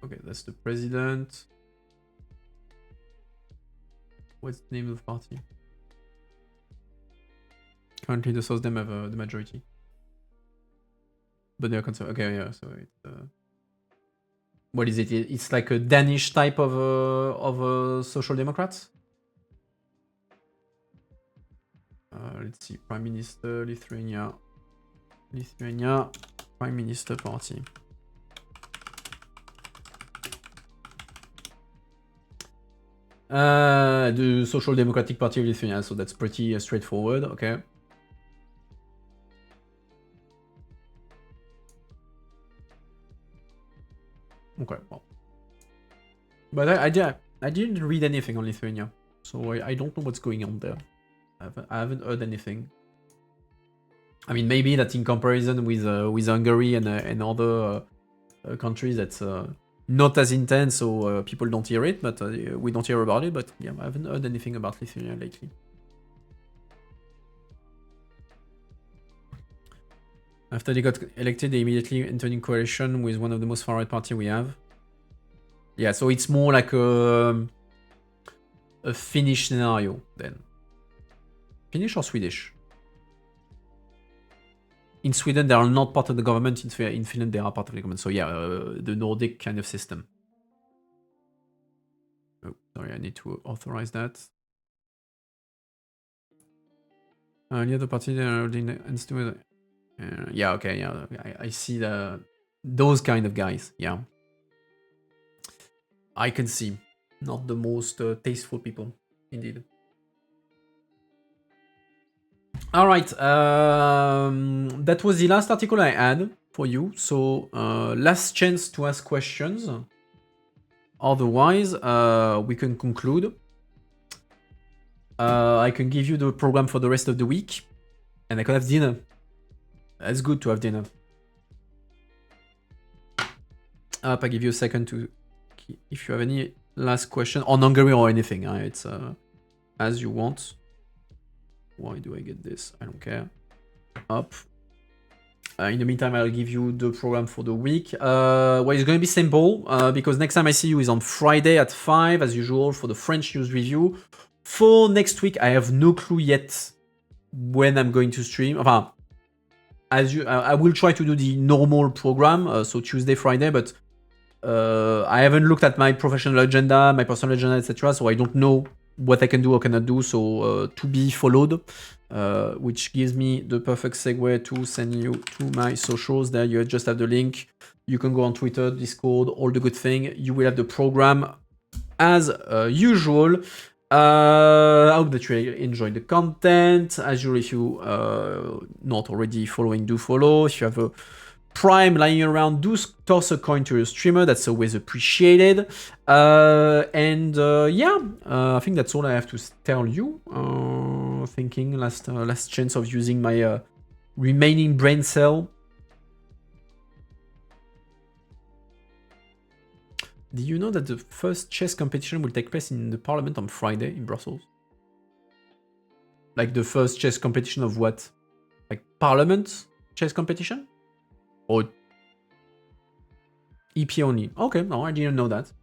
Okay, that's the president. What's the name of the party? Currently, the Sosdem have the majority. But they're conservative. Okay, yeah, so it's... what is it? It's like a Danish type of social democrats? Let's see. Prime Minister, Lithuania. Lithuania, Prime Minister Party. The Social Democratic Party of Lithuania, so that's pretty straightforward, okay. Okay, well. But I didn't read anything on Lithuania, so I don't know what's going on there. I haven't heard anything. I mean, maybe that in comparison with Hungary and other countries, that's not as intense, so people don't hear it, but we don't hear about it. But yeah, I haven't heard anything about Lithuania lately. After they got elected, they immediately entered in coalition with one of the most far-right parties we have. Yeah, so it's more like a Finnish scenario then. Finnish or Swedish? In Sweden, they are not part of the government. In Finland, they are part of the government. So yeah, the Nordic kind of system. Oh, sorry, I need to authorize that. The other party, yeah, okay, yeah, I see those kind of guys. Yeah, I can see. Not the most tasteful people, indeed. All right, that was the last article I had for you. So last chance to ask questions. Otherwise, we can conclude. I can give you the program for the rest of the week, and I can have dinner. It's good to have dinner. I give you a second to, if you have any last question on Hungary or anything. It's as you want. Why do I get this? I don't care. Up. In the meantime, I'll give you the program for the week. Well, it's going to be simple because next time I see you is on Friday at 5, as usual, for the French news review. For next week, I have no clue yet when I'm going to stream. Enfin, I will try to do the normal program, so Tuesday, Friday, but I haven't looked at my professional agenda, my personal agenda, etc. So I don't know what I can do or cannot do. So to be followed, which gives me the perfect segue to send you to my socials. There you just have the link. You can go on Twitter, Discord, all the good thing. You will have the program as usual. I hope that you enjoyed the content. As usual, if you not already following, do follow. If you have a Prime lying around, do toss a coin to your streamer. That's always appreciated. Yeah, I think that's all I have to tell you. Thinking last chance of using my remaining brain cell. Do you know that the first chess competition will take place in the parliament on Friday in Brussels? Like the first chess competition of what? Like parliament chess competition? Or EP only? Okay, no, I didn't know that.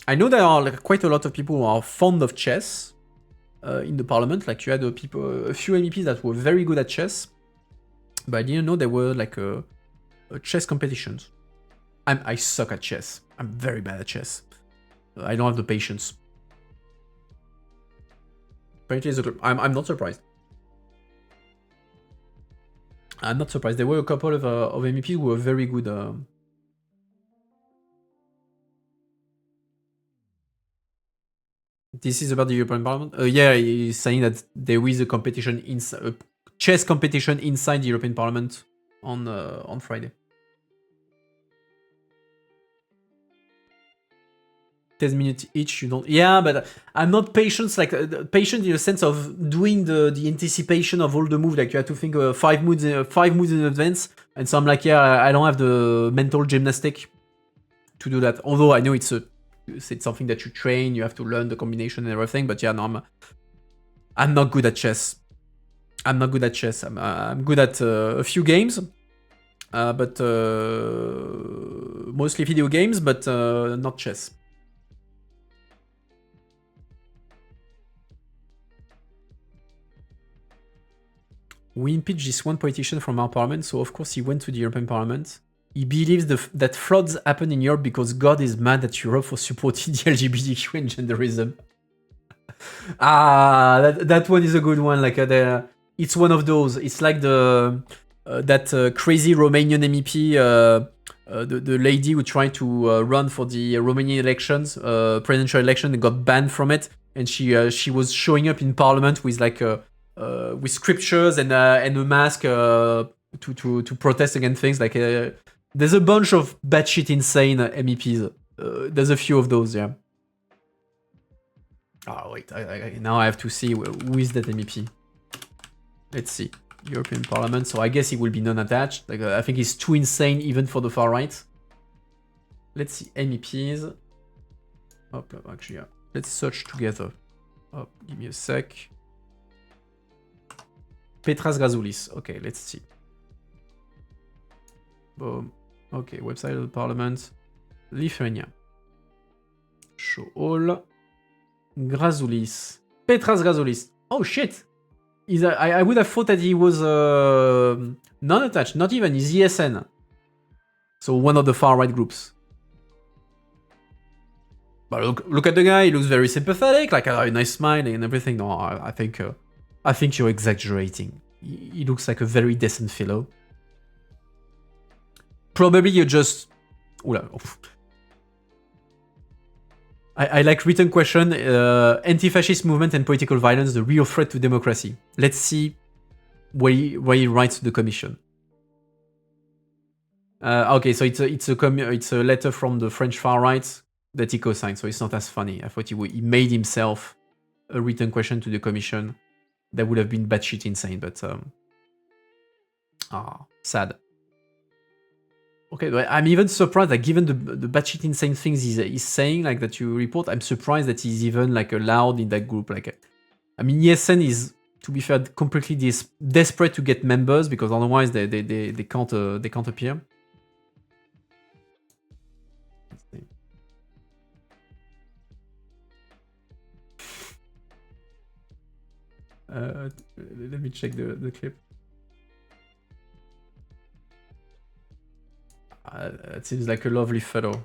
I know there are like quite a lot of people who are fond of chess in the parliament. Like you had a few MEPs that were very good at chess, but I didn't know there were like a chess competitions. I suck at chess. I'm very bad at chess. I don't have the patience. Apparently, I'm not surprised. I'm not surprised. There were a couple of MEPs who were very good. This is about the European Parliament. Yeah, he's saying that there is a competition a chess competition inside the European Parliament on Friday. 10 minutes each, you don't. Yeah, but I'm not patient. Like patient in the sense of doing the anticipation of all the moves. Like you have to think 5 moves in advance. And so I'm like, yeah, I don't have the mental gymnastic to do that. Although I know it's something that you train. You have to learn the combination and everything. But yeah, no, I'm not good at chess. I'm not good at chess. I'm good at a few games, but mostly video games, but not chess. We impeached this one politician from our parliament, so of course he went to the European Parliament. He believes that floods happen in Europe because God is mad at Europe for supporting the LGBTQ and genderism. That one is a good one. Like it's one of those. It's like the that crazy Romanian MEP, the lady who tried to run for the Romanian elections, presidential election, and got banned from it. And she was showing up in Parliament with like with scriptures and a mask to protest against things. Like there's a bunch of batshit insane MEPs. There's a few of those, yeah. Oh wait, now I have to see who is that MEP. Let's see, European Parliament. So I guess he will be non-attached. Like I think he's too insane even for the far right. Let's see MEPs. Oh, actually, yeah. Let's search together. Oh, give me a sec. Petras Grazoulis. Okay, let's see. Boom. Okay, website of the Parliament. Lithuania. Show all. Grazoulis. Petras Grazoulis. Oh shit! I would have thought that he was non-attached, not even, he's ESN. So one of the far-right groups. But look at the guy, he looks very sympathetic, like a nice smile and everything. No, I think you're exaggerating. He looks like a very decent fellow. Probably you're just... I like written question, anti-fascist movement and political violence, the real threat to democracy. Let's see what he writes to the commission. Okay, so it's a letter from the French far right that he co-signed, so it's not as funny. I thought he made himself a written question to the commission. That would have been batshit insane, but sad. Okay, but I'm even surprised that given the batshit insane things he's saying, like that you report, I'm surprised that he's even like allowed in that group. Like, I mean, ESN is, to be fair, completely desperate to get members because otherwise they can't appear. Let me check the clip. It seems like a lovely fellow.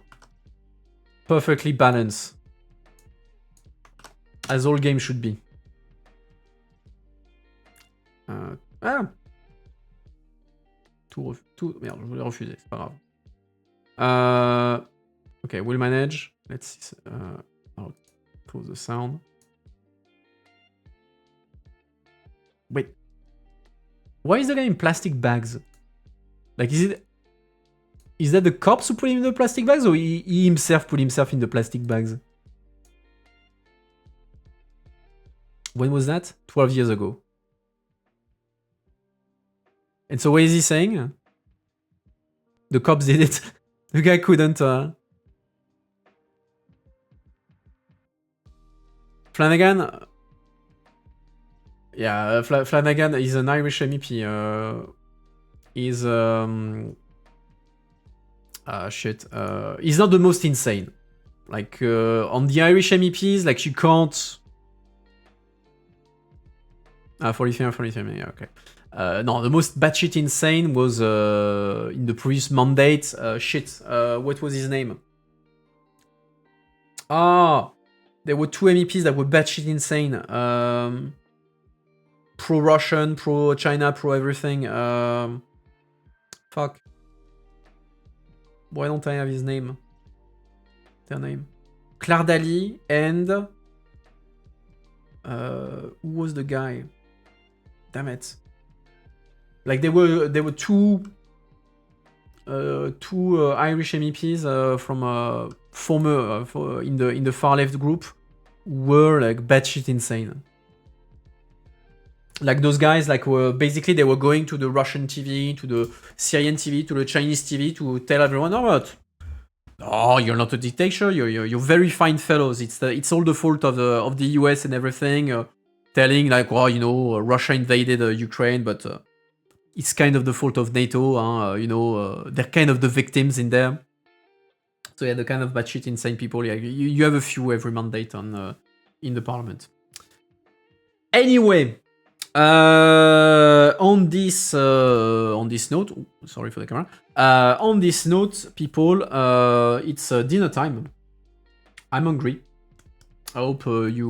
Perfectly balanced. As all games should be. Merde, je voulais refuser, c'est pas grave. Okay, we'll manage. Let's see. I'll close the sound. Wait. Why is the guy in plastic bags? Like, is that the cops who put him in the plastic bags, or he himself put himself in the plastic bags? When was that? 12 years ago. And so what is he saying? The cops did it. The guy couldn't... Flanagan... Yeah, Flanagan is an Irish MEP. He's... he's not the most insane. Like, on the Irish MEPs, like, you can't... 43, yeah, okay. No, the most batshit insane was in the previous mandate. What was his name? There were two MEPs that were batshit insane. Pro-Russian, pro-China, pro-everything. Fuck. Why don't I have his name? Their name. Claire Daly and... who was the guy? Damn it. Like there were two Irish MEPs from former in the far left group were like batshit insane. Like those guys, like basically they were going to the Russian TV, to the Syrian TV, to the Chinese TV to tell everyone, oh, you're not a dictator. You're very fine fellows. It's all the fault of the US and everything. Telling like, well, you know, Russia invaded Ukraine, but it's kind of the fault of NATO. You know, they're kind of the victims in there. So yeah, the kind of batshit insane people. Yeah, you have a few every mandate on in the parliament. Anyway, On this note, sorry for the camera. On this note, people, it's dinner time. I'm hungry. I hope you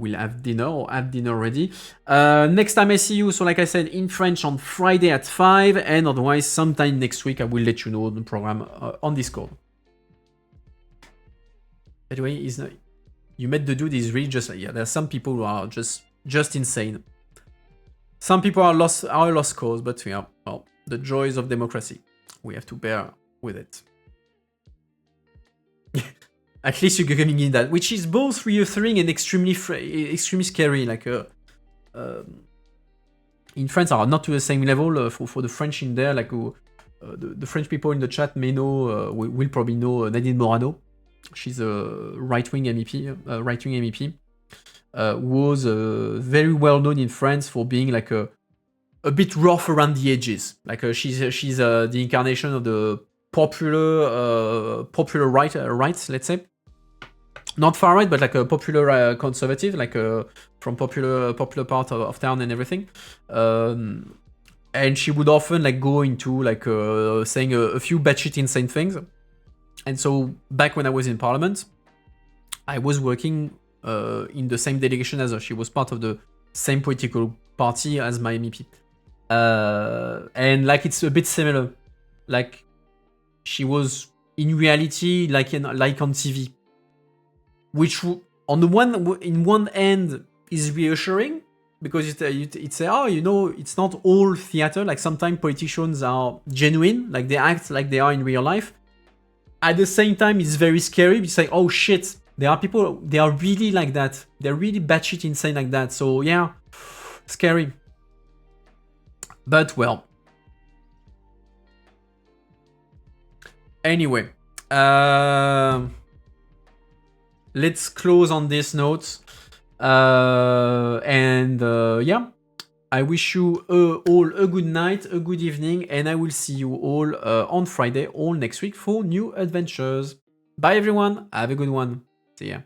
will have dinner or have dinner ready. Next time I see you, so like I said, in French on Friday at 5, and otherwise sometime next week I will let you know the program on Discord. By the way, you met the dude, is really just like, yeah, there are some people who are just insane. Some people are lost cause, but yeah, well, the joys of democracy. We have to bear with it. At least you're coming in that, which is both reassuring and extremely scary. Like, in France are not to the same level. For the French in there, like the French people in the chat may know, will probably know Nadine Morano. She's a right-wing MEP. Was very well known in France for being like a bit rough around the edges. Like she's the incarnation of the popular rights, let's say. Not far right, but like a popular conservative, like from popular part of town and everything. And she would often like go into like saying a few batshit insane things. And so back when I was in Parliament, I was working in the same delegation as her. She was part of the same political party as my MEP. And like it's a bit similar. Like she was in reality like on TV. Which on the one end is reassuring because it's oh, you know, it's not all theater. Like sometimes politicians are genuine, like they act like they are in real life. At the same time, it's very scary. It's like, oh shit, there are people, they are really like that. They're really batshit insane like that. So yeah, scary. But well. Anyway. Let's close on this note. Yeah. I wish you all a good night, a good evening, and I will see you all on Friday, all next week for new adventures. Bye everyone, have a good one. See ya.